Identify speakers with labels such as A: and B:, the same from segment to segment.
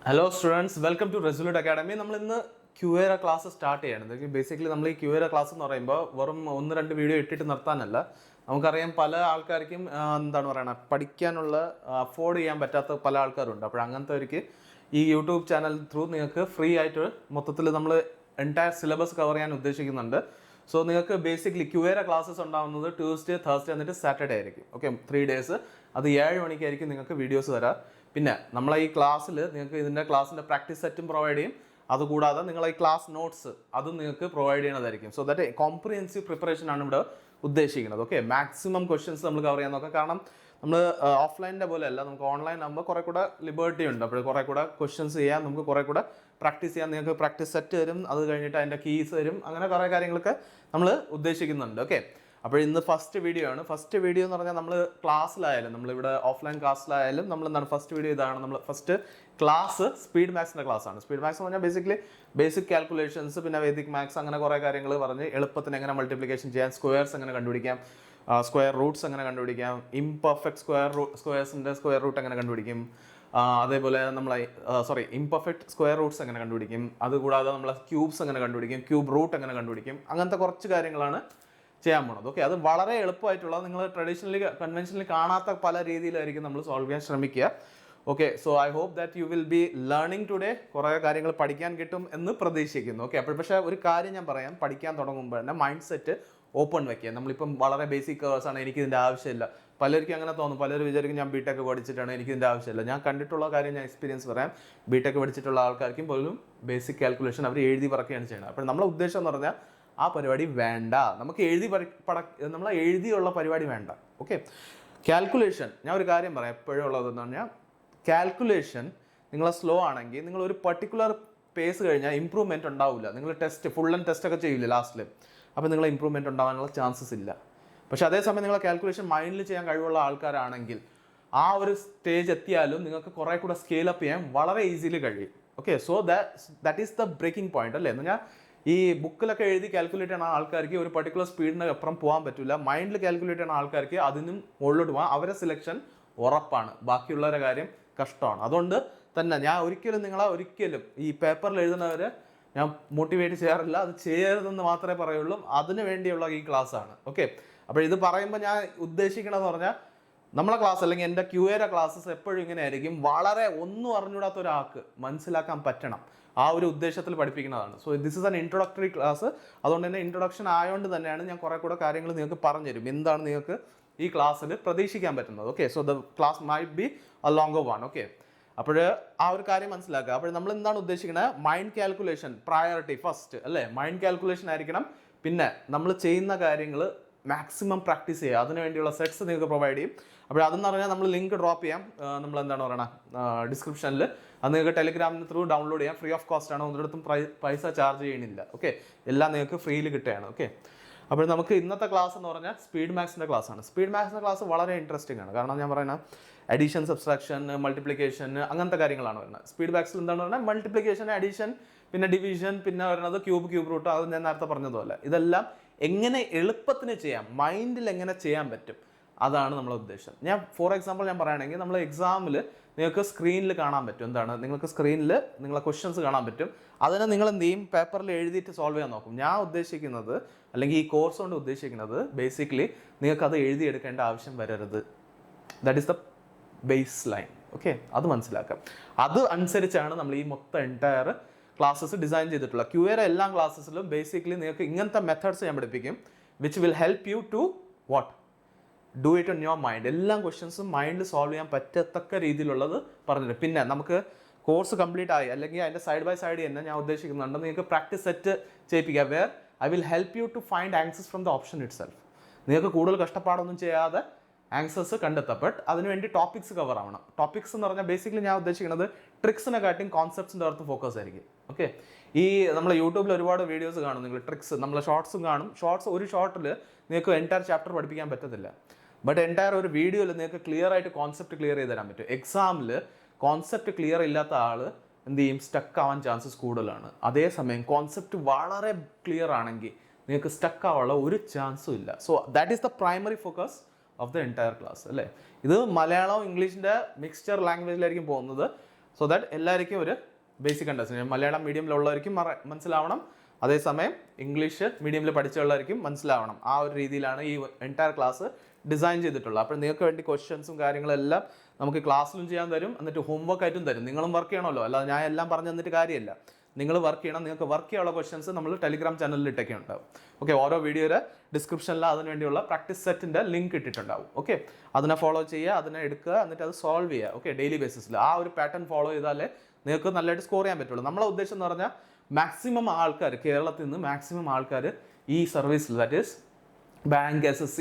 A: Hello students, welcome to Resolute Academy. നമ്മൾ ഇന്ന് ക്യൂഎറ class start ചെയ്യണം. ബേസിക്കലി നമ്മൾ ഈ ക്യൂഎറ ക്ലാസ് എന്ന് പറയുമ്പോൾ വെറും 1-2 വീഡിയോ ഇട്ടിട്ട് നിർത്താനല്ല. നമുക്കറിയാം പല ആൾക്കാർക്കും എന്താണ് പറയുക പഠിക്കാനുള്ള അഫോർഡ് ചെയ്യാൻ പറ്റാത്ത പല ആൾക്കാരുണ്ട്. അപ്പോൾ അങ്ങനത്തെവർക്ക് ഈ യൂട്യൂബ് ചാനൽ ത്രൂ നിങ്ങൾക്ക് ഫ്രീ ആയിട്ട് മൊത്തത്തിൽ നമ്മൾ എൻറ്റയർ സിലബസ് കവർ ചെയ്യാൻ ഉദ്ദേശിക്കുന്നുണ്ട്. സോ നിങ്ങൾക്ക് ബേസിക്കലി ക്യൂഎറ ക്ലാസ്സസ് ഉണ്ടാകുന്നത് ട്യൂസ്ഡേ, തേഴ്സ്ഡേ എന്നിട്ട് സാറ്റർഡേ ആയിരിക്കും. Okay, 3 days. അത് 7 മണിക്കായിരിക്കും നിങ്ങൾക്ക് വീഡിയോസ് തരാം. പിന്നെ നമ്മളെ ഈ ക്ലാസ്സിൽ നിങ്ങൾക്ക് ഇതിൻ്റെ ക്ലാസ്സിൻ്റെ പ്രാക്ടീസ് സെറ്റും പ്രൊവൈഡ് ചെയ്യും. അതുകൂടാതെ നിങ്ങളെ ഈ ക്ലാസ് നോട്ട്സ് അതും നിങ്ങൾക്ക് പ്രൊവൈഡ് ചെയ്യണതായിരിക്കും. സോ ദാറ്റ് കോംപ്രിഹെൻസീവ് പ്രിപ്പറേഷൻ ആണ് ഇവിടെ ഉദ്ദേശിക്കുന്നത്. ഓക്കെ, മാക്സിമം ക്വസ്റ്റ്യൻസ് നമ്മൾ കവർ ചെയ്യാൻ നോക്കാം. കാരണം നമ്മൾ ഓഫ്ലൈനിൻ്റെ പോലെ അല്ല, നമുക്ക് ഓൺലൈൻ ആകുമ്പോൾ കുറേ കൂടെ ലിബർട്ടി ഉണ്ട്. അപ്പോൾ കുറേ കൂടെ ക്വസ്റ്റ്യൻസ് ചെയ്യാൻ നമുക്ക് കുറേ കൂടെ പ്രാക്ടീസ് ചെയ്യാൻ നിങ്ങൾക്ക് പ്രാക്ടീസ് സെറ്റ് തരും. അത് കഴിഞ്ഞിട്ട് അതിൻ്റെ കീസ് തരും. അങ്ങനെ കുറേ കാര്യങ്ങളൊക്കെ നമ്മൾ ഉദ്ദേശിക്കുന്നുണ്ട്. ഓക്കെ, അപ്പോൾ ഇന്ന് ഫസ്റ്റ് വീഡിയോ ആണ്. ഫസ്റ്റ് വീഡിയോ എന്ന് പറഞ്ഞാൽ നമ്മൾ ക്ലാസ്സിലായാലും നമ്മളിവിടെ ഓഫ്ലൈൻ ക്ലാസ്സിലായാലും നമ്മൾ എന്താണ് ഫസ്റ്റ് വീഡിയോ ഇതാണ്. നമ്മൾ ഫസ്റ്റ് ക്ലാസ് സ്പീഡ് മാത്സിൻ്റെ ക്ലാസ്സാണ്. സ്പീഡ് മാത്സ് എന്ന് പറഞ്ഞാൽ ബേസിക്കലി ബേസിക് കാൽക്കുലേഷൻസ്, പിന്നെ വേദിക് മാത്സ്, അങ്ങനെ കുറേ കാര്യങ്ങൾ പറഞ്ഞ് എളുപ്പത്തിന് എങ്ങനെ മൾട്ടിപ്ലിക്കേഷൻ ചെയ്യാം, സ്ക്വയർസ് എങ്ങനെ കണ്ടുപിടിക്കാം, സ്ക്വയർ റൂട്ട്സ് എങ്ങനെ കണ്ടുപിടിക്കാം, ഇംപെർഫെക്റ്റ് സ്ക്വയർസിൻ്റെ സ്ക്വയർ റൂട്ട് എങ്ങനെ കണ്ടുപിടിക്കും, അതേപോലെ നമ്മളെ ഇംപെർഫെക്റ്റ് സ്ക്വയർ റൂട്ട്സ് എങ്ങനെ കണ്ടുപിടിക്കും, അതുകൂടാതെ നമ്മളെ ക്യൂബ്സ് എങ്ങനെ കണ്ടുപിടിക്കും, ക്യൂബ് റൂട്ട് എങ്ങനെ കണ്ടുപിടിക്കും, അങ്ങനത്തെ കുറച്ച് കാര്യങ്ങളാണ് ചെയ്യാൻ പോണത്. ഓക്കെ, അത് വളരെ എളുപ്പമായിട്ടുള്ള നിങ്ങൾ കൺവെൻഷനലി കാണാത്ത പല രീതിയിലായിരിക്കും നമ്മൾ സോൾവ് ചെയ്യാൻ ശ്രമിക്കുക. Okay, so I hope that you will be learning today. കുറേ കാര്യങ്ങൾ പഠിക്കാൻ കിട്ടും എന്ന് പ്രതീക്ഷിക്കുന്നു. ഓക്കെ, അപ്പോൾ പക്ഷേ ഒരു കാര്യം ഞാൻ പറയാം, പഠിക്കാൻ തുടങ്ങുമ്പോൾ തന്നെ മൈൻഡ് സെറ്റ് ഓപ്പൺ വയ്ക്കുക. നമ്മളിപ്പം വളരെ ബേസിക് കേഴ്സാണ്, എനിക്കിതിൻ്റെ ആവശ്യമില്ല. പലർക്കും അങ്ങനെ തോന്നും. പലരും വിചാരിക്കും ഞാൻ ബിടെക് പഠിച്ചിട്ടാണ്, എനിക്കിതിൻ്റെ ആവശ്യമില്ല. ഞാൻ കണ്ടിട്ടുള്ള കാര്യം ഞാൻ എക്സ്പീരിയൻസ് പറയാം. ബിടെക് പഠിച്ചിട്ടുള്ള ആൾക്കാർക്കും പോലും ബേസിക് കാൽക്കുലേഷൻ അവർ എഴുതി പറക്കുകയാണ് ചെയ്യുന്നത്. അപ്പോൾ നമ്മളെ ഉദ്ദേശം എന്ന് പറഞ്ഞാൽ ആ പരിപാടി വേണ്ട. നമുക്ക് നമ്മൾ എഴുതിയുള്ള പരിപാടി വേണ്ട. ഓക്കെ, കാൽക്കുലേഷൻ ഞാൻ ഒരു കാര്യം പറയാം എപ്പോഴും ഉള്ളതെന്ന് പറഞ്ഞാൽ, കാൽക്കുലേഷൻ നിങ്ങൾ സ്ലോ ആണെങ്കിൽ നിങ്ങൾ ഒരു പർട്ടിക്കുലർ പേസ് കഴിഞ്ഞാൽ ഇമ്പ്രൂവ്മെൻറ്റ് ഉണ്ടാവില്ല. നിങ്ങൾ ഫുൾ ആൻഡ് ടെസ്റ്റ് ഒക്കെ ചെയ്യില്ല ലാസ്റ്റിൽ, അപ്പോൾ നിങ്ങൾ ഇമ്പ്രൂവ്മെൻറ്റ് ഉണ്ടാകാനുള്ള ചാൻസസ് ഇല്ല. പക്ഷേ അതേസമയം നിങ്ങൾ കാൽക്കുലേഷൻ മൈൻഡിൽ ചെയ്യാൻ കഴിവുള്ള ആൾക്കാരാണെങ്കിൽ ആ ഒരു സ്റ്റേജ് എത്തിയാലും നിങ്ങൾക്ക് കുറേ കൂടെ സ്കെയിൽ അപ്പ് ചെയ്യാൻ വളരെ ഈസിലി കഴിയും. Okay, so that is the breaking point അല്ലേ. എന്ന് പറഞ്ഞാൽ ഈ ബുക്കിലൊക്കെ എഴുതി കാൽക്കുലേറ്റ് ചെയ്യുന്ന ആൾക്കാർക്ക് ഒരു പർട്ടിക്കുലർ സ്പീഡിന് അപ്പുറം പോകാൻ പറ്റില്ല. മൈൻഡിൽ കാൽക്കുലേറ്റ് ചെയ്യുന്ന ആൾക്കാർക്ക് അതിനും മുകളിലോട്ട് പോകാം. അവരെ സിലക്ഷൻ ഉറപ്പാണ്, ബാക്കിയുള്ളവരുടെ കാര്യം കഷ്ടമാണ്. അതുകൊണ്ട് തന്നെ ഞാൻ ഒരിക്കലും ഈ പേപ്പറിൽ എഴുതുന്നവരെ ഞാൻ മോട്ടിവേറ്റ് ചെയ്യാറില്ല. അത് ചെയ്യരുതെന്ന് മാത്രമേ പറയുള്ളൂ. അതിന് വേണ്ടിയുള്ള ഈ ക്ലാസ്സാണ്. ഓക്കെ, അപ്പോൾ ഇത് പറയുമ്പോൾ ഞാൻ ഉദ്ദേശിക്കണമെന്ന് പറഞ്ഞാൽ നമ്മളെ ക്ലാസ് അല്ലെങ്കിൽ എൻ്റെ ക്യൂഎറ ക്ലാസ്സസ് എപ്പോഴും ഇങ്ങനെ ആയിരിക്കും. വളരെ ഒന്നും അറിഞ്ഞൂടാത്ത ഒരാൾക്ക് മനസ്സിലാക്കാൻ പറ്റണം, ആ ഒരു ഉദ്ദേശത്തിൽ പഠിപ്പിക്കുന്നതാണ്. So this is an introductory class. അതുകൊണ്ട് തന്നെ ഇൻട്രൊഡക്ഷൻ ആയതുകൊണ്ട് തന്നെയാണ് ഞാൻ കുറേ കൂടെ കാര്യങ്ങൾ നിങ്ങൾക്ക് പറഞ്ഞുതരും, എന്താണ് നിങ്ങൾക്ക് ഈ ക്ലാസ്സിൽ പ്രതീക്ഷിക്കാൻ പറ്റുന്നത്. Okay, so the class might be A longer one. Okay, അപ്പോൾ ആ ഒരു കാര്യം മനസ്സിലാക്കുക. അപ്പോൾ നമ്മൾ എന്താണ് ഉദ്ദേശിക്കുന്നത്, മൈൻഡ് കാൽക്കുലേഷൻ പ്രയോറിറ്റി ഫസ്റ്റ് അല്ലേ. മൈൻഡ് കാൽക്കുലേഷൻ ആയിരിക്കണം. പിന്നെ നമ്മൾ ചെയ്യുന്ന കാര്യങ്ങൾ മാക്സിമം പ്രാക്ടീസ് ചെയ്യുക. അതിന് വേണ്ടിയുള്ള സെറ്റ്സ് നിങ്ങൾക്ക് പ്രൊവൈഡ് ചെയ്യും. അപ്പോൾ അതെന്ന് പറഞ്ഞാൽ നമ്മൾ ലിങ്ക് ഡ്രോപ്പ് ചെയ്യാം, നമ്മൾ എന്താണ് പറയണത് ഡിസ്ക്രിപ്ഷനിൽ. അത് നിങ്ങൾക്ക് ടെലിഗ്രാമിന് ത്രൂ ഡൗൺലോഡ് ചെയ്യാം. ഫ്രീ ഓഫ് കോസ്റ്റ് ആണ്, ഒന്നിടത്തും പൈസ ചാർജ് ചെയ്യണില്ല. ഓക്കെ, എല്ലാം നിങ്ങൾക്ക് ഫ്രീയിൽ കിട്ടുകയാണ്. ഓക്കെ, അപ്പോൾ നമുക്ക് ഇന്നത്തെ ക്ലാസ് എന്ന് പറഞ്ഞാൽ സ്പീഡ് മാത്സിൻ്റെ ക്ലാസ് ആണ്. സ്പീഡ് മാത്സിൻ്റെ ക്ലാസ് വളരെ ഇൻട്രസ്റ്റിംഗ് ആണ്. കാരണം ഞാൻ പറയുന്നത് അഡീഷൻ, സബ്സ്ട്രാക്ഷൻ, മൾട്ടിപ്ലിക്കേഷൻ അങ്ങനത്തെ കാര്യങ്ങളാണ് വരുന്നത്. സ്പീഡ് മാത്സിൽ എന്താണ് പറഞ്ഞാൽ മൾട്ടിപ്ലിക്കേഷൻ, അഡീഷൻ, പിന്നെ ഡിവിഷൻ, പിന്നെ വരുന്നത് ക്യൂബ് റൂട്ട്. അത് ഞാൻ നേരത്തെ പറഞ്ഞതുപോലെ ഇതെല്ലാം എങ്ങനെ എളുപ്പത്തിന് ചെയ്യാം, മൈൻഡിൽ എങ്ങനെ ചെയ്യാൻ പറ്റും, അതാണ് നമ്മളെ ഉദ്ദേശം. ഞാൻ ഫോർ എക്സാമ്പിൾ ഞാൻ പറയുകയാണെങ്കിൽ നമ്മൾ എക്സാമിൽ നിങ്ങൾക്ക് സ്ക്രീനിൽ കാണാൻ പറ്റും. എന്താണ്, നിങ്ങൾക്ക് സ്ക്രീനിൽ നിങ്ങളെ ക്വസ്റ്റ്യൻസ് കാണാൻ പറ്റും. അതിനെ നിങ്ങൾ എന്ത് ചെയ്യും, പേപ്പറിൽ എഴുതിയിട്ട് സോൾവ് ചെയ്യാൻ നോക്കും. ഞാൻ ഉദ്ദേശിക്കുന്നത്, അല്ലെങ്കിൽ ഈ കോഴ്സ് കൊണ്ട് ഉദ്ദേശിക്കുന്നത് ബേസിക്കലി നിങ്ങൾക്ക് അത് എഴുതിയെടുക്കേണ്ട ആവശ്യം വരരുത്. That is the base line. Okay, അത് മനസ്സിലാക്കാം. അത് അനുസരിച്ചാണ് നമ്മൾ ഈ മൊത്തം എൻറ്റയർ ക്ലാസ്സസ് ഡിസൈൻ ചെയ്തിട്ടുള്ളത്. ക്യൂഎറ എല്ലാ ക്ലാസ്സസിലും ബേസിക്കലി നിങ്ങൾക്ക് ഇങ്ങനത്തെ മെത്തേഡ്സ് ഞാൻ പഠിപ്പിക്കും, which will help you to do it on your mind. എല്ലാ ക്വസ്റ്റ്യൻസും മൈൻഡിൽ സോൾവ് ചെയ്യാൻ പറ്റത്തക്ക രീതിയിലുള്ളത് പറഞ്ഞിട്ട്, പിന്നെ നമുക്ക് കോഴ്സ് കംപ്ലീറ്റ് ആയി അല്ലെങ്കിൽ അതിൻ്റെ സൈഡ് ബൈ സൈഡ് തന്നെ ഞാൻ ഉദ്ദേശിക്കുന്നുണ്ട് നിങ്ങൾക്ക് പ്രാക്ടീസ് സെറ്റ് ചെയ്യിപ്പിക്കുക. Where I will help you to find answers from the option itself. നിങ്ങൾക്ക് കൂടുതൽ കഷ്ടപ്പാടൊന്നും ചെയ്യാതെ ആൻസേഴ്സ് കണ്ടെത്താം. ബട്ട് അതിനുവേണ്ടി ടോപ്പിക്സ് കവർ ആവണം. ടോപ്പിക്സ് എന്ന് പറഞ്ഞാൽ ബേസിക്കലി ഞാൻ ഉദ്ദേശിക്കുന്നത് ട്രിക്സിനെ കാട്ടിയും കോൺസെപ്റ്റ്സിൻ്റെ അടുത്ത് ഫോക്കസ് ആയിരിക്കും. ഓക്കെ, ഈ നമ്മൾ യൂട്യൂബിൽ ഒരുപാട് വീഡിയോസ് കാണും, നിങ്ങൾ ട്രിക്സ്, നമ്മളെ ഷോർട്സും കാണും. ഒരു ഷോർട്ടിൽ നിങ്ങൾക്ക് എൻറ്റയർ ചാപ്റ്റർ പഠിപ്പിക്കാൻ പറ്റത്തില്ല. ബട്ട് എൻറ്റയർ ഒരു വീഡിയോയിൽ നിങ്ങൾക്ക് ക്ലിയർ ആയിട്ട് കോൺസെപ്റ്റ് ക്ലിയർ ചെയ്ത് തരാൻ പറ്റും. എക്സാമിൽ കോൺസെപ്റ്റ് ക്ലിയർ ഇല്ലാത്ത ആൾ എന്ത് ചെയ്യും, സ്റ്റക്ക് ആവാൻ ചാൻസസ് കൂടുതലാണ്. അതേസമയം കോൺസെപ്റ്റ് വളരെ ക്ലിയർ ആണെങ്കിൽ നിങ്ങൾക്ക് സ്റ്റക്ക് ആവാനുള്ള ഒരു ചാൻസും ഇല്ല. So that is the primary focus of the entire class അല്ലേ. ഇത് മലയാളം ഇംഗ്ലീഷിൻ്റെ മിക്സ്ചർ ലാംഗ്വേജിലായിരിക്കും പോകുന്നത്. സോ ദാറ്റ് എല്ലാവർക്കും ഒരു ബേസിക് അണ്ടർസ്റ്റാൻഡിങ്. മലയാളം മീഡിയത്തിലുള്ളവർക്കും മനസ്സിലാവണം, അതേസമയം ഇംഗ്ലീഷ് മീഡിയത്തിൽ പഠിച്ചുള്ളവർക്കും മനസ്സിലാവണം. ആ ഒരു രീതിയിലാണ് ഈ എൻറ്റയർ ക്ലാസ് ഡിസൈൻ ചെയ്തിട്ടുള്ളത്. അപ്പോൾ നിങ്ങൾക്ക് വേണ്ടി ക്വസ്റ്റ്യൻസും കാര്യങ്ങളെല്ലാം നമുക്ക് ക്ലാസ്സിലും ചെയ്യാൻ തരും, എന്നിട്ട് ഹോംവർക്ക് ആയിട്ടും തരും. നിങ്ങളും വർക്ക് ചെയ്യണമല്ലോ, അല്ലാതെ ഞാൻ എല്ലാം പറഞ്ഞു തന്നിട്ട് കാര്യമില്ല. നിങ്ങൾ വർക്ക് ചെയ്യണം. നിങ്ങൾക്ക് വർക്ക് ചെയ്യാനുള്ള ക്വസ്റ്റ്യൻസ് നമ്മൾ ടെലിഗ്രാം ചാനലിൽ ഇട്ടൊക്കെ ഉണ്ടാവും. ഓക്കെ, ഓരോ വീഡിയോയുടെ ഡിസ്ക്രിപ്ഷനിൽ അതിന് വേണ്ടിയുള്ള പ്രാക്ടീസ് സെറ്റിൻ്റെ ലിങ്ക് ഇട്ടിട്ടുണ്ടാവും. ഓക്കെ, അതിനെ ഫോളോ ചെയ്യുക, അതിനെ എടുക്കുക, എന്നിട്ട് അത് സോൾവ് ചെയ്യുക. ഓക്കെ, ഡെയിലി ബേസിസിൽ ആ ഒരു പാറ്റേൺ ഫോളോ ചെയ്താലേ നിങ്ങൾക്ക് നല്ലതായിട്ട് സ്കോർ ചെയ്യാൻ പറ്റുള്ളൂ. നമ്മളെ ഉദ്ദേശം എന്ന് പറഞ്ഞാൽ മാക്സിമം ആൾക്കാർ, കേരളത്തിൽ നിന്ന് മാക്സിമം ആൾക്കാർ ഈ സർവീസിൽ, that is bank, SSC,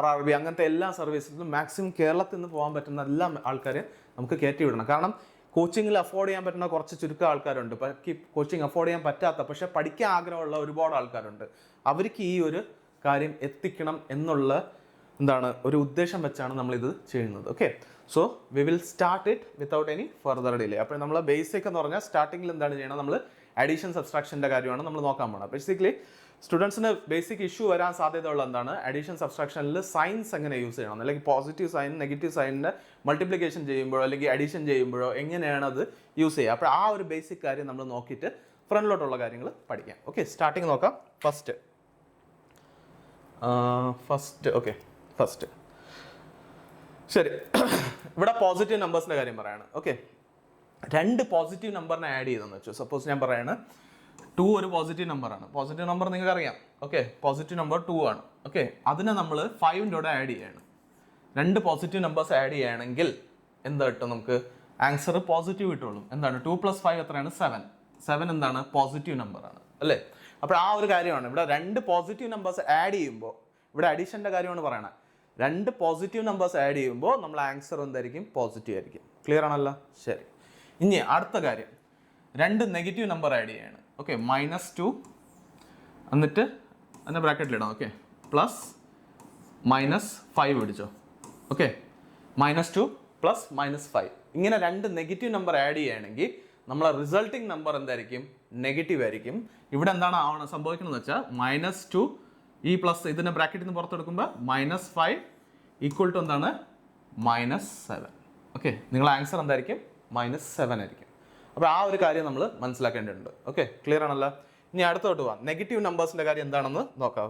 A: RRB അങ്ങനത്തെ എല്ലാ സർവീസിലും മാക്സിമം കേരളത്തിൽ നിന്ന് പോകാൻ പറ്റുന്ന എല്ലാ ആൾക്കാരെ നമുക്ക് കയറ്റി വിടണം. കാരണം കോച്ചിങ്ങിൽ അഫോർഡ് ചെയ്യാൻ പറ്റുന്ന കുറച്ച് ചുരുക്കം ആൾക്കാരുണ്ട്. കോച്ചിങ് അഫോർഡ് ചെയ്യാൻ പറ്റാത്ത പക്ഷേ പഠിക്കാൻ ആഗ്രഹമുള്ള ഒരുപാട് ആൾക്കാരുണ്ട്. അവർക്ക് ഈ ഒരു കാര്യം എത്തിക്കണം എന്നുള്ള ഒരു ഉദ്ദേശം വെച്ചാണ് നമ്മളിത് ചെയ്യുന്നത്. Okay, so we will start it without any further delay. അപ്പോൾ നമ്മൾ ബേസിക് എന്ന് പറഞ്ഞാൽ സ്റ്റാർട്ടിങ്ങിൽ എന്താണ് ചെയ്യണം, നമ്മൾ അഡീഷൻ സബ്സ്ട്രാക്ഷൻ്റെ കാര്യമാണ് നമ്മൾ നോക്കാൻ പോകുന്നത്. ബേസിക്കലി സ്റ്റുഡൻസിന് ബേസിക് ഇഷ്യൂ വരാൻ സാധ്യതയുള്ള എന്താണ്, അഡീഷൻ സബ്സ്ട്രാക്ഷനിൽ സൈൻസ് എങ്ങനെ യൂസ് ചെയ്യണം, അല്ലെങ്കിൽ പോസിറ്റീവ് സൈൻ നെഗറ്റീവ് സൈനിൻ്റെ മൾട്ടിപ്ലിക്കേഷൻ ചെയ്യുമ്പോഴോ അല്ലെങ്കിൽ അഡീഷൻ ചെയ്യുമ്പോഴോ എങ്ങനെയാണ് അത് യൂസ് ചെയ്യുക. അപ്പോൾ ആ ഒരു ബേസിക് കാര്യം നമ്മൾ നോക്കിയിട്ട് ഫ്രണ്ടിലോട്ടുള്ള കാര്യങ്ങൾ പഠിക്കാം. ഓക്കെ, സ്റ്റാർട്ടിങ് നോക്കാം. ഫസ്റ്റ് ശരി, ഇവിടെ പോസിറ്റീവ് നമ്പേഴ്സിൻ്റെ കാര്യം പറയാണ്. ഓക്കെ, രണ്ട് പോസിറ്റീവ് നമ്പറിനെ ആഡ് ചെയ്തെന്ന് വെച്ചു. സപ്പോസ് ഞാൻ പറയാണ് 2 ഒരു പോസിറ്റീവ് നമ്പറാണ്. പോസിറ്റീവ് നമ്പർ നിങ്ങൾക്ക് അറിയാം. ഓക്കെ, പോസിറ്റീവ് നമ്പർ 2 ആണ്. ഓക്കെ, അതിനെ നമ്മൾ 5ൻ്റെ കൂടെ ആഡ് ചെയ്യാണ്. രണ്ട് പോസിറ്റീവ് നമ്പേഴ്സ് ആഡ് ചെയ്യുകയാണെങ്കിൽ എന്താ കിട്ടും, നമുക്ക് ആൻസർ പോസിറ്റീവ് കിട്ടുള്ളൂ. എന്താണ് 2 + 5 എത്രയാണ്, 7 എന്താണ് പോസിറ്റീവ് നമ്പറാണ് അല്ലേ. അപ്പോൾ ആ ഒരു കാര്യമാണ് ഇവിടെ രണ്ട് പോസിറ്റീവ് നമ്പേഴ്സ് ആഡ് ചെയ്യുമ്പോൾ, ഇവിടെ അഡീഷൻ്റെ കാര്യമാണ് പറയണത്. രണ്ട് പോസിറ്റീവ് നമ്പേഴ്സ് ആഡ് ചെയ്യുമ്പോൾ നമ്മൾ ആൻസർ എന്തായിരിക്കും, പോസിറ്റീവ് ആയിരിക്കും. ക്ലിയർ ആണല്ലോ. ശരി, ഇനി അടുത്ത കാര്യം, രണ്ട് നെഗറ്റീവ് നമ്പർ ആഡ് ചെയ്യാണ്. ഓക്കെ, -2 എന്നിട്ട് അതിൻ്റെ ബ്രാക്കറ്റിലിടാം. ഓക്കെ, +-5 പിടിച്ചോ. ഓക്കെ, -2 + -5 ഇങ്ങനെ രണ്ട് നെഗറ്റീവ് നമ്പർ ആഡ് ചെയ്യുകയാണെങ്കിൽ നമ്മളെ റിസൾട്ടിങ് നമ്പർ എന്തായിരിക്കും, നെഗറ്റീവ് ആയിരിക്കും. ഇവിടെ എന്താണ് സംഭവിക്കുന്നത് വെച്ചാൽ -2 ഈ പ്ലസ് ഇതിൻ്റെ ബ്രാക്കറ്റിൽ നിന്ന് പുറത്തെടുക്കുമ്പോൾ -5 ഈക്വൽ ടു എന്താണ്, -7. ഓക്കെ, നിങ്ങളുടെ ആൻസർ എന്തായിരിക്കും, -7 ആയിരിക്കും. അപ്പോൾ ആ ഒരു കാര്യം നമ്മൾ മനസ്സിലാക്കേണ്ടതുണ്ട്. ഓക്കെ, ക്ലിയർ ആണല്ലോ. ഇനി അടുത്തോട്ട് പോവാം. നെഗറ്റീവ് നമ്പേഴ്സിൻ്റെ കാര്യം എന്താണെന്ന് നോക്കാം.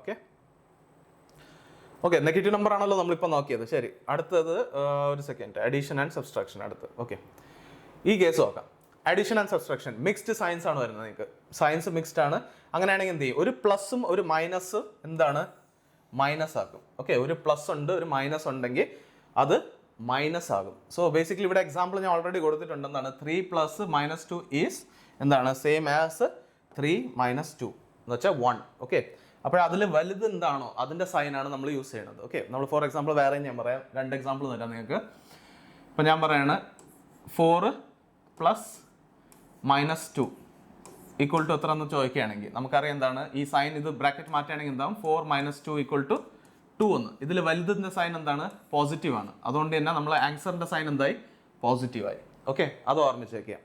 A: ഓക്കെ, നെഗറ്റീവ് നമ്പർ ആണല്ലോ നമ്മളിപ്പോൾ നോക്കിയത്. ശരി, അടുത്തത് ഒരു സെക്കൻഡ്, അഡീഷൻ ആൻഡ് സബ്സ്ട്രാക്ഷൻ അടുത്ത്. ഓക്കെ, ഈ കേസ് നോക്കാം. Addition and subtraction mixed signs ആണ് വരുന്നത്. നിങ്ങൾക്ക് സയൻസ് മിക്സ്ഡ് ആണ്. അങ്ങനെയാണെങ്കിൽ എന്ത് ചെയ്യും, ഒരു പ്ലസും ഒരു മൈനസ് എന്താണ്, മൈനസ് ആക്കും. ഓക്കെ, ഒരു പ്ലസ് ഉണ്ട് ഒരു മൈനസ് ഉണ്ടെങ്കിൽ അത് മൈനസ് ആകും. സോ ബേസിക്കലി ഇവിടെ എക്സാമ്പിൾ ഞാൻ ഓൾറെഡി കൊടുത്തിട്ടുണ്ട്. എന്താണ് 3 + -2 ഈസ് എന്താണ് സെയിം ആസ് 3 - 2 എന്ന് വെച്ചാൽ 1. ഓക്കെ, അപ്പോൾ അതിൽ വലുത് എന്താണോ അതിൻ്റെ സൈനാണ് നമ്മൾ യൂസ് ചെയ്യുന്നത്. ഓക്കെ, നമ്മൾ ഫോർ എക്സാമ്പിൾ വേറെ ഞാൻ പറയാം, രണ്ട് എക്സാമ്പിൾ തരാം നിങ്ങൾക്ക്. ഇപ്പം ഞാൻ പറയാണ് 4 + -2 ഈക്വൽ ടു എത്ര എന്ന് ചോദിക്കുകയാണെങ്കിൽ നമുക്കറിയാം എന്താണ്, ഈ സൈൻ ഇത് ബ്രാക്കറ്റ് മാറ്റുകയാണെങ്കിൽ എന്താവും, 4 - 2 ഈക്വൽ ടു 2 എന്ന്. ഇതിൽ വലുതിൻ്റെ സൈൻ എന്താണ്, പോസിറ്റീവ് ആണ്. അതുകൊണ്ട് തന്നെ നമ്മളെ ആൻസറിൻ്റെ സൈൻ എന്തായി, പോസിറ്റീവായി. ഓക്കെ, അത് ഓർമ്മിച്ച് വയ്ക്കുക.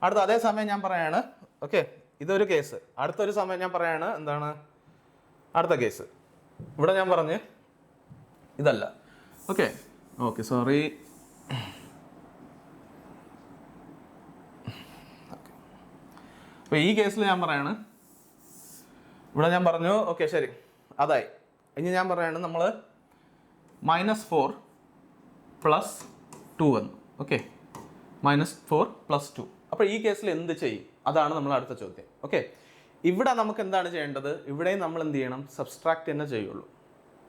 A: അടുത്ത അതേ സമയം ഞാൻ പറയാണ്. ഓക്കെ, ഇതൊരു കേസ്. അടുത്തൊരു സമയം ഞാൻ പറയാണ് എന്താണ്, അടുത്ത കേസ് ഇവിടെ ഞാൻ പറഞ്ഞ് ഇതല്ല. Okay, sorry. അപ്പോൾ ഈ കേസിൽ ഞാൻ പറയാണ്, ഇവിടെ ഞാൻ പറഞ്ഞു. ഓക്കെ, ശരി, അതായി. ഇനി ഞാൻ പറയാണ് നമ്മൾ -4 + 2 എന്ന്. ഓക്കെ, -4 + 2. അപ്പോൾ ഈ കേസിൽ എന്ത് ചെയ്യും, അതാണ് നമ്മൾ അടുത്ത ചോദ്യം. ഓക്കെ, ഇവിടെ നമുക്ക് എന്താണ് ചെയ്യേണ്ടത്, ഇവിടെയും നമ്മൾ എന്ത് ചെയ്യണം, സബ്സ്ട്രാക്ട് തന്നെ ചെയ്യുള്ളൂ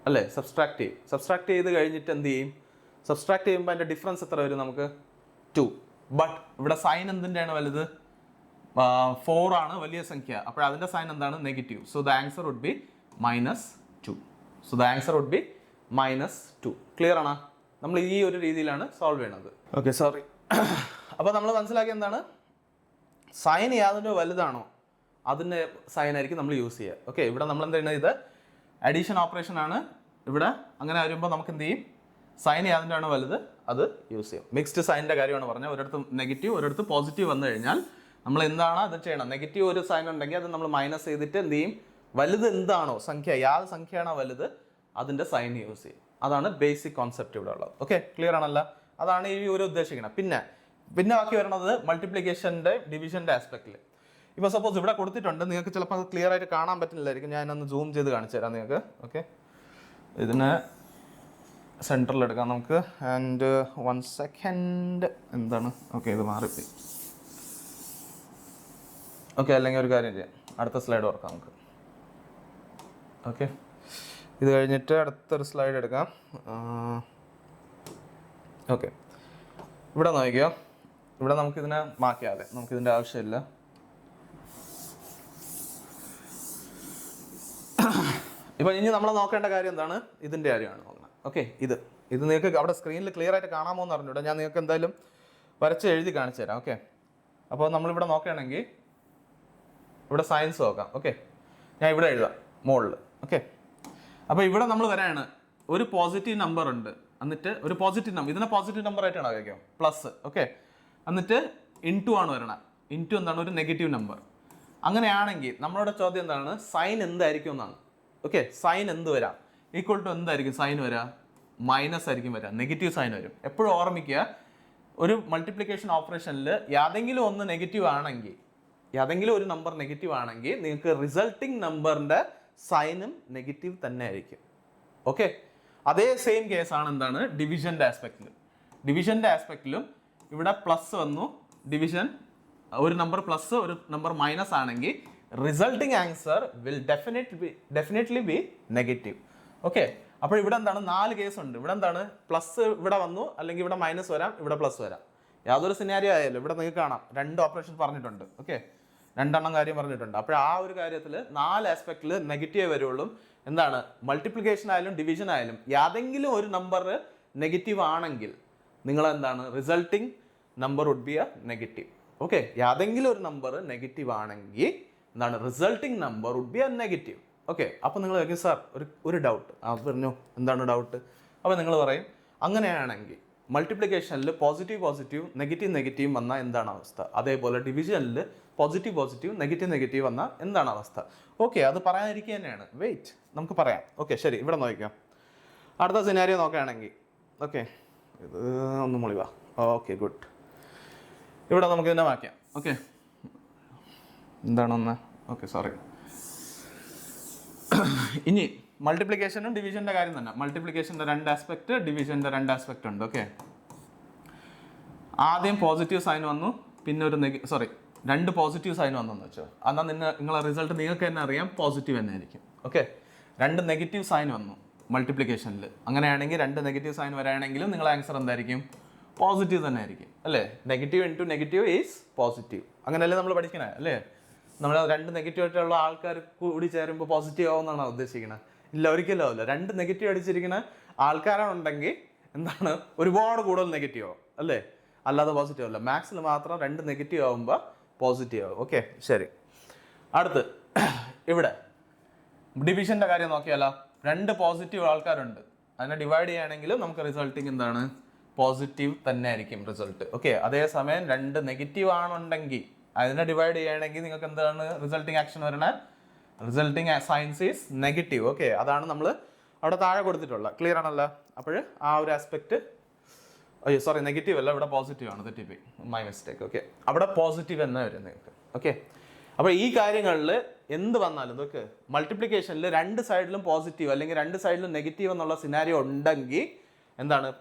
A: അല്ലേ. സബ്സ്ട്രാക്ട് ചെയ്യും. സബ്സ്ട്രാക്ട് ചെയ്ത് കഴിഞ്ഞിട്ട് എന്ത് ചെയ്യും, സബ്സ്ട്രാക്ട് ചെയ്യുമ്പോൾ അതിൻ്റെ ഡിഫറൻസ് എത്ര വരും, നമുക്ക് 2. ബട്ട് ഇവിടെ സൈൻ എന്തിൻ്റെയാണ് വലുത്, 4 ആണ് വലിയ സംഖ്യ. അപ്പോൾ അതിൻ്റെ സൈൻ എന്താണ്, negative. So the answer would be -2. Clear ആണോ. നമ്മൾ ഈ ഒരു രീതിയിലാണ് സോൾവ് ചെയ്യണത്. Okay, sorry. അപ്പോൾ നമ്മൾ മനസ്സിലാക്കിയ എന്താണ്, സൈൻ യാതൊരു വലുതാണോ അതിൻ്റെ സൈൻ ആയിരിക്കും നമ്മൾ യൂസ് ചെയ്യുക. ഓക്കെ, ഇവിടെ നമ്മൾ എന്ത് ചെയ്യുന്നത്, ഇത് അഡീഷൻ ഓപ്പറേഷൻ ആണ്. ഇവിടെ അങ്ങനെ വരുമ്പോൾ നമുക്ക് എന്ത് ചെയ്യും, സൈൻ യാതൊരു വലുത് അത് യൂസ് ചെയ്യും. മിക്സ്ഡ് സൈനിൻ്റെ കാര്യമാണ് പറഞ്ഞത്. ഒരിടത്ത് നെഗറ്റീവ് ഒരിടത്ത് പോസിറ്റീവ് വന്നു കഴിഞ്ഞാൽ നമ്മൾ എന്താണ് അത് ചെയ്യണം, നെഗറ്റീവ് ഒരു സൈൻ ഉണ്ടെങ്കിൽ അത് നമ്മൾ മൈനസ് ചെയ്തിട്ട് എന്ത് ചെയ്യും, വലുത് എന്താണോ സംഖ്യ, യാതൊരു സംഖ്യയാണോ വലുത് അതിൻ്റെ സൈൻ യൂസ് ചെയ്യും. അതാണ് ബേസിക് കോൺസെപ്റ്റ് ഇവിടെ ഉള്ളത്. ഓക്കെ, ക്ലിയർ ആണല്ലോ. അതാണ് ഈ ഒരു ഉദ്ദേശിക്കുന്നത്. പിന്നെ പിന്നെ ബാക്കി വരുന്നത് മൾട്ടിപ്ലിക്കേഷൻ്റെ ഡിവിഷൻ്റെ ആസ്പെക്റ്റിൽ. ഇപ്പോൾ സപ്പോസ് ഇവിടെ കൊടുത്തിട്ടുണ്ട്, നിങ്ങൾക്ക് ചിലപ്പോൾ അത് ക്ലിയർ ആയിട്ട് കാണാൻ പറ്റുന്നില്ലായിരിക്കും, ഞാനൊന്ന് സൂം ചെയ്ത് കാണിച്ചു തരാം നിങ്ങൾക്ക്. ഓക്കെ, ഇതിനെ സെൻറ്ററിൽ എടുക്കാം നമുക്ക്. ആൻഡ് 1 സെക്കൻഡ് എന്താണ്, ഓക്കെ ഇത് മാറിപ്പോയി. ഓക്കെ, അല്ലെങ്കിൽ ഒരു കാര്യം ചെയ്യാം, അടുത്ത സ്ലൈഡ് ഓർക്കാം നമുക്ക്. ഓക്കെ, ഇത് കഴിഞ്ഞിട്ട് അടുത്തൊരു സ്ലൈഡ് എടുക്കാം. ഓക്കെ, ഇവിടെ നോക്കിയോ, ഇവിടെ നമുക്കിതിനെ മാറ്റിയാലേ, നമുക്കിതിൻ്റെ ആവശ്യമില്ല. ഇപ്പോൾ ഇനി നമ്മൾ നോക്കേണ്ട കാര്യം എന്താണ്, ഇതിൻ്റെ കാര്യമാണ് നോക്കുന്നത്. ഓക്കെ, ഇത് നിങ്ങൾക്ക് അവിടെ സ്ക്രീനിൽ ക്ലിയർ ആയിട്ട് കാണാമോ എന്ന് അറിഞ്ഞൂടാ, ഞാൻ നിങ്ങൾക്ക് എന്തായാലും വരച്ച് എഴുതി കാണിച്ചു തരാം. ഓക്കെ, അപ്പോൾ നമ്മളിവിടെ നോക്കുകയാണെങ്കിൽ ഇവിടെ സയൻസ് നോക്കാം. ഓക്കെ, ഞാൻ ഇവിടെ എഴുതാം മുകളിൽ. ഓക്കെ, അപ്പോൾ ഇവിടെ നമ്മൾ വരാണ്, ഒരു പോസിറ്റീവ് നമ്പർ ഉണ്ട്, എന്നിട്ട് ഒരു പോസിറ്റീവ് നമ്പർ, ഇതിനെ പോസിറ്റീവ് നമ്പർ ആയിട്ടാണ് ആയിരിക്കും പ്ലസ്. ഓക്കെ, എന്നിട്ട് ഇൻറ്റു ആണ് വരണം. ഇൻറ്റു എന്താണ്, ഒരു നെഗറ്റീവ് നമ്പർ. അങ്ങനെയാണെങ്കിൽ നമ്മളുടെ ചോദ്യം എന്താണ്, സൈൻ എന്തായിരിക്കും എന്നാണ്. ഓക്കെ, സൈൻ എന്ത് വരാം, ഈക്വൽ ടു എന്തായിരിക്കും സൈൻ വരാം, മൈനസ് ആയിരിക്കും വരാം, നെഗറ്റീവ് സൈൻ വരും. എപ്പോഴും ഓർമ്മിക്കുക, ഒരു മൾട്ടിപ്ലിക്കേഷൻ ഓപ്പറേഷനിൽ ഏതെങ്കിലും ഒന്ന് നെഗറ്റീവ് ആണെങ്കിൽ, ഏതെങ്കിലും ഒരു നമ്പർ നെഗറ്റീവ് ആണെങ്കിൽ നിങ്ങൾക്ക് റിസൾട്ടിങ് നമ്പറിൻ്റെ സൈനും നെഗറ്റീവ് തന്നെ ആയിരിക്കും. ഓക്കെ, അതേ സെയിം കേസാണ് എന്താണ് ഡിവിഷൻ്റെ ആസ്പെക്റ്റിലും. ഡിവിഷൻ്റെ ആസ്പെക്റ്റിലും ഇവിടെ പ്ലസ് വന്നു, ഡിവിഷൻ ഒരു നമ്പർ പ്ലസ് ഒരു നമ്പർ മൈനസ് ആണെങ്കിൽ resulting answer will definitely B negative. Okay, അപ്പോൾ ഇവിടെ എന്താണ് 4 കേസ് ഉണ്ട്. ഇവിടെ എന്താണ് പ്ലസ് ഇവിടെ വന്നു, അല്ലെങ്കിൽ ഇവിടെ മൈനസ് വരാം, ഇവിടെ പ്ലസ് വരാം. യാതൊരു സിനാരിയോ ആയാലും ഇവിടെ നിങ്ങൾക്ക് കാണാം 2 ഓപ്പറേഷൻ പറഞ്ഞിട്ടുണ്ട്. ഓക്കെ, 2 കാര്യം പറഞ്ഞിട്ടുണ്ട്. അപ്പോൾ ആ ഒരു കാര്യത്തിൽ 4 ആസ്പെക്റ്റിൽ നെഗറ്റീവ് വരുള്ളൂ. എന്താണ്, മൾട്ടിപ്ലിക്കേഷൻ ആയാലും ഡിവിഷൻ ആയാലും ഏതെങ്കിലും ഒരു നമ്പർ നെഗറ്റീവ് ആണെങ്കിൽ നിങ്ങൾ എന്താണ്, resulting number would be a negative. Okay, ഏതെങ്കിലും ഒരു നമ്പർ നെഗറ്റീവ് ആണെങ്കിൽ എന്താണ്, resulting number would be a negative. Okay, അപ്പോൾ നിങ്ങൾ ചോദിക്കും സാർ ഒരു ഡൗട്ട്. പറഞ്ഞു എന്താണ് ഡൗട്ട്? അപ്പോൾ നിങ്ങൾ പറയും അങ്ങനെയാണെങ്കിൽ മൾട്ടിപ്ലിക്കേഷനിൽ പോസിറ്റീവ് നെഗറ്റീവ് വന്നാൽ എന്താണ് അവസ്ഥ, അതേപോലെ ഡിവിഷനിൽ പോസിറ്റീവ് നെഗറ്റീവ് വന്നാൽ എന്താണ് അവസ്ഥ? ഓക്കെ, അത് പറയാനിരിക്കുക തന്നെയാണ്. വെയിറ്റ്, നമുക്ക് പറയാം. ഓക്കെ, ശരി, ഇവിടെ നോക്കാം. അടുത്ത സിനാരിയോ നോക്കുകയാണെങ്കിൽ, ഓക്കെ ഇത് ഒന്ന് മുളിവാ. Okay, good. ഇവിടെ നമുക്ക് ഇതിനെ മാറ്റാം. ഓക്കെ, എന്താണൊന്ന്, ഓക്കെ സോറി. ഇനി മൾട്ടിപ്ലിക്കേഷനും ഡിവിഷൻ്റെ കാര്യം തന്നെ. മൾട്ടിപ്ലിക്കേഷൻ്റെ 2 ആസ്പെക്ട്, ഡിവിഷൻ്റെ 2 ആസ്പെക്ട് ഉണ്ട്. ഓക്കെ, ആദ്യം പോസിറ്റീവ് സൈൻ വന്നു, പിന്നെ ഒരു 2 പോസിറ്റീവ് സൈൻ വന്നെന്ന് വെച്ചോ, എന്നാൽ നിങ്ങളെ റിസൾട്ട് നിങ്ങൾക്ക് തന്നെ അറിയാം പോസിറ്റീവ് തന്നെ ആയിരിക്കും. ഓക്കെ, 2 നെഗറ്റീവ് സൈൻ വന്നു മൾട്ടിപ്ലിക്കേഷനിൽ. അങ്ങനെയാണെങ്കിൽ 2 നെഗറ്റീവ് സൈൻ വരാണെങ്കിലും നിങ്ങളെ ആൻസർ എന്തായിരിക്കും, പോസിറ്റീവ് തന്നെ ആയിരിക്കും അല്ലേ. Negative into negative is positive. അങ്ങനെയല്ലേ നമ്മൾ പഠിക്കണേ അല്ലേ? നമ്മൾ 2 നെഗറ്റീവ് ആയിട്ടുള്ള ആൾക്കാർ കൂടി ചേരുമ്പോൾ പോസിറ്റീവ് ആവുമെന്നാണ് ഉദ്ദേശിക്കുന്നത്? ഇല്ല, ഒരിക്കലും ആവില്ല. 2 നെഗറ്റീവ് അടിച്ചിരിക്കുന്ന ആൾക്കാരാണുണ്ടെങ്കിൽ എന്താണ്, ഒരുപാട് കൂടുതൽ നെഗറ്റീവ് ആവും അല്ലേ, അല്ലാതെ പോസിറ്റീവ് അല്ല. മാത്സിൽ മാത്രം 2 നെഗറ്റീവ് ആവുമ്പോൾ പോസിറ്റീവ് ആവും. ഓക്കെ, ശരി. അടുത്ത് ഇവിടെ ഡിവിഷൻ്റെ കാര്യം നോക്കിയാലോ, 2 പോസിറ്റീവ് ആൾക്കാരുണ്ട്, അതിനെ ഡിവൈഡ് ചെയ്യുകയാണെങ്കിലും നമുക്ക് റിസൾട്ടിങ് എന്താണ്, പോസിറ്റീവ് തന്നെ ആയിരിക്കും റിസൾട്ട്. ഓക്കെ, അതേസമയം 2 നെഗറ്റീവ് ആണുണ്ടെങ്കിൽ അതിനെ ഡിവൈഡ് ചെയ്യുകയാണെങ്കിൽ നിങ്ങൾക്ക് എന്താണ് റിസൾട്ടിങ് ആക്ഷൻ വരണേ, resulting science is negative. Okay, അതാണ് നമ്മൾ അവിടെ താഴെ കൊടുത്തിട്ടുള്ളത്. ക്ലിയർ ആണല്ലോ? അപ്പോൾ ആ ഒരു ആസ്പെക്ട്, അയ്യോ സോറി, നെഗറ്റീവ് അല്ല, ഇവിടെ പോസിറ്റീവ് ആണ്, തെറ്റിപ്പോയി, മൈ മിസ്റ്റേക്ക്. ഓക്കെ, അവിടെ പോസിറ്റീവ് തന്നെ വരും നിങ്ങൾക്ക്. ഓക്കെ, അപ്പോൾ ഈ കാര്യങ്ങളിൽ എന്ത് വന്നാലും നോക്ക്, മൾട്ടിപ്ലിക്കേഷനിൽ 2 സൈഡിലും പോസിറ്റീവ് അല്ലെങ്കിൽ 2 സൈഡിലും നെഗറ്റീവ് എന്നുള്ള സിനാരിയോ ഉണ്ടെങ്കിൽ എന്താണ്,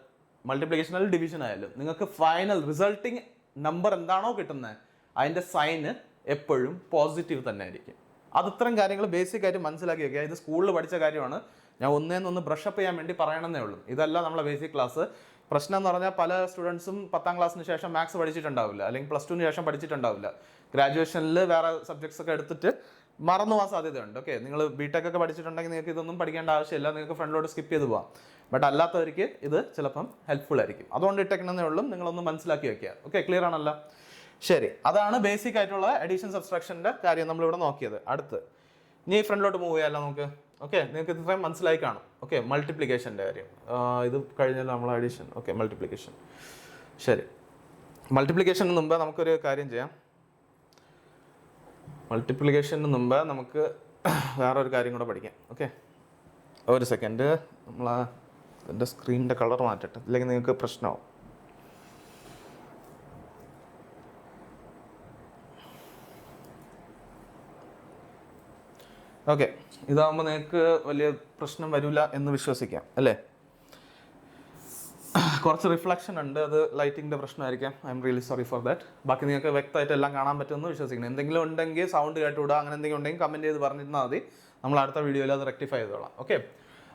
A: മൾട്ടിപ്ലിക്കേഷനിൽ ഡിവിഷൻ ആയാലും നിങ്ങൾക്ക് ഫൈനൽ റിസൾട്ടിങ് നമ്പർ എന്താണോ കിട്ടുന്നത് അതിൻ്റെ സൈന് എപ്പോഴും പോസിറ്റീവ് തന്നെ ആയിരിക്കും. അത് ഇത്തരം കാര്യങ്ങൾ ബേസിക് ആയിട്ട് മനസ്സിലാക്കി വയ്ക്കുക. ഇത് സ്കൂളിൽ പഠിച്ച കാര്യമാണ്, ഞാൻ ഒന്നേന്നൊന്ന് ബ്രഷപ്പ് ചെയ്യാൻ വേണ്ടി പറയണമെന്നേ ഉള്ളൂ. ഇതല്ല നമ്മളെ ബേസിക് ക്ലാസ്. പ്രശ്നം എന്ന് പറഞ്ഞാൽ പല സ്റ്റുഡൻസും 10ാം ക്ലാസ്സിന് ശേഷം മാത്സ് പഠിച്ചിട്ടുണ്ടാവില്ല, അല്ലെങ്കിൽ +2 ശേഷം പഠിച്ചിട്ടുണ്ടാവില്ല. ഗ്രാജുവേഷനിൽ വേറെ സബ്ജക്ട്സ് ഒക്കെ എടുത്തിട്ട് മറന്നു പോകാൻ സാധ്യതയുണ്ട്. ഓക്കെ, നിങ്ങൾ ബിടെക് ഒക്കെ പഠിച്ചിട്ടുണ്ടെങ്കിൽ നിങ്ങൾക്ക് ഇതൊന്നും പഠിക്കേണ്ട ആവശ്യമില്ല, നിങ്ങൾക്ക് ഫ്രണ്ടിലോട്ട് സ്കിപ്പ് ചെയ്ത് പോകാം. ബട്ട് അല്ലാത്തവർക്ക് ഇത് ചിലപ്പം ഹെൽപ്ഫുൾ ആയിരിക്കും. അതുകൊണ്ട് ഇട്ടേക്കണമെന്നേ ഉള്ളൂ, നിങ്ങളൊന്ന് മനസ്സിലാക്കി വയ്ക്കുക. ഓക്കെ, ക്ലിയർ ആണല്ലോ? ശരി, അതാണ് ബേസിക് ആയിട്ടുള്ള അഡീഷൻ സബ്സ്ട്രാക്ഷൻ്റെ കാര്യം നമ്മളിവിടെ നോക്കിയത്. അടുത്ത് ഇനി ഫ്രണ്ടിലോട്ട് മൂവ് ചെയ്യാമല്ലോ നമുക്ക്. ഓക്കെ, നിങ്ങൾക്ക് ഇത്രയും മനസ്സിലായി കാണും. ഓക്കെ, മൾട്ടിപ്ലിക്കേഷൻ്റെ കാര്യം ഇത് കഴിഞ്ഞാൽ നമ്മൾ അഡീഷൻ. Okay, multiplication. ശരി, മൾട്ടിപ്ലിക്കേഷന് മുമ്പ് നമുക്കൊരു കാര്യം ചെയ്യാം. മൾട്ടിപ്ലിക്കേഷന് മുമ്പ് നമുക്ക് വേറൊരു കാര്യം കൂടെ പഠിക്കാം. ഓക്കെ, ഒരു സെക്കൻഡ്, നമ്മൾ എൻ്റെ സ്ക്രീനിൻ്റെ കളർ മാറ്റട്ടെ, ഇല്ലെങ്കിൽ നിങ്ങൾക്ക് പ്രശ്നമാവും. ഓക്കെ, ഇതാകുമ്പോൾ നിങ്ങൾക്ക് വലിയ പ്രശ്നം വരില്ല എന്ന് വിശ്വസിക്കാം അല്ലേ? കുറച്ച് റിഫ്ലക്ഷൻ ഉണ്ട്, അത് ലൈറ്റിങ്ങിൻ്റെ പ്രശ്നമായിരിക്കാം. I'm really sorry for that. ബാക്കി നിങ്ങൾക്ക് വ്യക്തമായിട്ട് എല്ലാം കാണാൻ പറ്റുമെന്ന് വിശ്വസിക്കണം. എന്തെങ്കിലും ഉണ്ടെങ്കിൽ സൗണ്ട് കേട്ടുവിടുക, അങ്ങനെ എന്തെങ്കിലും ഉണ്ടെങ്കിൽ കമൻറ്റ് ചെയ്ത് പറഞ്ഞിരുന്നാൽ മതി. നമ്മൾ അടുത്ത വീഡിയോയിൽ അത് റെക്ടിഫൈ ചെയ്തോളാം. ഓക്കെ,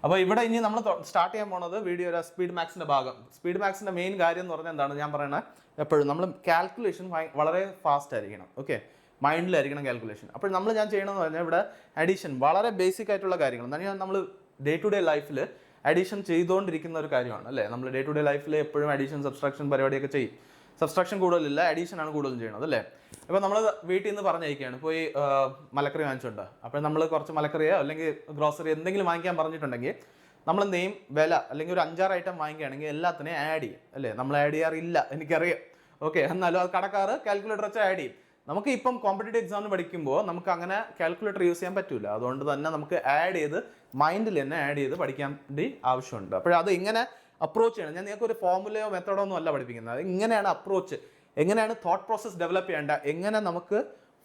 A: അപ്പോൾ ഇവിടെ ഇനി നമ്മൾ സ്റ്റാർട്ട് ചെയ്യാൻ പോകുന്നത് വീഡിയോയുടെ സ്പീഡ് മാക്സിൻ്റെ ഭാഗം. സ്പീഡ് മാക്സിൻ്റെ മെയിൻ കാര്യം എന്ന് പറഞ്ഞാൽ എന്താണ് ഞാൻ പറയുന്നത്, എപ്പോഴും നമ്മൾ കാൽക്കുലേഷൻ വളരെ ഫാസ്റ്റ് ആയിരിക്കണം. ഓക്കെ, മൈൻഡിലായിരിക്കണം കാൽക്കുലേഷൻ. അപ്പോൾ ഞാൻ ചെയ്യണമെന്ന് പറഞ്ഞാൽ ഇവിടെ അഡീഷൻ വളരെ ബേസിക് ആയിട്ടുള്ള കാര്യങ്ങൾ എന്നാൽ നമ്മൾ ഡേ ടു ഡേ ലൈഫിൽ അഡീഷൻ ചെയ്തുകൊണ്ടിരിക്കുന്ന ഒരു കാര്യമാണ് അല്ലേ? നമ്മൾ ഡേ ടു ഡേ ലൈഫിൽ എപ്പോഴും അഡീഷൻ സബ്സ്ട്രാക്ഷൻ പരിപാടിയൊക്കെ ചെയ്യും. സബ്സ്ട്രാക്ഷൻ കൂടുതലില്ല, അഡീഷനാണ് കൂടുതലും ചെയ്യണത് അല്ലേ? അപ്പോൾ നമ്മൾ വീട്ടിൽ നിന്ന് പറഞ്ഞയക്കുകയാണ്, പോയി മലക്കറി വാങ്ങിച്ചുകൊണ്ട്. അപ്പോൾ നമ്മൾ കുറച്ച് മലക്കറിയോ അല്ലെങ്കിൽ ഗ്രോസറി എന്തെങ്കിലും വാങ്ങിക്കാൻ പറഞ്ഞിട്ടുണ്ടെങ്കിൽ നമ്മൾ എന്തെയും വില അല്ലെങ്കിൽ ഒരു 5-6 ഐറ്റം വാങ്ങിക്കുകയാണെങ്കിൽ എല്ലാത്തിനെയും ആഡ് ചെയ്യും അല്ലേ? നമ്മൾ ആഡ് ചെയ്യാറില്ല, എനിക്കറിയാം. ഓക്കെ, എന്നാലും അത് കടക്കാർ കാൽക്കുലേറ്റർ വെച്ച് ആഡ് ചെയ്യും. നമുക്ക് ഇപ്പം കോമ്പറ്റേറ്റീവ് എക്സാമിന് പഠിക്കുമ്പോൾ നമുക്ക് അങ്ങനെ കാൽക്കുലേറ്റർ യൂസ് ചെയ്യാൻ പറ്റില്ല. അതുകൊണ്ട് തന്നെ നമുക്ക് ആഡ് ചെയ്ത് മൈൻഡിൽ തന്നെ ആഡ് ചെയ്ത് പഠിക്കാൻ വേണ്ടി ആവശ്യമുണ്ട്. അപ്പോൾ അത് ഇങ്ങനെ അപ്രോച്ച് ചെയ്യണം. ഞാൻ നിങ്ങൾക്ക് ഒരു ഫോർമുലയോ മെത്തഡോ ഒന്നും അല്ല പഠിപ്പിക്കുന്നത്. ഇങ്ങനെയാണ് അപ്രോച്ച്, എങ്ങനെയാണ് തോട്ട് പ്രോസസ്സ് ഡെവലപ്പ് ചെയ്യേണ്ട, എങ്ങനെ നമുക്ക്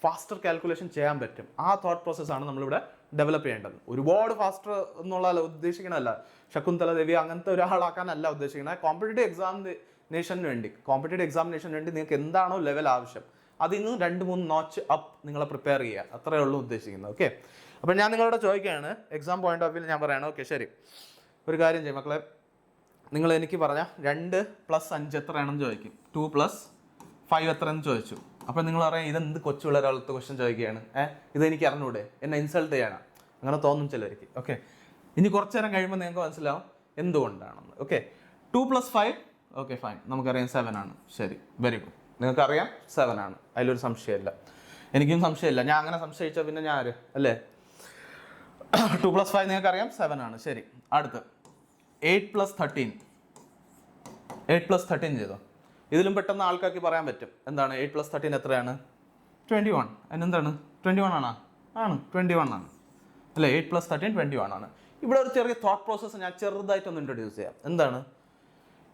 A: ഫാസ്റ്റർ കാൽക്കുലേഷൻ ചെയ്യാൻ പറ്റും, ആ തോട്ട് പ്രോസസ്സാണ് നമ്മളിവിടെ ഡെവലപ്പ് ചെയ്യേണ്ടത്. ഒരുപാട് ഫാസ്റ്റർ എന്നുള്ള ഉദ്ദേശിക്കണമല്ല, ശകുന്തല ദേവി അങ്ങനത്തെ ഒരാളാക്കാനല്ല ഉദ്ദേശിക്കുന്നത്. കോമ്പറ്റേറ്റീവ് എക്സാമിനേഷന് വേണ്ടി നിങ്ങൾക്ക് എന്താണോ ലെവൽ ആവശ്യം അതിൽ നിന്ന് 2-3 നോച്ച് അപ്പ് നിങ്ങളെ പ്രിപ്പയർ ചെയ്യുക, അത്രയേ ഉള്ളൂ ഉദ്ദേശിക്കുന്നത്. ഓക്കെ, അപ്പോൾ ഞാൻ നിങ്ങളോട് ചോദിക്കുകയാണ്, എക്സാം പോയിന്റ് ഓഫ് വ്യൂ ഞാൻ പറയണം. ഓക്കെ ശരി, ഒരു കാര്യം ചെയ്യും മക്കളെ, നിങ്ങൾ എനിക്ക് പറഞ്ഞാൽ 2 + 5 എത്രയാണെന്ന് ചോദിക്കും. 2 + 5 എത്രയെന്ന് ചോദിച്ചു. അപ്പോൾ നിങ്ങൾ പറയാം ഇതെന്ത് കൊച്ചു പിള്ളേരാളത്തെ ക്വസ്റ്റ്യൻ ചോദിക്കുകയാണ്, ഇതെനിക്ക് അറിഞ്ഞൂടെ, എന്നെ ഇൻസൾട്ട് ചെയ്യണം, അങ്ങനെ തോന്നും ചിലർക്ക്. ഓക്കെ, ഇനി കുറച്ച് നേരം കഴിയുമ്പോൾ നിങ്ങൾക്ക് മനസ്സിലാവും എന്തുകൊണ്ടാണെന്ന്. ഓക്കെ, 2 + 5 ഓക്കെ ഫൈൻ, നമുക്കറിയാം 7 ആണ്. ശരി, വെരി ഗുഡ്, നിങ്ങൾക്കറിയാം 7 ആണ്, അതിലൊരു സംശയമില്ല, എനിക്കും സംശയമില്ല. ഞാൻ അങ്ങനെ സംശയിച്ചാൽ പിന്നെ ഞാൻ ആര് അല്ലേ? 2 + 5 നിങ്ങൾക്കറിയാം 7 ആണ്. ശരി, അടുത്ത് 8 + 13. 8 + 13 ചെയ്തോ. ഇതിലും പെട്ടെന്ന് ആൾക്കാർക്ക് പറയാൻ പറ്റും എന്താണ് 8 + 13 എത്രയാണ്? 21. അതിനെന്താണ് 21 ആണോ? ആണ്, 21 ആണ് അല്ലേ? 8 + 13 21 ആണ്. ഇവിടെ ഒരു ചെറിയ തോട്ട് പ്രോസസ്സ് ഞാൻ ചെറുതായിട്ടൊന്ന് ഇൻട്രൊഡ്യൂസ് ചെയ്യാം. എന്താണ്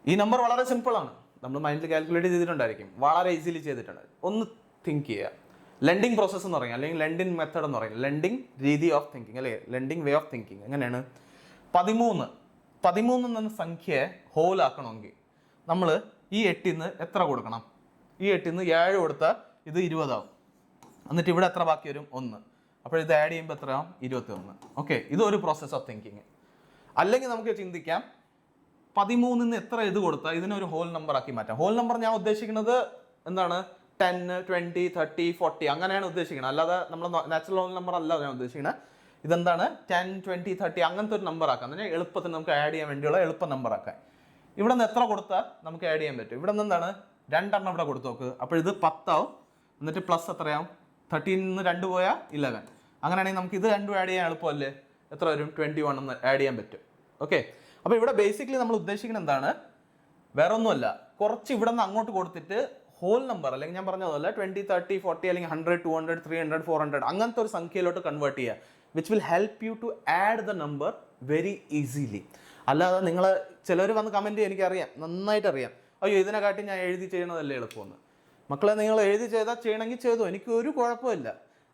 A: ഈ നമ്പർ? വളരെ സിമ്പിളാണ്, നമ്മൾ മൈൻഡിൽ കാൽക്കുലേറ്റ് ചെയ്തിട്ടുണ്ടായിരിക്കും, വളരെ ഈസിലി ചെയ്തിട്ടുണ്ട്. ഒന്ന് തിങ്ക് ചെയ്യുക. ലെൻഡിങ് പ്രോസസ്സ് എന്ന് പറയും, അല്ലെങ്കിൽ ലെൻഡിങ് മെത്തേഡ് എന്ന് പറയും, ലെൻഡിങ് രീതി ഓഫ് തിങ്കിങ് അല്ലേ? Lending way of thinking. എങ്ങനെയാണ്? 13 എന്ന സംഖ്യയെ ഹോൾ ആക്കണമെങ്കിൽ നമ്മൾ ഈ 8 നിന്ന് എത്ര കൊടുക്കണം? ഈ 8 നിന്ന് 7 കൊടുത്താൽ ഇത് 20 ആവും. എന്നിട്ട് ഇവിടെ എത്ര ബാക്കി വരും? 1. അപ്പോൾ ഇത് ആഡ് ചെയ്യുമ്പോൾ എത്രയാവും? 21. ഓക്കെ, ഇതൊരു പ്രോസസ് ഓഫ് തിങ്കിങ്. അല്ലെങ്കിൽ നമുക്ക് ചിന്തിക്കാം 13 നിന്ന് എത്ര ഇത് കൊടുത്താൽ ഇതിനൊരു ഹോൾ നമ്പർ ആക്കി മാറ്റാം. ഹോൾ നമ്പർ ഞാൻ ഉദ്ദേശിക്കുന്നത് എന്താണ്? 10, 20, 30, 40 അങ്ങനെയാണ് ഉദ്ദേശിക്കുന്നത്, അല്ലാതെ നമ്മൾ നാച്ചുറൽ ഹോൾ നമ്പർ അല്ല ഞാൻ ഉദ്ദേശിക്കുന്നത്. ഇതെന്താണ്? 10, 20, 30 അങ്ങനത്തെ ഒരു നമ്പർ ആക്കാം. എന്നാൽ എളുപ്പത്തിന് നമുക്ക് ആഡ് ചെയ്യാൻ വേണ്ടിയുള്ള എളുപ്പ നമ്പർ ആക്കാം. ഇവിടെ നിന്ന് എത്ര കൊടുത്താൽ നമുക്ക് ആഡ് ചെയ്യാൻ പറ്റും? ഇവിടെ നിന്ന് എന്താണ്? 2 എണ്ണം ഇവിടെ കൊടുത്തു നോക്ക്, അപ്പോൾ ഇത് 10 ആവും. എന്നിട്ട് പ്ലസ് എത്രയാവും? 13 നിന്ന് 2 പോയാൽ 11. അങ്ങനെയാണെങ്കിൽ നമുക്ക് ഇത് 2 ആഡ് ചെയ്യാൻ എളുപ്പമല്ലേ? എത്ര വരും? 21 എന്ന് ആഡ് ചെയ്യാൻ പറ്റും. ഓക്കെ, അപ്പോൾ ഇവിടെ ബേസിക്കലി നമ്മൾ ഉദ്ദേശിക്കുന്നത് എന്താണ്? വേറെ ഒന്നുമല്ല, കുറച്ച് ഇവിടെ നിന്ന് അങ്ങോട്ട് കൊടുത്തിട്ട് ഹോൾ നമ്പർ അല്ലെങ്കിൽ ഞാൻ പറഞ്ഞതല്ല 20, 30, 40 അല്ലെങ്കിൽ 100, 200, 300, 400 അങ്ങനത്തെ ഒരു സംഖ്യയിലോട്ട് കൺവേർട്ട് ചെയ്യുക, which will help you to add the number very easily. അല്ലാതെ നിങ്ങൾ ചിലർ വന്ന് കമൻറ്റ് ചെയ്യും, എനിക്കറിയാം, നന്നായിട്ട് അറിയാം, അയ്യോ ഇതിനെക്കാട്ടി ഞാൻ എഴുതി ചെയ്യണതല്ലേ എളുപ്പമെന്ന്. മക്കളെ, നിങ്ങൾ എഴുതി ചെയ്താൽ ചെയ്യണമെങ്കിൽ ചെയ്തോ, എനിക്ക് ഒരു കുഴപ്പമില്ല.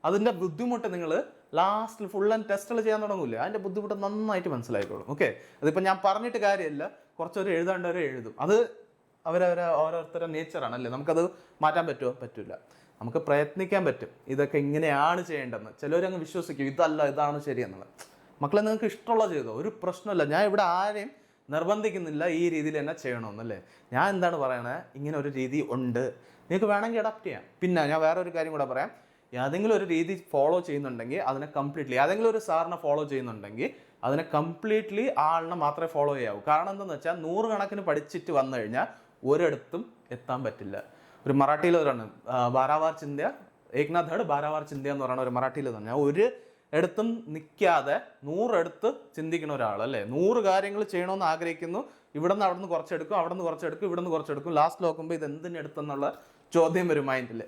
A: അതിൻ്റെ ബുദ്ധിമുട്ട് നിങ്ങൾ ലാസ്റ്റിൽ ഫുൾ ആൻഡ് ടെസ്റ്റുകൾ ചെയ്യാൻ തുടങ്ങില്ല, അതിൻ്റെ ബുദ്ധിമുട്ട് നന്നായിട്ട് മനസ്സിലായിക്കോളും. ഓക്കെ, അതിപ്പോൾ ഞാൻ പറഞ്ഞിട്ട് കാര്യമില്ല, കുറച്ചവർ എഴുതാണ്ടവരെ എഴുതും, അത് ഓരോരുത്തരുടെ നേച്ചറാണ് അല്ലേ? നമുക്കത് മാറ്റാൻ പറ്റുമോ? പറ്റില്ല. നമുക്ക് പ്രയത്നിക്കാൻ പറ്റും, ഇതൊക്കെ ഇങ്ങനെയാണ് ചെയ്യേണ്ടതെന്ന്. ചിലവരങ്ങ് വിശ്വസിക്കും ഇതല്ല ഇതാണ് ശരിയെന്നുള്ളത്. മക്കളെ, നിങ്ങൾക്ക് ഇഷ്ടമുള്ള ചെയ്തോ, ഒരു പ്രശ്നമില്ല. ഞാൻ ഇവിടെ ആരെയും നിർബന്ധിക്കുന്നില്ല ഈ രീതിയിൽ തന്നെ ചെയ്യണമെന്നല്ലേ. ഞാൻ എന്താണ് പറയണത്, ഇങ്ങനെ ഒരു രീതി ഉണ്ട്, നിങ്ങൾക്ക് വേണമെങ്കിൽ അഡാപ്റ്റ് ചെയ്യാം. പിന്നെ ഞാൻ വേറെ ഒരു കാര്യം കൂടെ പറയാം, ഏതെങ്കിലും ഒരു രീതി ഫോളോ ചെയ്യുന്നുണ്ടെങ്കിൽ അതിനെ കംപ്ലീറ്റ്ലി, ഏതെങ്കിലും ഒരു സാറിനെ ഫോളോ ചെയ്യുന്നുണ്ടെങ്കിൽ അതിനെ കംപ്ലീറ്റ്ലി ആളിനെ മാത്രമേ ഫോളോ ചെയ്യാവൂ. കാരണം എന്താണെന്ന് വെച്ചാൽ 100 കണക്കിന് പഠിച്ചിട്ട് വന്നു കഴിഞ്ഞാൽ ഒരിടത്തും എത്താൻ പറ്റില്ല. ഒരു മറാഠിയിൽ ഒരാണ് ബാരാവാർ ചിന്ത്യ, ഏക്നാഥ് ധഡ് ബാരാവാർ ചിന്ത്യ എന്ന് പറയുന്ന ഒരു മറാഠിയിൽ തന്നെ ഒരു ഇടത്തും നിൽക്കാതെ 100 എടുത്ത് ചിന്തിക്കുന്ന ഒരാൾ അല്ലേ. 100 കാര്യങ്ങൾ ചെയ്യണമെന്ന് ആഗ്രഹിക്കുന്നു, ഇവിടെ നിന്ന് അവിടെ നിന്ന് കുറച്ചെടുക്കും, അവിടെ നിന്ന് കുറച്ചെടുക്കും, ഇവിടെ നിന്ന് കുറച്ചെടുക്കും, ലാസ്റ്റ് നോക്കുമ്പോൾ ഇത് എന്തിനെടുത്തെന്നുള്ള ചോദ്യം വരും മൈൻഡിൽ.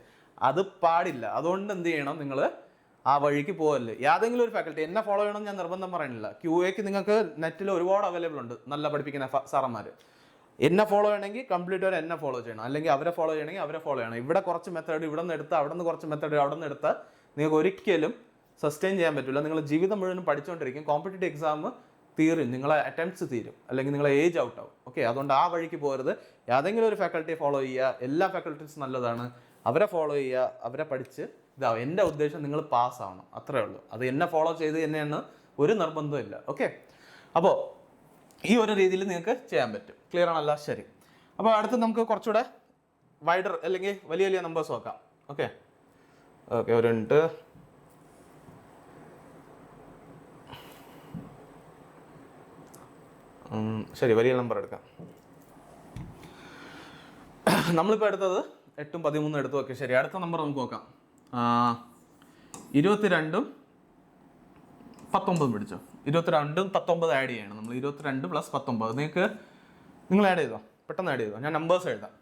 A: അത് പാടില്ല. അതുകൊണ്ട് എന്ത് ചെയ്യണം, നിങ്ങൾ ആ വഴിക്ക് പോകല്ലേ. ഏതെങ്കിലും ഒരു ഫാക്കൽറ്റി എന്നെ ഫോളോ ചെയ്യണമെന്ന് ഞാൻ നിർബന്ധം പറയുന്നില്ല. QAക്ക് നിങ്ങൾക്ക് നെറ്റിൽ ഒരുപാട് അവൈലബിൾ ഉണ്ട്, നല്ല പഠിപ്പിക്കുന്ന സാറന്മാർ. എന്നെ ഫോളോ ചെയ്യണമെങ്കിൽ കംപ്ലീറ്റ് വരെ എന്നെ ഫോളോ ചെയ്യണം, അല്ലെങ്കിൽ അവരെ ഫോളോ ചെയ്യണമെങ്കിൽ അവരെ ഫോളോ ചെയ്യണം. ഇവിടെ കുറച്ച് മെത്തേഡ് ഇവിടെ നിന്ന് എടുത്ത്, അവിടെ നിന്ന് കുറച്ച് മെത്തേഡ് അവിടെ നിന്ന് എടുത്താൽ നിങ്ങൾക്ക് ഒരിക്കലും സസ്റ്റെയിൻ ചെയ്യാൻ പറ്റില്ല. നിങ്ങൾ ജീവിതം മുഴുവൻ പഠിച്ചുകൊണ്ടിരിക്കും. കോമ്പറ്റേറ്റീവ് എക്സാം തീരും, നിങ്ങളെ അറ്റംപ്റ്റ്സ് തീരും, അല്ലെങ്കിൽ നിങ്ങളെ ഏജ് ഔട്ട് ആവും. ഓക്കെ, അതുകൊണ്ട് ആ വഴിക്ക് പോകരുത്. ഏതെങ്കിലും ഒരു ഫാക്കൽറ്റിയെ ഫോളോ ചെയ്യുക. എല്ലാ ഫാക്കൽറ്റീസ് നല്ലതാണ്, അവരെ ഫോളോ ചെയ്യുക, അവരെ പഠിച്ച് ഇതാവും. എൻ്റെ ഉദ്ദേശം നിങ്ങൾ പാസ്സാവണം, അത്രേ ഉള്ളൂ. അത് എന്നെ ഫോളോ ചെയ്ത് തന്നെയാണ്, ഒരു നിർബന്ധമില്ല. ഓക്കെ, അപ്പോൾ ഈ ഒരു രീതിയിൽ നിങ്ങൾക്ക് ചെയ്യാൻ പറ്റും. ക്ലിയർ ആണല്ലോ? ശരി. അപ്പോൾ അടുത്ത് നമുക്ക് കുറച്ചുകൂടെ വൈഡർ അല്ലെങ്കിൽ വലിയ വലിയ നമ്പേഴ്സ് നോക്കാം. ഓക്കെ ഓക്കെ, ഒരു മിനിറ്റ്. ശരി, വലിയ നമ്പർ എടുക്കാം. നമ്മളിപ്പോൾ എടുത്തത് 8ഉം 13ഉം എടുത്തു. ഓക്കെ, ശരി. അടുത്ത നമ്പർ നമുക്ക് നോക്കാം. 22ഉം 19 പിടിച്ചോ. 22ഉം 19 ആഡ് ചെയ്യണം നമ്മൾ. 22 + 19 നിങ്ങൾ ആഡ് ചെയ്തോ, പെട്ടെന്ന് ആഡ് ചെയ്തോ. ഞാൻ നമ്പേഴ്സ് എഴുതാം.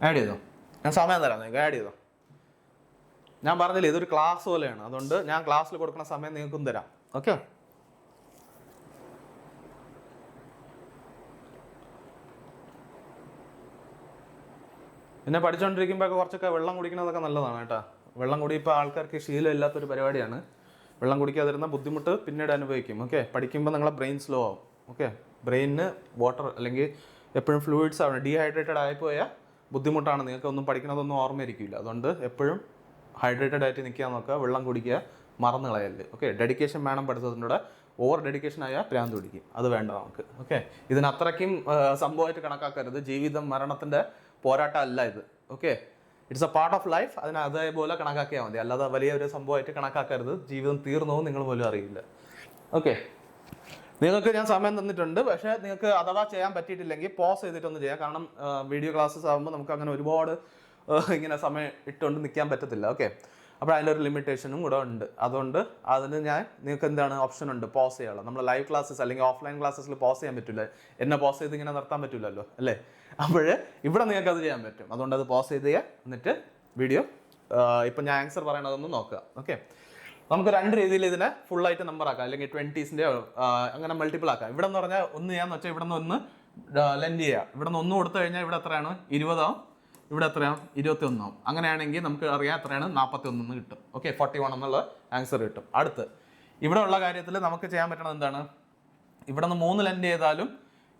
A: ആഡ് ചെയ്തോ, ഞാൻ സമയം തരാം, നിങ്ങൾക്ക് ആഡ് ചെയ്തോ. ഞാൻ പറഞ്ഞില്ല, ഇതൊരു ക്ലാസ് പോലെയാണ്, അതുകൊണ്ട് ഞാൻ ക്ലാസ്സിൽ കൊടുക്കുന്ന സമയം നിങ്ങൾക്കും തരാം. ഓക്കെ, പിന്നെ പഠിച്ചുകൊണ്ടിരിക്കുമ്പോൾ കുറച്ചൊക്കെ വെള്ളം കുടിക്കുന്നതൊക്കെ നല്ലതാണ് കേട്ടോ. വെള്ളം കുടി ഇപ്പോൾ ആൾക്കാർക്ക് ശീലമില്ലാത്തൊരു പരിപാടിയാണ്. വെള്ളം കുടിക്കാതിരുന്ന ബുദ്ധിമുട്ട് പിന്നീട് അനുഭവിക്കും. ഓക്കെ, പഠിക്കുമ്പോൾ നിങ്ങളെ ബ്രെയിൻ സ്ലോ ആവും. ഓക്കെ, ബ്രെയിനിന് വാട്ടർ അല്ലെങ്കിൽ എപ്പോഴും ഫ്ലൂയിഡ്സ് ആവണം. ഡീഹൈഡ്രേറ്റഡ് ആയിപ്പോയാൽ ബുദ്ധിമുട്ടാണ്, നിങ്ങൾക്ക് ഒന്നും പഠിക്കുന്നതൊന്നും ഓർമ്മയിരിക്കില്ല. അതുകൊണ്ട് എപ്പോഴും ഹൈഡ്രേറ്റഡ് ആയിട്ട് നിൽക്കാൻ നോക്കുക, വെള്ളം കുടിക്കുക, മറന്നു കളയല്ലേ. ഓക്കെ, ഡെഡിക്കേഷൻ വേണം പഠിത്തത്തിലൂടെ. ഓവർ ഡെഡിക്കേഷൻ ആയാൽ പ്രാന്ത് പിടിക്കും, അത് വേണ്ട നമുക്ക്. ഓക്കെ, ഇതിനത്രയ്ക്കും സംഭവമായിട്ട് കണക്കാക്കരുത്. ജീവിതം മരണത്തിൻ്റെ പോരാട്ടം അല്ല ഇത്. Okay, it's A part of life. അതിന് അതേപോലെ കണക്കാക്കിയാൽ മതി, അല്ലാതെ വലിയൊരു സംഭവമായിട്ട് കണക്കാക്കരുത്. ജീവിതം തീർന്നോ നിങ്ങൾ പോലും അറിയില്ല. ഓക്കെ, നിങ്ങൾക്ക് ഞാൻ സമയം തന്നിട്ടുണ്ട്. പക്ഷേ നിങ്ങൾക്ക് അഥവാ ചെയ്യാൻ പറ്റിയിട്ടില്ലെങ്കിൽ പോസ് ചെയ്തിട്ടൊന്ന് ചെയ്യാം. കാരണം വീഡിയോ ക്ലാസ്സസ് ആകുമ്പോൾ നമുക്ക് അങ്ങനെ ഒരുപാട് ഇങ്ങനെ സമയം ഇട്ടുകൊണ്ട് നിൽക്കാൻ പറ്റത്തില്ല. ഓക്കെ, അപ്പോൾ അതിലൊരു ലിമിറ്റേഷനും കൂടെ ഉണ്ട്. അതുകൊണ്ട് അതിന് നിങ്ങൾക്ക് എന്താണ് ഓപ്ഷൻ ഉണ്ട്, പോസ് ചെയ്യാനുള്ള. നമ്മൾ ലൈവ് ക്ലാസ്സസ് അല്ലെങ്കിൽ ഓഫ്ലൈൻ ക്ലാസ്സസിൽ പോസ് ചെയ്യാൻ പറ്റില്ല. എന്നെ പോസ് ചെയ്ത് ഇങ്ങനെ നിർത്താൻ പറ്റില്ലല്ലോ അല്ലേ. അപ്പോൾ ഇവിടെ നിങ്ങൾക്ക് അത് ചെയ്യാൻ പറ്റും. അതുകൊണ്ട് അത് പോസ് ചെയ്ത് ചെയ്യുക. എന്നിട്ട് വീഡിയോ ഇപ്പം ഞാൻ ആൻസർ പറയണതൊന്ന് നോക്കുക. ഓക്കെ, നമുക്ക് രണ്ട് രീതിയിൽ ഇതിനെ ഫുള്ളായിട്ട് നമ്പർ ആക്കാം, അല്ലെങ്കിൽ 20s അങ്ങനെ മൾട്ടിപ്പിൾ ആക്കാം. ഇവിടെ എന്ന് പറഞ്ഞാൽ ഒന്ന് ചെയ്യാന്ന് വെച്ചാൽ ഇവിടെ നിന്ന് ഒന്ന് ലെൻഡ് ചെയ്യുക. ഇവിടെ നിന്ന് 1 കൊടുത്തു കഴിഞ്ഞാൽ ഇവിടെ എത്രയാണ്? 20 ആവും. ഇവിടെ എത്രയാവും? 21 ആവും. അങ്ങനെയാണെങ്കിൽ നമുക്ക് അറിയാം എത്രയാണ്? 41 കിട്ടും. ഓക്കെ, 41 എന്നുള്ള ആൻസർ കിട്ടും. അടുത്ത് ഇവിടെ ഉള്ള കാര്യത്തിൽ നമുക്ക് ചെയ്യാൻ പറ്റണത് എന്താണ്? ഇവിടെ നിന്ന് 3 ലെൻഡ് ചെയ്താലും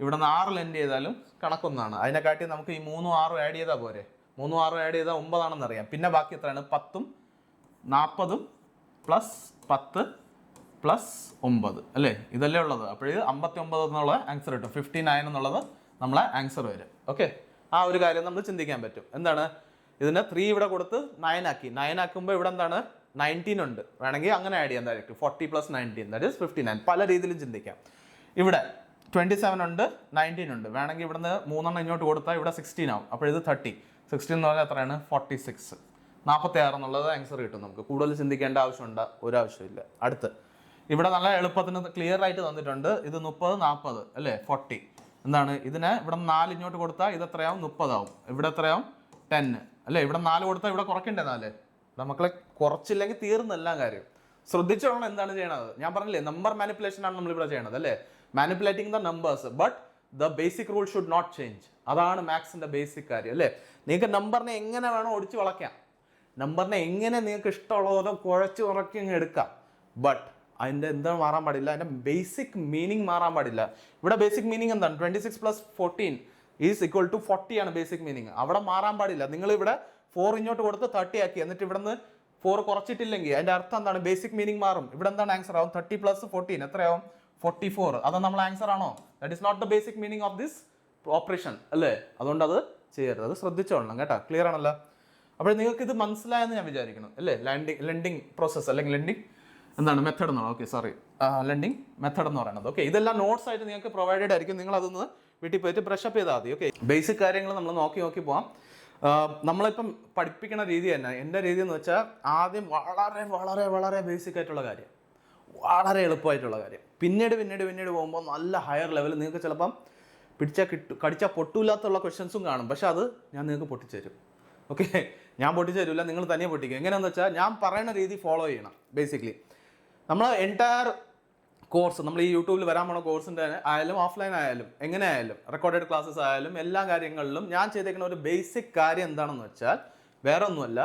A: ഇവിടെ നിന്ന് 6 ലെൻഡ് ചെയ്താലും കണക്കൊന്നാണ്. അതിനെക്കാട്ടി നമുക്ക് ഈ 3ഉം 6ഉം ആഡ് ചെയ്താൽ പോരെ. 3ഉം 6ഉം ആഡ് ചെയ്താൽ 9 ആണെന്ന് അറിയാം. പിന്നെ ബാക്കി എത്രയാണ്? 10ഉം 40ഉം +10 +9 അല്ലേ, ഇതല്ലേ ഉള്ളത്. അപ്പോൾ 59 എന്നുള്ള ആൻസർ കിട്ടും. 59 എന്നുള്ളത് നമ്മളെ ആൻസർ വരും. ഓക്കെ, ആ ഒരു കാര്യം നമ്മൾ ചിന്തിക്കാൻ പറ്റും. എന്താണ്? ഇതിനെ 3 ഇവിടെ കൊടുത്ത് 9 ആക്കി. 9 ആക്കുമ്പോൾ ഇവിടെ എന്താണ്? 19 ഉണ്ട്. വേണമെങ്കിൽ അങ്ങനെ ആഡ് ചെയ്യാൻ ഡയറക്റ്റ്. 40 + 19 that is 59. പല രീതിയിലും ചിന്തിക്കാം. ഇവിടെ 27 ഉണ്ട്, 19 ഉണ്ട്. വേണമെങ്കിൽ ഇവിടുന്ന് 3 എണ്ണം ഇങ്ങോട്ട് കൊടുത്താൽ ഇവിടെ 16 ആവും. അപ്പോൾ ഇത് 30. 16 എന്ന് പറഞ്ഞാൽ എത്രയാണ്? 46. 46 എന്നുള്ളത് ആൻസർ കിട്ടും. നമുക്ക് കൂടുതൽ ചിന്തിക്കേണ്ട ആവശ്യമുണ്ട്, ഒരാവശ്യമില്ല. അടുത്ത് ഇവിടെ നല്ല എളുപ്പത്തിന് ക്ലിയർ ആയിട്ട് തന്നിട്ടുണ്ട്. ഇത് 30 40 അല്ലേ, 40. എന്താണ്? ഇതിനെ ഇവിടെ 4 ഇങ്ങോട്ട് കൊടുത്താൽ ഇത് എത്രയാവും? 30 ആവും. ഇവിടെ എത്രയാവും? 10 അല്ലേ. ഇവിടെ 4 കൊടുത്താൽ ഇവിടെ കുറയ്ക്കണ്ടേ 4? ഇവിടെ മക്കളെ കുറച്ചില്ലെങ്കിൽ തീർന്നെല്ലാം കാര്യം. ശ്രദ്ധിച്ചോളണം എന്താണ് ചെയ്യണത്. ഞാൻ പറഞ്ഞില്ലേ, നമ്പർ മാനിപ്പുലേഷൻ ആണ് നമ്മളിവിടെ ചെയ്യണത് അല്ലേ. Manipulating the numbers, but the basic rule should not change. അതാണ് മാത്സിന്റെ ബേസിക് കാര്യം അല്ലേ. നിങ്ങൾക്ക് നമ്പറിനെ എങ്ങനെ വേണോ ഒടിച്ച് വളയ്ക്കാം, നമ്പറിനെ എങ്ങനെ നിങ്ങൾക്ക് ഇഷ്ടമുള്ളതോ കുഴച്ച് ഉറക്കി അങ്ങ് എടുക്കാം. ബട്ട് അതിൻ്റെ എന്താ മാറാൻ പാടില്ല? അതിൻ്റെ ബേസിക് മീനിങ് മാറാൻ പാടില്ല. ഇവിടെ ബേസിക് മീനിങ് എന്താണ്? 26 + 14 = 40 ആണ് ബേസിക് മീനിങ്. അവിടെ മാറാൻ പാടില്ല. നിങ്ങൾ ഇവിടെ 4 ഇങ്ങോട്ട് കൊടുത്ത് 30 ആക്കി, എന്നിട്ട് ഇവിടെ നിന്ന് 4 കുറച്ചിട്ടില്ലെങ്കിൽ അതിൻ്റെ അർത്ഥം എന്താണ്? ബേസിക് മീനിങ് മാറും. ഇവിടെ എന്താണ് ആൻസർ ആവും? 30 + 14 എത്രയാവും? 44. അത് നമ്മൾ ആൻസർ ആണോ? That is not the basic meaning of this operation അല്ലേ. അതുകൊണ്ട് അത് ചെയ്യരുത്. അത് ശ്രദ്ധിച്ചോളണം കേട്ടോ. ക്ലിയർ ആണല്ലോ. അപ്പോൾ നിങ്ങൾക്ക് ഇത് മനസ്സിലായെന്ന് ഞാൻ വിചാരിക്കണം അല്ലേ. ലെൻഡിങ് പ്രോസസ്സ് അല്ലെങ്കിൽ ലെൻഡിങ് എന്താണ് മെത്തേഡ് എന്നാണ്. ഓക്കെ, സോറി, ലെൻഡിങ് മെത്തേഡ് എന്ന് പറയുന്നത്. ഓക്കെ, ഇതെല്ലാം നോട്ട്സ് ആയിട്ട് നിങ്ങൾക്ക് പ്രൊവൈഡഡ് ആയിരിക്കും. നിങ്ങൾ അതൊന്ന് വീട്ടിൽ പോയിട്ട് ബ്രഷ് അപ്പ് ചെയ്താൽ മതി. ഓക്കെ, ബേസിക് കാര്യങ്ങൾ നമ്മൾ നോക്കി പോകാം. നമ്മളിപ്പം പഠിപ്പിക്കുന്ന രീതി തന്നെ, എൻ്റെ രീതി എന്ന് വെച്ചാൽ ആദ്യം വളരെ വളരെ വളരെ ബേസിക് ആയിട്ടുള്ള കാര്യം, വളരെ എളുപ്പമായിട്ടുള്ള കാര്യം. പിന്നീട് പോകുമ്പോൾ നല്ല ഹയർ ലെവൽ നിങ്ങൾക്ക് ചിലപ്പം കടിച്ചാൽ പൊട്ടൂല്ലാത്തുള്ള ക്വസ്റ്റ്യൻസും കാണും. പക്ഷെ അത് ഞാൻ നിങ്ങൾക്ക് പൊട്ടിച്ചേരും. ഓക്കെ, ഞാൻ പൊട്ടിച്ചേരില്ല, നിങ്ങൾ തനിയെ പൊട്ടിക്കുക. എങ്ങനെയാണെന്ന് വെച്ചാൽ ഞാൻ പറയുന്ന രീതി ഫോളോ ചെയ്യണം. ബേസിക്കലി നമ്മൾ എൻറ്റയർ കോഴ്സ് നമ്മൾ ഈ യൂട്യൂബിൽ വരാൻ പോണ കോഴ്സിൻ്റെ ആയാലും ഓഫ്ലൈൻ ആയാലും എങ്ങനെ ആയാലും റെക്കോർഡഡ് ക്ലാസ്സസ് ആയാലും എല്ലാ കാര്യങ്ങളിലും ഞാൻ ചെയ്തേക്കുന്ന ഒരു ബേസിക് കാര്യം എന്താണെന്ന് വെച്ചാൽ വേറെ ഒന്നുമല്ല,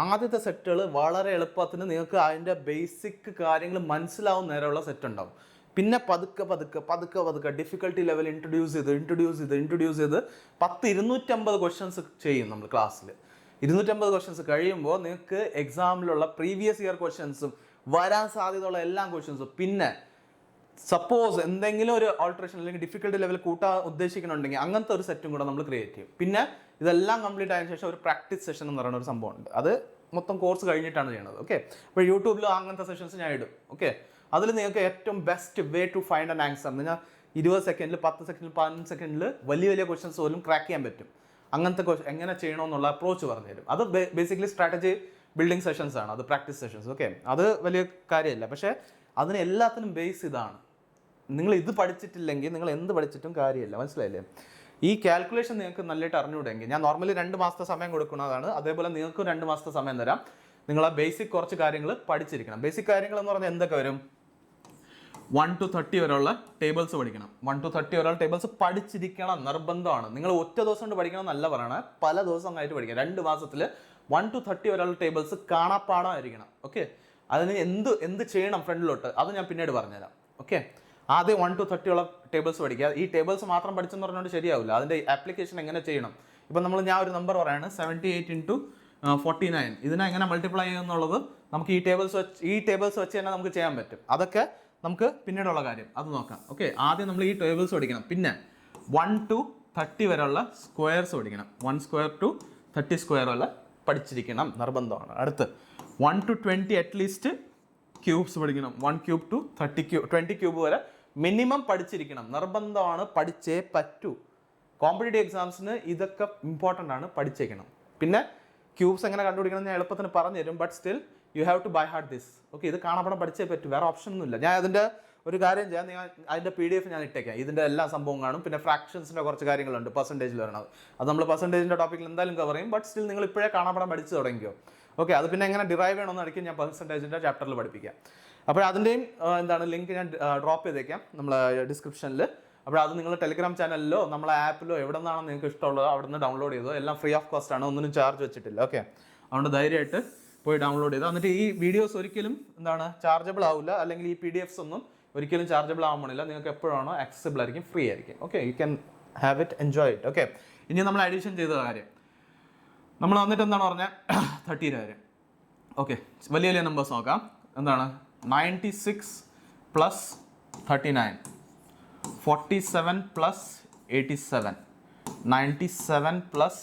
A: ആദ്യത്തെ സെറ്റുകൾ വളരെ എളുപ്പത്തിന് നിങ്ങൾക്ക് അതിൻ്റെ ബേസിക് കാര്യങ്ങൾ മനസ്സിലാവുന്ന നേരമുള്ള സെറ്റ് ഉണ്ടാവും. പിന്നെ പതുക്കെ പതുക്കെ പതുക്കെ പതുക്കെ ഡിഫിക്കൽട്ടി ലെവൽ ഇൻട്രൊഡ്യൂസ് ചെയ്ത് 250 ക്വസ്റ്റ്യൻസ് ചെയ്യും നമ്മൾ ക്ലാസ്സിൽ. 250 ക്വസ്റ്റ്യൻസ് കഴിയുമ്പോൾ നിങ്ങൾക്ക് എക്സാമിലുള്ള പ്രീവിയസ് ഇയർ ക്വസ്റ്റ്യൻസും വരാൻ സാധ്യതയുള്ള എല്ലാ ക്വസ്റ്റ്യൻസും, പിന്നെ സപ്പോസ് എന്തെങ്കിലും ഒരു ഓൾട്രേഷൻ അല്ലെങ്കിൽ ഡിഫിക്കൽട്ടി ലെവൽ കൂട്ടാൻ ഉദ്ദേശിക്കുന്നുണ്ടെങ്കിൽ അങ്ങനത്തെ ഒരു സെറ്റും കൂടെ നമ്മൾ ക്രിയേറ്റ് ചെയ്യും. പിന്നെ ഇതെല്ലാം കംപ്ലീറ്റ് ആയതിനു ശേഷം ഒരു പ്രാക്ടീസ് സെഷൻ എന്ന് പറയുന്ന ഒരു സംഭവമുണ്ട്. അത് മൊത്തം കോഴ്സ് കഴിഞ്ഞിട്ടാണ് ചെയ്യുന്നത്. ഓക്കെ, അപ്പോൾ യൂട്യൂബിൽ അങ്ങനത്തെ സെഷൻസ് ഞാൻ ഇടും. ഓക്കെ, അതിൽ നിങ്ങൾക്ക് ഏറ്റവും best way to find an answer, നിങ്ങൾ 20 സെക്കൻഡിൽ 10 സെക്കൻഡിൽ 15 സെക്കൻഡിൽ വലിയ വലിയ ക്വസ്റ്റ്യൻസ് പോലും ക്രാക്ക് ചെയ്യാൻ പറ്റും. അങ്ങനത്തെ എങ്ങനെ ചെയ്യണമെന്നുള്ള അപ്രോച്ച് പറഞ്ഞു തരും. അത് ബേസിക്കലി സ്ട്രാറ്റജി ബിൽഡിംഗ് സെഷൻസ് ആണ്, അത് പ്രാക്ടീസ് സെഷൻസ്. ഓക്കെ, അത് വലിയ കാര്യമല്ല, പക്ഷേ അതിന് എല്ലാത്തിനും ബേസ് ഇതാണ്. നിങ്ങൾ ഇത് പഠിച്ചിട്ടില്ലെങ്കിൽ നിങ്ങൾ എന്ത് പഠിച്ചിട്ടും കാര്യമില്ല. മനസ്സിലായില്ലേ? ഈ കാൽക്കുലേഷൻ നിങ്ങൾക്ക് നല്ലതായിട്ട് അറിഞ്ഞുകൂടെങ്കിൽ ഞാൻ നോർമലി 2 മാസത്തെ സമയം കൊടുക്കുന്നതാണ്. അതേപോലെ നിങ്ങൾക്ക് 2 മാസത്തെ സമയം തരാം. നിങ്ങൾ ആ ബേസിക് കുറച്ച് കാര്യങ്ങൾ പഠിച്ചിരിക്കണം. ബേസിക് കാര്യങ്ങൾ എന്ന് പറഞ്ഞാൽ എന്തൊക്കെ വരും? 1 to 30 വരെയുള്ള ടേബിൾസ് പഠിക്കണം. 1 to 30 വരെയുള്ള ടേബിൾസ് പഠിച്ചിരിക്കണം, നിർബന്ധമാണ്. നിങ്ങൾ ഒറ്റ ദിവസം കൊണ്ട് പഠിക്കണം എന്നല്ല പറയണേ, പല ദിവസമായിട്ട് പഠിക്കണം. 2 മാസത്തിൽ 1 to 30 വരെയുള്ള ടേബിൾസ് കാണാപ്പാടമായിരിക്കണം. ഓക്കെ, അതിന് എന്ത് ചെയ്യണം ഫ്രണ്ടിലോട്ട് അത് ഞാൻ പിന്നീട് പറഞ്ഞുതരാം. ഓക്കെ, ആദ്യം 1 to 30 ഉള്ള ടേബിൾസ് പഠിക്കുക. ഈ ടേബിൾസ് മാത്രം പഠിച്ചെന്ന് പറഞ്ഞുകൊണ്ട് ശരിയാവില്ല, അതിൻ്റെ ആപ്ലിക്കേഷൻ എങ്ങനെ ചെയ്യണം. ഇപ്പം ഞാൻ ഒരു നമ്പർ പറയാണ്, 78 into 49. ഇതിനെ എങ്ങനെ മൾട്ടിപ്ലൈ ചെയ്യുമെന്നുള്ളത് നമുക്ക് ഈ ടേബിൾസ് വെച്ച് തന്നെ നമുക്ക് ചെയ്യാൻ പറ്റും. അതൊക്കെ നമുക്ക് പിന്നീടുള്ള കാര്യം, അത് നോക്കാം. ഓക്കെ, ആദ്യം നമ്മൾ ഈ ടേബിൾസ് പഠിക്കണം. പിന്നെ 1 to 30 വരെയുള്ള സ്ക്വയർസ് പഠിക്കണം. 1 square to 30 square വരെ പഠിച്ചിരിക്കണം, നിർബന്ധമാണ്. അടുത്ത് 1 to 20 അറ്റ്ലീസ്റ്റ് ക്യൂബ്സ് പഠിക്കണം. 1 cube to 20 ക്യൂബ് വരെ മിനിമം പഠിച്ചിരിക്കണം, നിർബന്ധമാണ്. പഠിച്ചേ പറ്റൂ. കോമ്പറ്റേറ്റീവ് എക്സാംസിന് ഇതൊക്കെ ഇമ്പോർട്ടൻ്റ് ആണ്, പഠിച്ചേക്കണം. പിന്നെ ക്യൂബ്സ് എങ്ങനെ കണ്ടുപിടിക്കണം ഞാൻ എളുപ്പത്തിന് പറഞ്ഞു തരും, but still you have to by heart this. Okay, ഇത് കാണാപ്പാടം പഠിച്ചേ പറ്റൂ, വേറെ ഓപ്ഷൻ ഒന്നുമില്ല. ഞാൻ അതിൻ്റെ ഒരു കാര്യം ചെയ്യാം, നിങ്ങൾ അതിൻ്റെ PDF ഞാൻ ഇട്ടേക്കാം. ഇതിൻ്റെ എല്ലാ സംഭവം കാണും. പിന്നെ ഫ്രാക്ഷൻസിൻ്റെ കുറച്ച് കാര്യങ്ങളുണ്ട്, പെർസെൻറ്റേജിൽ വരണത്. അത് നമ്മൾ പെർസെൻറ്റേജിൻ്റെ ടോപ്പിക്കിൽ എന്തായാലും കവർ ചെയ്യും, ബട്ട് സ്റ്റിൽ നിങ്ങൾ ഇപ്പോഴേ കാണാപ്പാടം പഠിച്ചു തുടങ്ങിയോ. ഓക്കെ, അത് പിന്നെ എങ്ങനെ ഡിറൈവ് ചെയ്യണമെന്നായിരിക്കും ഞാൻ പെർസെൻറ്റേജിൻ്റെ ചാപ്റ്ററിൽ പഠിപ്പിക്കാം. അപ്പോൾ അതിൻ്റെയും ലിങ്ക് ഞാൻ ഡ്രോപ്പ് ചെയ്തേക്കാം നമ്മളെ ഡിസ്ക്രിപ്ഷനിൽ. അപ്പോൾ അത് നിങ്ങൾ ടെലിഗ്രാം ചാനലിലോ നമ്മളെ ആപ്പിലോ എവിടെ നിന്നാണോ നിങ്ങൾക്ക് ഇഷ്ടമുള്ളത് അവിടെ നിന്ന് ഡൗൺലോഡ് ചെയ്തോ. എല്ലാം ഫ്രീ ഓഫ് കോസ്റ്റ് ആണ്, ഒന്നിനും ചാർജ് വെച്ചിട്ടില്ല. ഓക്കെ, അതുകൊണ്ട് ധൈര്യമായിട്ട് പോയി ഡൗൺലോഡ് ചെയ്തോ. എന്നിട്ട് ഈ വീഡിയോസ് ഒരിക്കലും ചാർജബിൾ ആവില്ല, അല്ലെങ്കിൽ ഈ PDFs ഒന്നും ഒരിക്കലും ചാർജബിൾ ആവാൻ പോണില്ല. നിങ്ങൾക്ക് എപ്പോഴാണോ ആക്സസിബിൾ ആയിരിക്കും, ഫ്രീ ആയിരിക്കും. Okay, you can have it, enjoy it. Okay, ഇനി നമ്മൾ അഡീഷൻ ചെയ്ത കാര്യം നമ്മൾ വന്നിട്ട് എന്താണ് പറഞ്ഞാൽ 30 കാര്യം. ഓക്കെ, വലിയ വലിയ നമ്പേഴ്സ് നോക്കാം. 96 plus 39, 47 plus 87, 97 plus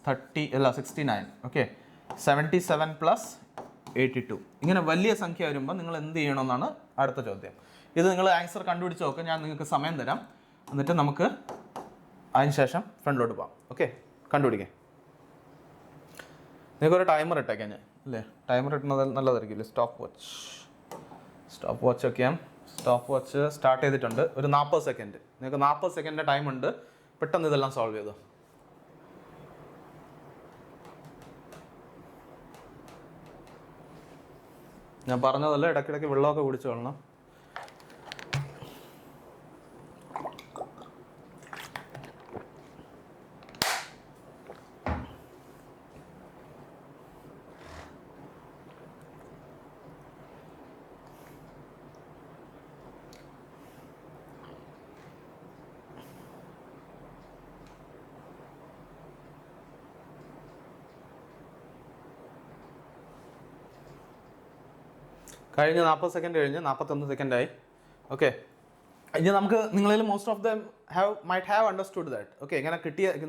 A: 69. Okay, 77 plus 82. ഇങ്ങനെ വലിയ സംഖ്യ വരുമ്പോൾ നിങ്ങൾ എന്ത് ചെയ്യണമെന്നാണ് അടുത്ത ചോദ്യം. ഇത് നിങ്ങൾ ആൻസർ കണ്ടുപിടിച്ച് നോക്കുക. ഞാൻ നിങ്ങൾക്ക് സമയം തരാം, എന്നിട്ട് നമുക്ക് അതിന് ശേഷം ഫ്രണ്ടിലോട്ട് പോകാം. ഓക്കെ, കണ്ടുപിടിക്കാം. നിങ്ങൾക്കൊരു ടൈമർ ഇട്ടേക്കാം ഞാൻ, അല്ലേ? ടൈമർ ഇട്ടുന്നത് നല്ലതായിരിക്കില്ലേ? സ്റ്റോപ്പ് വാച്ച് ഒക്കെയാണ്. സ്റ്റോപ്പ് വാച്ച് സ്റ്റാർട്ട് ചെയ്തിട്ടുണ്ട്. ഒരു 40 സെക്കൻഡ്. നിങ്ങൾക്ക് 40 സെക്കൻഡിൻ്റെ ടൈം ഉണ്ട്. പെട്ടെന്ന് ഇതെല്ലാം സോൾവ് ചെയ്തു. ഞാൻ പറഞ്ഞതല്ല, ഇടയ്ക്കിടയ്ക്ക് വെള്ളമൊക്കെ കുടിച്ചു കൊള്ളണം. കഴിഞ്ഞ് 40 സെക്കൻഡ് കഴിഞ്ഞ് 41 സെക്കൻഡായി. ഓക്കെ, ഇനി നമുക്ക് നിങ്ങളിൽ most of them might have understood that. Okay, ഇങ്ങനെ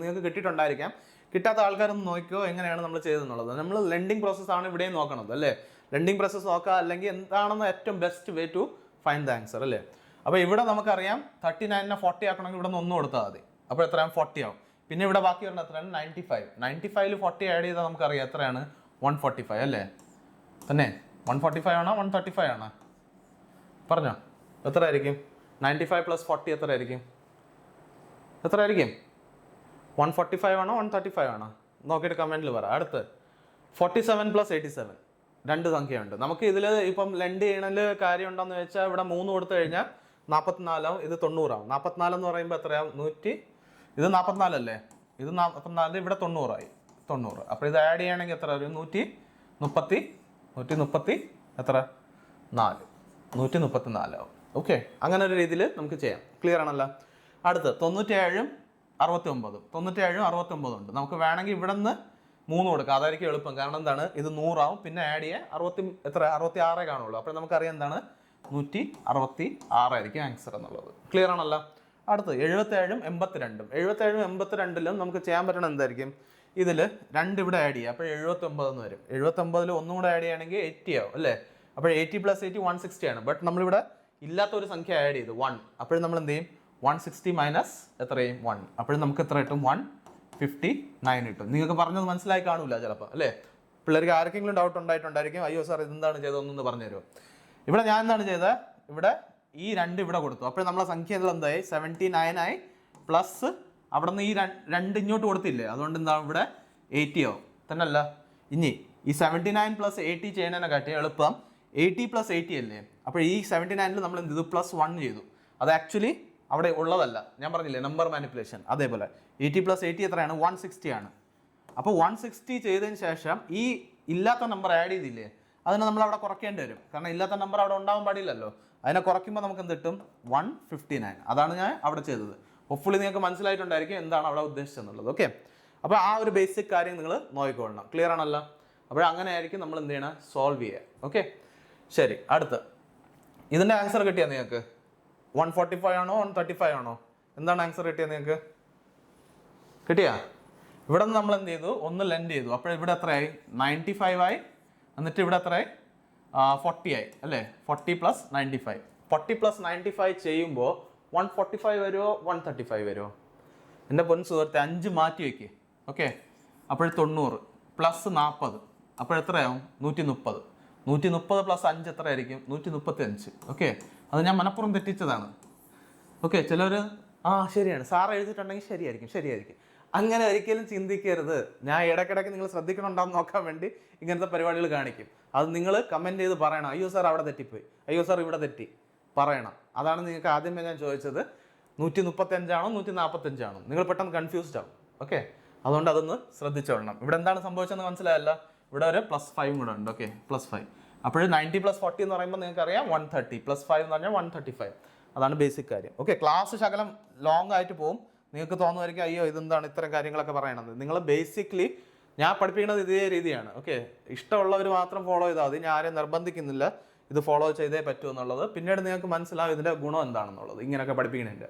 A: നിങ്ങൾക്ക് കിട്ടിയിട്ടുണ്ടായിരിക്കാം. കിട്ടാത്ത ആൾക്കാരൊന്ന് നോക്കിയോ എങ്ങനെയാണ് നമ്മൾ ചെയ്തെന്നുള്ളത്. നമ്മൾ ലെൻഡിങ് പ്രോസസ്സാണ് ഇവിടെയും നോക്കണത്, അല്ലേ? ലെൻഡിങ് പ്രോസസ്സ് നോക്കുക, അല്ലെങ്കിൽ എന്താണെന്ന് ഏറ്റവും best way to find the answer, അല്ലേ? അപ്പോൾ ഇവിടെ നമുക്കറിയാം 39നെ 40 ആക്കണമെങ്കിൽ ഇവിടെ നിന്ന് 1 കൊടുത്താൽ മതി. അപ്പോൾ എത്രയാണ്? 40 ആവും. പിന്നെ ഇവിടെ ബാക്കി വരുന്നത് എത്രയാണ്? 95. 95ൽ 40 ആഡ് ചെയ്താൽ നമുക്കറിയാം എത്രയാണ്? 145, അല്ലേ? തന്നെ 145 ആണോ 135 ആണോ? പറഞ്ഞോ, എത്ര ആയിരിക്കും? 95 plus 40 എത്ര ആയിരിക്കും? 145 ആണോ 135 ആണോ? നോക്കിയിട്ട് കമൻറ്റിൽ പറ. അടുത്ത് 47 plus 87. രണ്ട് സംഖ്യയുണ്ട്. നമുക്ക് ഇതിൽ ഇപ്പം ലെൻഡ് ചെയ്യണതിൽ കാര്യം ഉണ്ടോയെന്ന് വെച്ചാൽ ഇവിടെ 3 കൊടുത്തു കഴിഞ്ഞാൽ 44 ആവും, ഇത് 90 ആവും. 44 എന്ന് പറയുമ്പോൾ എത്രയാവും? 100. ഇത് 44 അല്ലേ, ഇത് 44, ഇവിടെ 90 ആയി. 90. അപ്പോൾ ഇത് ആഡ് ചെയ്യണമെങ്കിൽ എത്ര വരും? 134 എത്ര? 134 ആവും. ഓക്കെ, അങ്ങനെ ഒരു രീതിയിൽ നമുക്ക് ചെയ്യാം. ക്ലിയർ ആണല്ലോ? അടുത്ത് 97 69. 97 69 ഉണ്ട്. നമുക്ക് വേണമെങ്കിൽ ഇവിടെ നിന്ന് 3 കൊടുക്കാം, അതായിരിക്കും എളുപ്പം. കാരണം എന്താണ്, ഇത് 100 ആവും, പിന്നെ ആഡ് ചെയ്യാൻ 66 കാണുള്ളൂ. അപ്പോൾ നമുക്കറിയാം എന്താണ് 166 ആയിരിക്കും ആൻസർ എന്നുള്ളത്. ക്ലിയർ ആണല്ലോ? അടുത്ത് 77 82. 77 82 നമുക്ക് ചെയ്യാൻ പറ്റണം എന്തായിരിക്കും? ഇതിൽ 2 ഇവിടെ ആഡ് ചെയ്യുക, അപ്പോൾ 79 എന്ന് വരും. 79 ഒന്നും കൂടെ ആഡ് ചെയ്യുകയാണെങ്കിൽ 80 ആവും അല്ലേ? അപ്പോൾ 80 + 80 160 ആണ്. ബട്ട് നമ്മളിവിടെ ഇല്ലാത്ത ഒരു സംഖ്യ ആഡ് ചെയ്തു 1. അപ്പോഴും നമ്മൾ എന്ത് ചെയ്യും? 160 മൈനസ് എത്രയും 1. അപ്പോഴും നമുക്ക് എത്ര കിട്ടും? 159 കിട്ടും. നിങ്ങൾക്ക് പറഞ്ഞത് മനസ്സിലായി കാണൂല ചിലപ്പോൾ അല്ലേ? പിള്ളേർക്ക് ആർക്കെങ്കിലും ഡൗട്ട് ഉണ്ടായിട്ടുണ്ടായിരിക്കും, അയ്യോ സാർ ഇതെന്താണ് ചെയ്തതെന്നൊന്ന് പറഞ്ഞു തരുമോ? ഇവിടെ ഞാൻ എന്താണ് ചെയ്തത്? ഇവിടെ ഈ 2 ഇവിടെ കൊടുത്തു. അപ്പോൾ നമ്മളെ സംഖ്യ എന്തായി? 79 ആയി. പ്ലസ് അവിടെ നിന്ന് ഈ 2 ഇങ്ങോട്ട് കൊടുത്തില്ലേ, അതുകൊണ്ട് എന്താണ് ഇവിടെ 80 ആവും തന്നെയല്ല. ഇനി ഈ 79 + 80 ചെയ്യുന്നതിനെ കാട്ടി എളുപ്പം 80 + 80 അല്ലേ? അപ്പോൾ ഈ 79 നമ്മൾ എന്ത് ചെയ്തു? +1 ചെയ്തു. അത് ആക്ച്വലി അവിടെ ഉള്ളതല്ല, ഞാൻ പറഞ്ഞില്ലേ നമ്പർ മാനിപ്പുലേഷൻ. അതേപോലെ 80 + 80 എത്രയാണ്? 160 ആണ്. അപ്പോൾ 160 ചെയ്തതിന് ശേഷം ഈ ഇല്ലാത്ത നമ്പർ ആഡ് ചെയ്തില്ലേ, അതിനെ നമ്മൾ അവിടെ കുറയ്ക്കേണ്ടി വരും. കാരണം ഇല്ലാത്ത നമ്പർ അവിടെ ഉണ്ടാവാൻ പാടില്ലല്ലോ. അതിനെ കുറയ്ക്കുമ്പോൾ നമുക്ക് എന്ത് കിട്ടും? 159. അതാണ് ഞാൻ അവിടെ ചെയ്തത്. ഹോപ്പ്ഫുള്ളി നിങ്ങൾക്ക് മനസ്സിലായിട്ടുണ്ടായിരിക്കും എന്താണ് അവിടെ ഉദ്ദേശിച്ചെന്നുള്ളത്. ഓക്കെ, അപ്പോൾ ആ ഒരു ബേസിക് കാര്യം നിങ്ങൾ നോക്കിക്കൊള്ളണം. ക്ലിയർ ആണല്ലോ? അപ്പോൾ അങ്ങനെ ആയിരിക്കും നമ്മൾ എന്ത് ചെയ്യണം? സോൾവ് ചെയ്യുക. ഓക്കെ, ശരി. അടുത്ത് ഇതിൻ്റെ ആൻസർ കിട്ടിയാൽ നിങ്ങൾക്ക് 145 ആണോ 135 ആണോ? എന്താണ് ആൻസർ കിട്ടിയത് നിങ്ങൾക്ക്? കിട്ടിയാ? ഇവിടെ നിന്ന് നമ്മൾ എന്ത് ചെയ്തു? ഒന്ന് ലെൻഡ് ചെയ്തു. അപ്പോൾ ഇവിടെ എത്രയായി? 95 ആയി. എന്നിട്ട് ഇവിടെ എത്രയായി? 40 ആയി അല്ലേ? 40 + 95. 40 + 95 ചെയ്യുമ്പോൾ 145 വരുമോ 135 വരുമോ? എൻ്റെ പൊൻ സുഹൃത്തെ 5 മാറ്റി വയ്ക്കുക. ഓക്കെ, അപ്പോൾ 90 + 40 അപ്പോൾ എത്രയാവും? 130. 130 + 5 എത്രയായിരിക്കും? 135. ഓക്കെ, അത് ഞാൻ മനഃപൂർവ്വം തെറ്റിച്ചതാണ്. ഓക്കെ, ചിലർ ശരിയാണ് സാർ എഴുതിയിട്ടുണ്ടെങ്കിൽ ശരിയായിരിക്കും. അങ്ങനെ ഒരിക്കലും ചിന്തിക്കരുത്. ഞാൻ ഇടയ്ക്കിടയ്ക്ക് നിങ്ങൾ ശ്രദ്ധിക്കണുണ്ടാവും നോക്കാൻ വേണ്ടി ഇങ്ങനത്തെ പരിപാടികൾ കാണിക്കും. അത് നിങ്ങൾ കമൻറ്റ് ചെയ്ത് പറയണം, അയ്യോ സാർ അവിടെ തെറ്റിപ്പോയി, അയ്യോ സാർ ഇവിടെ തെറ്റി പറയണം. അതാണ് നിങ്ങൾക്ക് ആദ്യമേ ഞാൻ ചോദിച്ചത്. 135 ആണോ 145 ആണോ? നിങ്ങൾ പെട്ടെന്ന് കൺഫ്യൂസ്ഡ് ആവും. ഓക്കെ, അതുകൊണ്ട് അതൊന്ന് ശ്രദ്ധിച്ചോളണം. ഇവിടെ എന്താണ് സംഭവിച്ചതെന്ന് മനസ്സിലായല്ല? ഇവിടെ ഒരു +5 കൂടെ ഉണ്ട്. ഓക്കെ, +5. അപ്പോൾ 90 + 40 എന്ന് പറയുമ്പോൾ നിങ്ങൾക്ക് അറിയാം 130. +5 എന്ന് പറഞ്ഞാൽ 135. അതാണ് ബേസിക് കാര്യം. ഓക്കെ, ക്ലാസ് ശകലം ലോങ് ആയിട്ട് പോകും. നിങ്ങൾക്ക് തോന്നുമായിരിക്കും അയ്യോ ഇതെന്താണ് ഇത്തരം കാര്യങ്ങളൊക്കെ പറയണത്. നിങ്ങൾ ബേസിക്കലി ഞാൻ പഠിപ്പിക്കുന്നത് ഇതേ രീതിയാണ്. ഓക്കെ, ഇഷ്ടമുള്ളവർ മാത്രം ഫോളോ ചെയ്താൽ മതി. ഞാൻ ആരെയും നിർബന്ധിക്കുന്നില്ല ഇത് ഫോളോ ചെയ്തേ പറ്റൂ എന്നുള്ളത്. പിന്നീട് നിങ്ങൾക്ക് മനസ്സിലാവും ഇതിൻ്റെ ഗുണം എന്താണെന്നുള്ളത്. ഇങ്ങനെയൊക്കെ പഠിപ്പിക്കണതിൻ്റെ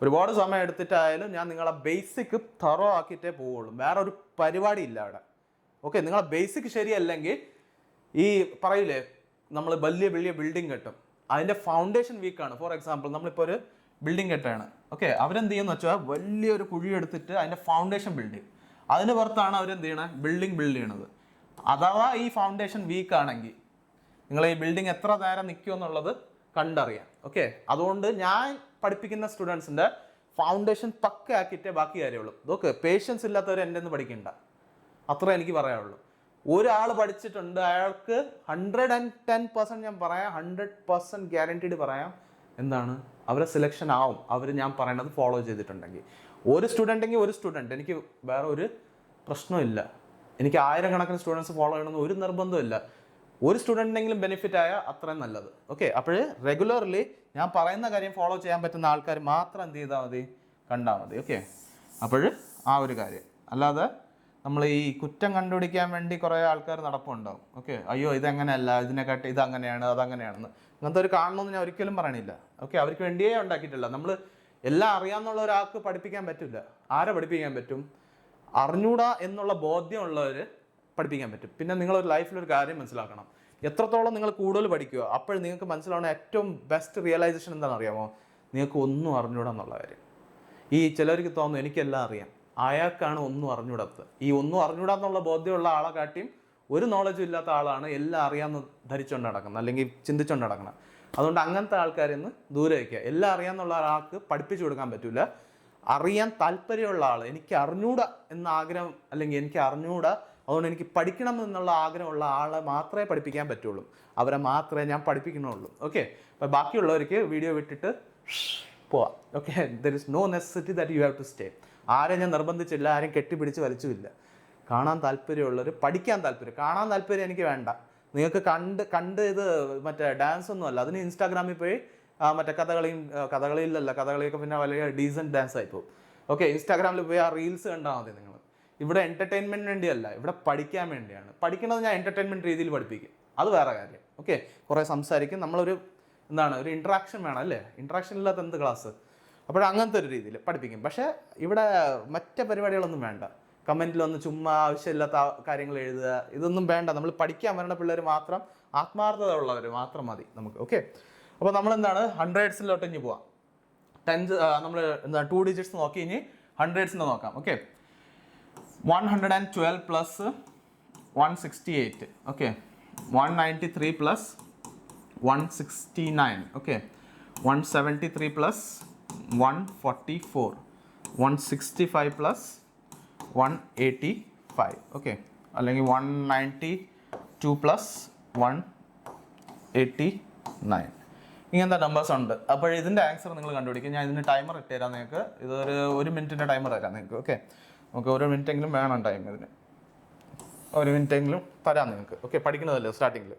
A: ഒരുപാട് സമയം എടുത്തിട്ടായാലും ഞാൻ നിങ്ങളെ ബേസിക് തറോ ആക്കിയിട്ടേ പോവുള്ളൂ. വേറെ ഒരു പരിപാടി ഇല്ല അവിടെ. ഓക്കെ, നിങ്ങളെ ബേസിക് ശരിയല്ലെങ്കിൽ ഈ പറയില്ലേ നമ്മൾ വലിയ ബിൽഡിംഗ് കെട്ടും, അതിൻ്റെ ഫൗണ്ടേഷൻ വീക്കാണ്. ഫോർ എക്സാമ്പിൾ നമ്മളിപ്പോൾ ഒരു ബിൽഡിംഗ് കെട്ടാണ്. ഓക്കെ, അവരെന്ത് ചെയ്യുമെന്ന് വെച്ചാൽ വലിയൊരു കുഴി എടുത്തിട്ട് അതിൻ്റെ ഫൗണ്ടേഷൻ ബിൽഡ് ചെയ്യും. അതിന് പുറത്താണ് അവരെന്ത് ചെയ്യണത്? ബിൽഡിംഗ് ബിൽഡ് ചെയ്യണത്. അഥവാ ഈ ഫൗണ്ടേഷൻ വീക്ക് ആണെങ്കിൽ നിങ്ങൾ ഈ ബിൽഡിംഗ് എത്ര നേരം നിൽക്കുമെന്നുള്ളത് കണ്ടറിയാം. ഓക്കെ, അതുകൊണ്ട് ഞാൻ പഠിപ്പിക്കുന്ന സ്റ്റുഡൻസിൻ്റെ ഫൗണ്ടേഷൻ പക്ക ആക്കിയിട്ടേ ബാക്കി കാര്യമുള്ളൂ. ഓക്കെ, പേഷ്യൻസ് ഇല്ലാത്തവർ എൻ്റെ നിന്ന് പഠിക്കണ്ട, അത്ര എനിക്ക് പറയാനുള്ളൂ. ഒരാൾ പഠിച്ചിട്ടുണ്ട്, അയാൾക്ക് 110% ഞാൻ പറയാം, 100% ഗ്യാരണ്ടീഡ് പറയാം, എന്താണ് അവരെ സെലക്ഷൻ ആവും അവർ ഞാൻ പറയണത് ഫോളോ ചെയ്തിട്ടുണ്ടെങ്കിൽ. ഒരു സ്റ്റുഡൻ്റ് എനിക്ക് വേറെ ഒരു പ്രശ്നമില്ല. എനിക്ക് 1000 കണക്കിന് സ്റ്റുഡൻസ് ഫോളോ ചെയ്യണമെന്ന് ഒരു നിർബന്ധമില്ല. ഒരു സ്റ്റുഡൻറ്റിനെങ്കിലും ബെനിഫിറ്റ് ആയാൽ അത്രയും നല്ലത്. ഓക്കെ, അപ്പോൾ റെഗുലർലി ഞാൻ പറയുന്ന കാര്യം ഫോളോ ചെയ്യാൻ പറ്റുന്ന ആൾക്കാർ മാത്രം എന്ത് ചെയ്താൽ മതി? കണ്ടാൽ മതി. ഓക്കെ, അപ്പോൾ ആ ഒരു കാര്യം. അല്ലാതെ നമ്മൾ ഈ കുറ്റം കണ്ടുപിടിക്കാൻ വേണ്ടി കുറേ ആൾക്കാർ നടപ്പുണ്ടാവും. ഓക്കെ, അയ്യോ ഇതെങ്ങനെയല്ല, ഇതിനെക്കാട്ടി ഇതങ്ങനെയാണ് അതങ്ങനെയാണെന്ന് അങ്ങനത്തെ ഒരു കാണണമെന്ന് ഞാൻ ഒരിക്കലും പറയണില്ല. ഓക്കെ, അവർക്ക് വേണ്ടിയേ ഉണ്ടാക്കിയിട്ടില്ല. നമ്മൾ എല്ലാം അറിയാമെന്നുള്ള ഒരാൾക്ക് പഠിപ്പിക്കാൻ പറ്റില്ല. ആരെ പഠിപ്പിക്കാൻ പറ്റും? അറിഞ്ഞൂടാ എന്നുള്ള ബോധ്യമുള്ളവർ പഠിപ്പിക്കാൻ പറ്റും. പിന്നെ നിങ്ങളൊരു ലൈഫിലൊരു കാര്യം മനസ്സിലാക്കണം, എത്രത്തോളം നിങ്ങൾ കൂടുതൽ പഠിക്കുക അപ്പോൾ നിങ്ങൾക്ക് മനസ്സിലാവുന്ന ഏറ്റവും ബെസ്റ്റ് റിയലൈസേഷൻ എന്താണെന്ന് അറിയാമോ? നിങ്ങൾക്ക് ഒന്നും അറിഞ്ഞൂടാ എന്നുള്ള കാര്യം. ഈ ചിലർക്ക് തോന്നുന്നു എനിക്കെല്ലാം അറിയാം, അയാൾക്കാണ് ഒന്നും അറിഞ്ഞൂടാത്തത്. ഈ ഒന്നും അറിഞ്ഞൂടാന്നുള്ള ബോധ്യമുള്ള ആളെ കാട്ടിയും ഒരു നോളജും ഇല്ലാത്ത ആളാണ് എല്ലാം അറിയാമെന്ന് ധരിച്ചുകൊണ്ട് നടക്കുന്നത്, അല്ലെങ്കിൽ ചിന്തിച്ചുകൊണ്ട് നടക്കണം. അതുകൊണ്ട് അങ്ങനത്തെ ആൾക്കാരിൽ നിന്ന് ദൂരെ വയ്ക്കുക. എല്ലാം അറിയാമെന്നുള്ള ആൾക്ക് പഠിപ്പിച്ചു കൊടുക്കാൻ പറ്റില്ല. അറിയാൻ താല്പര്യമുള്ള ആൾ, എനിക്ക് അറിഞ്ഞൂടാ എന്ന ആഗ്രഹം അല്ലെങ്കിൽ എനിക്ക് അറിഞ്ഞൂടാ അതുകൊണ്ട് എനിക്ക് പഠിക്കണം എന്നുള്ള ആഗ്രഹമുള്ള ആളെ മാത്രമേ പഠിപ്പിക്കാൻ പറ്റുള്ളൂ, അവരെ മാത്രമേ ഞാൻ പഠിപ്പിക്കണുള്ളൂ. ഓക്കെ, അപ്പോൾ ബാക്കിയുള്ളവർക്ക് വീഡിയോ വിട്ടിട്ട് പോവാം. Okay, there is no necessity that you have to stay. ആരെയും ഞാൻ നിർബന്ധിച്ചില്ല, ആരും കെട്ടിപ്പിടിച്ച് വലിച്ചുമില്ല. കാണാൻ താല്പര്യമുള്ളവർ, പഠിക്കാൻ താല്പര്യം, കാണാൻ താല്പര്യം എനിക്ക് വേണ്ട. നിങ്ങൾക്ക് കണ്ട് ഇത് മറ്റേ ഡാൻസ് ഒന്നും അല്ല, അതിന് ഇൻസ്റ്റാഗ്രാമിൽ പോയി മറ്റേ കഥകളിയൊക്കെ പിന്നെ വലിയ ഡീസൻറ്റ് ഡാൻസ് ആയിപ്പോവും. ഓക്കെ, ഇൻസ്റ്റാഗ്രാമിൽ പോയി ആ റീൽസ് കണ്ടാൽ മതി നിങ്ങൾ. ഇവിടെ എൻ്റർടൈൻമെൻറ്റിന് വേണ്ടിയല്ല, ഇവിടെ പഠിക്കാൻ വേണ്ടിയാണ്. പഠിക്കുന്നത് ഞാൻ എൻ്റർടൈൻമെൻറ്റ് രീതിയിൽ പഠിപ്പിക്കും, അത് വേറെ കാര്യം. ഓക്കെ, കുറേ സംസാരിക്കും, നമ്മളൊരു ഒരു ഇൻട്രാക്ഷൻ വേണം അല്ലേ? ഇൻട്രാക്ഷൻ ഇല്ലാത്ത എന്ത് ക്ലാസ്? അപ്പോൾ അങ്ങനത്തെ ഒരു രീതിയിൽ പഠിപ്പിക്കും. പക്ഷേ ഇവിടെ മറ്റേ പരിപാടികളൊന്നും വേണ്ട. കമൻറ്റിലൊന്ന് ചുമ്മാ ആവശ്യമില്ലാത്ത കാര്യങ്ങൾ എഴുതുക, ഇതൊന്നും വേണ്ട. നമ്മൾ പഠിക്കാൻ വരുന്ന പിള്ളേർ മാത്രം, ആത്മാർത്ഥത ഉള്ളവർ മാത്രം മതി നമുക്ക്. ഓക്കെ, അപ്പോൾ നമ്മളെന്താണ് ഹൺഡ്രഡ്സിലോട്ട് ഇനി പോവാം. നമ്മൾ 2 ഡിജിറ്റ്സ് നോക്കി, ഇനി ഹൺഡ്രഡ്സിൻ്റെ നോക്കാം. Okay, 112 plus 168. Okay, 193 plus 169. Okay, 173 plus 144, 165 plus 185. Okay, അല്ലെങ്കിൽ 192 പ്ലസ് 189. ഇങ്ങനത്തെ നമ്പേഴ്സ് ഉണ്ട്. അപ്പോൾ ഇതിൻ്റെ ആൻസർ നിങ്ങൾ കണ്ടുപിടിക്കും. ഞാൻ ഇതിന് ടൈമർ ഇട്ട് തരാം നിങ്ങൾക്ക്. ഇതൊരു 1 മിനിറ്റിൻ്റെ ടൈമർ തരാം നിങ്ങൾക്ക്. ഓക്കെ, നമുക്ക് 1 മിനിറ്റെങ്കിലും വേണം ടൈം. ഇതിന് 1 മിനിറ്റെങ്കിലും തരാം നിങ്ങൾക്ക്. ഓക്കെ, പഠിക്കുന്നതല്ലേ സ്റ്റാർട്ടിങ്ങിൽ.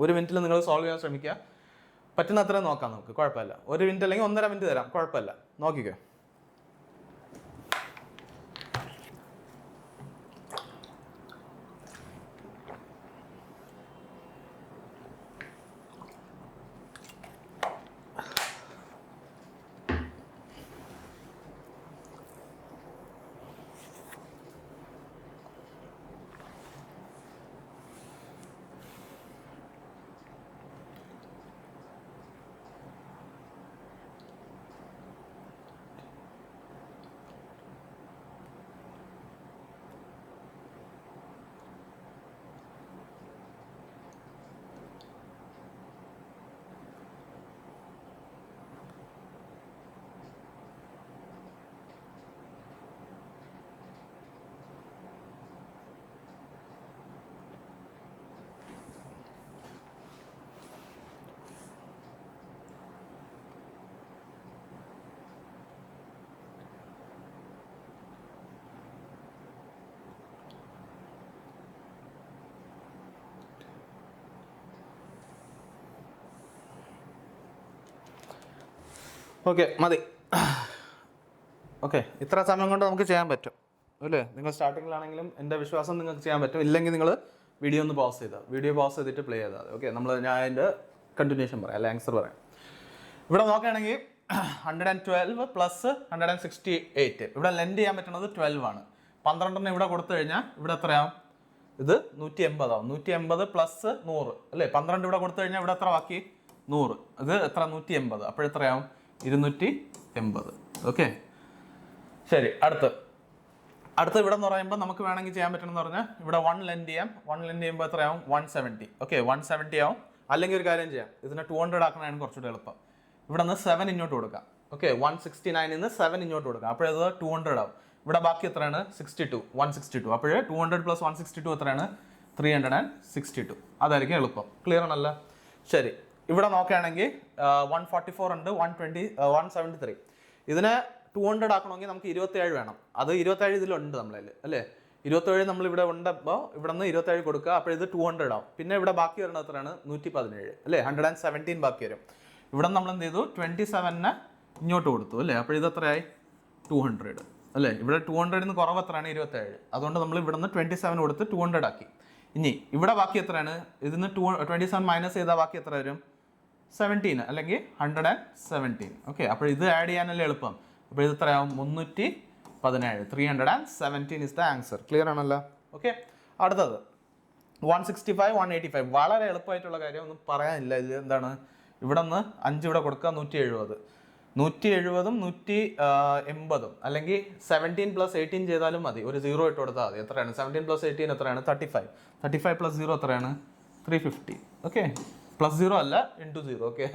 A: 1 മിനിറ്റിൽ നിങ്ങൾ സോൾവ് ചെയ്യാൻ ശ്രമിക്കുക. പറ്റുന്ന അത്രയും നോക്കാം നമുക്ക്, കുഴപ്പമില്ല. 1 മിനിറ്റ് അല്ലെങ്കിൽ 1.5 മിനിറ്റ് തരാം, കുഴപ്പമില്ല, നോക്കിക്കോ. ഓക്കെ, മതി. ഓക്കെ, ഇത്ര സമയം കൊണ്ട് നമുക്ക് ചെയ്യാൻ പറ്റും അല്ലേ? നിങ്ങൾ സ്റ്റാർട്ടിങ്ങിലാണെങ്കിലും എൻ്റെ വിശ്വാസം നിങ്ങൾക്ക് ചെയ്യാൻ പറ്റും. ഇല്ലെങ്കിൽ നിങ്ങൾ വീഡിയോ ഒന്ന് പോസ് ചെയ്തിട്ട് പ്ലേ ചെയ്താൽ മതി. ഓക്കെ, ഞാൻ അതിൻ്റെ കണ്ടിന്യൂഷൻ പറയാം, അല്ലെ ആൻസർ പറയാം. ഇവിടെ നോക്കുകയാണെങ്കിൽ 112 പ്ലസ് 168. ഇവിടെ ലെൻഡ് ചെയ്യാൻ പറ്റുന്നത് 12 ആണ്. 12 ഇവിടെ കൊടുത്തു കഴിഞ്ഞാൽ ഇവിടെ എത്രയാവും? ഇത് 180 ആവും. 180 പ്ലസ് 100 അല്ലേ? 12 ഇവിടെ കൊടുത്തു കഴിഞ്ഞാൽ ഇവിടെ എത്ര ബാക്കി? 100. ഇത് എത്ര? 180. അപ്പോഴെത്രയാവും? 280. ഓക്കെ, ശരി. അടുത്ത് ഇവിടെ എന്ന് പറയുമ്പോൾ നമുക്ക് വേണമെങ്കിൽ ചെയ്യാൻ പറ്റുമെന്ന് പറഞ്ഞാൽ ഇവിടെ 1 ലെൻഡ് ചെയ്യുമ്പോൾ എത്രയാവും? 170. ഓക്കെ, 170 ആവും. അല്ലെങ്കിൽ ഒരു കാര്യം ചെയ്യാം, ഇതിനെ 200 ആക്കണതാണ് കുറച്ചുകൂടി എളുപ്പം. ഇവിടെ നിന്ന് 7 ഇങ്ങോട്ട് കൊടുക്കാം. ഓക്കെ, 169 നിന്ന് 7 ഇങ്ങോട്ട് കൊടുക്കാം. അപ്പോഴത് 200 ആവും. ഇവിടെ ബാക്കി എത്രയാണ്? 162. അപ്പോൾ 200 പ്ലസ് 162 എത്രയാണ്? 362. അതായിരിക്കും എളുപ്പം. ക്ലിയർ ആണല്ലോ? ശരി, ഇവിടെ നോക്കുകയാണെങ്കിൽ 144 ഉണ്ട്, 173. ഇതിനെ 200 ആക്കണമെങ്കിൽ നമുക്ക് 27 വേണം. അത് 27 ഇതിലുണ്ട് നമ്മളതിൽ അല്ലേ? 27 നമ്മളിവിടെ ഉണ്ടപ്പോൾ ഇവിടെ നിന്ന് 27 കൊടുക്കുക. അപ്പോൾ ഇത് 200 ആവും. പിന്നെ ഇവിടെ ബാക്കി വരുന്നത് എത്രയാണ്? 117 അല്ലേ? 117 ബാക്കി വരും. ഇവിടെ നമ്മൾ എന്ത് ചെയ്തു? 27നെ ഇങ്ങോട്ട് കൊടുത്തു അല്ലേ? അപ്പോൾ ഇത് എത്രയായി? 200 അല്ലേ? ഇവിടെ 200 കുറവ് എത്രയാണ്? 27. അതുകൊണ്ട് നമ്മൾ ഇവിടെ നിന്ന് 27 കൊടുത്ത് 200 ആക്കി. ഇനി ഇവിടെ ബാക്കി എത്രയാണ്? ഇതിന് 27 മൈനസ് ചെയ്താൽ ബാക്കി എത്ര വരും? 17 അല്ലെങ്കിൽ 117. ഓക്കെ, അപ്പോൾ ഇത് ആഡ് ചെയ്യാനല്ലേ എളുപ്പം. അപ്പോൾ ഇത് എത്രയാവും? 317. 317 ഇസ് ദ ആൻസർ. ക്ലിയർ ആണല്ലോ? ഓക്കെ, അടുത്തത് 165, 185. വളരെ എളുപ്പമായിട്ടുള്ള കാര്യം, ഒന്നും പറയാനില്ല. ഇത് എന്താണ്? ഇവിടെ നിന്ന് 5 ഇവിടെ കൊടുക്കുക, 170. 170ഉം 180ഉം അല്ലെങ്കിൽ 17 പ്ലസ് 18 ചെയ്താലും മതി. ഒരു 0 ഇട്ട് കൊടുത്താൽ മതി. എത്രയാണ്? 17 പ്ലസ് 18 എത്രയാണ്? 35. 35 പ്ലസ് 0 എത്രയാണ്? 350. ഓക്കെ, പ്ലസ് 0 അല്ല, ഇൻറ്റു 0. ഓക്കെ,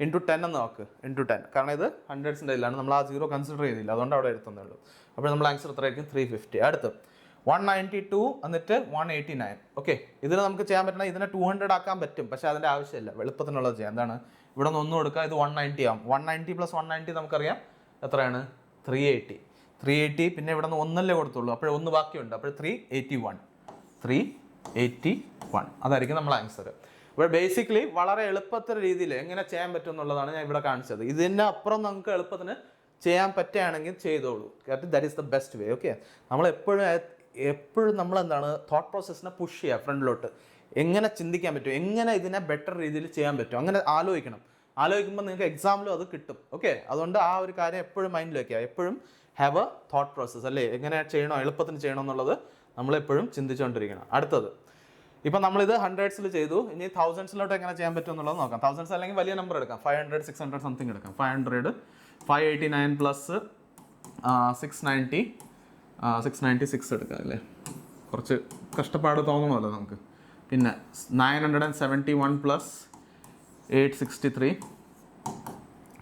A: ഇൻറ്റു 10 എന്ന് നോക്ക്. ഇൻറ്റു 10, കാരണം ഇത് ഹൺഡ്രഡ്സിൻ്റെ ഇതിലാണ്, നമ്മൾ ആ 0 കൺസിഡർ ചെയ്തില്ല, അതുകൊണ്ട് അവിടെ എടുത്തതേ ഉള്ളൂ. അപ്പോൾ നമ്മൾ ആൻസർ എത്രയായിരിക്കും? 350. അടുത്ത് 192 എന്നിട്ട് 189. ഓക്കെ, ഇതിന് നമുക്ക് ചെയ്യാൻ പറ്റണം, ഇതിനെ 200 ആക്കാൻ പറ്റും, പക്ഷെ അതിൻ്റെ ആവശ്യമില്ല, എളുപ്പത്തിനുള്ളത് ചെയ്യാം. എന്താണ്, ഇവിടെ നിന്ന് ഒന്നും കൊടുക്കുക, ഇത് 190 ആവും. 190 + 190 നമുക്കറിയാം എത്രയാണ്, 380. പിന്നെ ഇവിടെ നിന്ന് ഒന്നല്ലേ കൊടുത്തുള്ളൂ, അപ്പോൾ ഒന്ന് ബാക്കിയുണ്ട്, അപ്പോൾ 381. അതായിരിക്കും നമ്മൾ ആൻസർ. ഇവിടെ ബേസിക്കലി വളരെ എളുപ്പത്തിൽ രീതിയിൽ എങ്ങനെ ചെയ്യാൻ പറ്റും എന്നുള്ളതാണ് ഞാൻ ഇവിടെ കാണിച്ചത്. ഇതിൻ്റെ അപ്പുറം നമുക്ക് എളുപ്പത്തിന് ചെയ്യാൻ പറ്റുകയാണെങ്കിൽ ചെയ്തോളൂ. That is the best way. Okay, നമ്മൾ എപ്പോഴും നമ്മൾ എന്താണ് തോട്ട് പ്രോസസ്സിനെ പുഷ് ചെയ്യുക ഫ്രണ്ടിലോട്ട്. എങ്ങനെ ചിന്തിക്കാൻ പറ്റും, എങ്ങനെ ഇതിനെ ബെറ്റർ രീതിയിൽ ചെയ്യാൻ പറ്റും, അങ്ങനെ ആലോചിക്കുമ്പോൾ നിങ്ങൾക്ക് എക്സാമിലും അത് കിട്ടും. ഓക്കെ, അതുകൊണ്ട് ആ ഒരു കാര്യം എപ്പോഴും മൈൻഡിൽ വയ്ക്കുക. എപ്പോഴും ഹാവ് എ തോട്ട് പ്രോസസ്സ്, അല്ലേ, എങ്ങനെ ചെയ്യണോ, എളുപ്പത്തിന് ചെയ്യണം എന്നുള്ളത് നമ്മളെപ്പോഴും ചിന്തിച്ചുകൊണ്ടിരിക്കണം. അടുത്തത്, ഇപ്പം നമ്മളിത് ഹൺഡ്രഡ്സിൽ ചെയ്തു, ഇനി തൗസൻഡ്സിലോട്ട് എങ്ങനെ ചെയ്യാൻ പറ്റും എന്നുള്ളത് നോക്കാം. തൗസൻഡ്സ് അല്ലെങ്കിൽ വലിയ നമ്പർ എടുക്കാം, 500, 600 സംതിങ് എടുക്കാം. 500, 589 പ്ലസ് 696 എടുക്കാം, അല്ലേ, കുറച്ച് കഷ്ടപ്പാട് തോന്നണമല്ലോ നമുക്ക്. പിന്നെ 971 പ്ലസ് 863,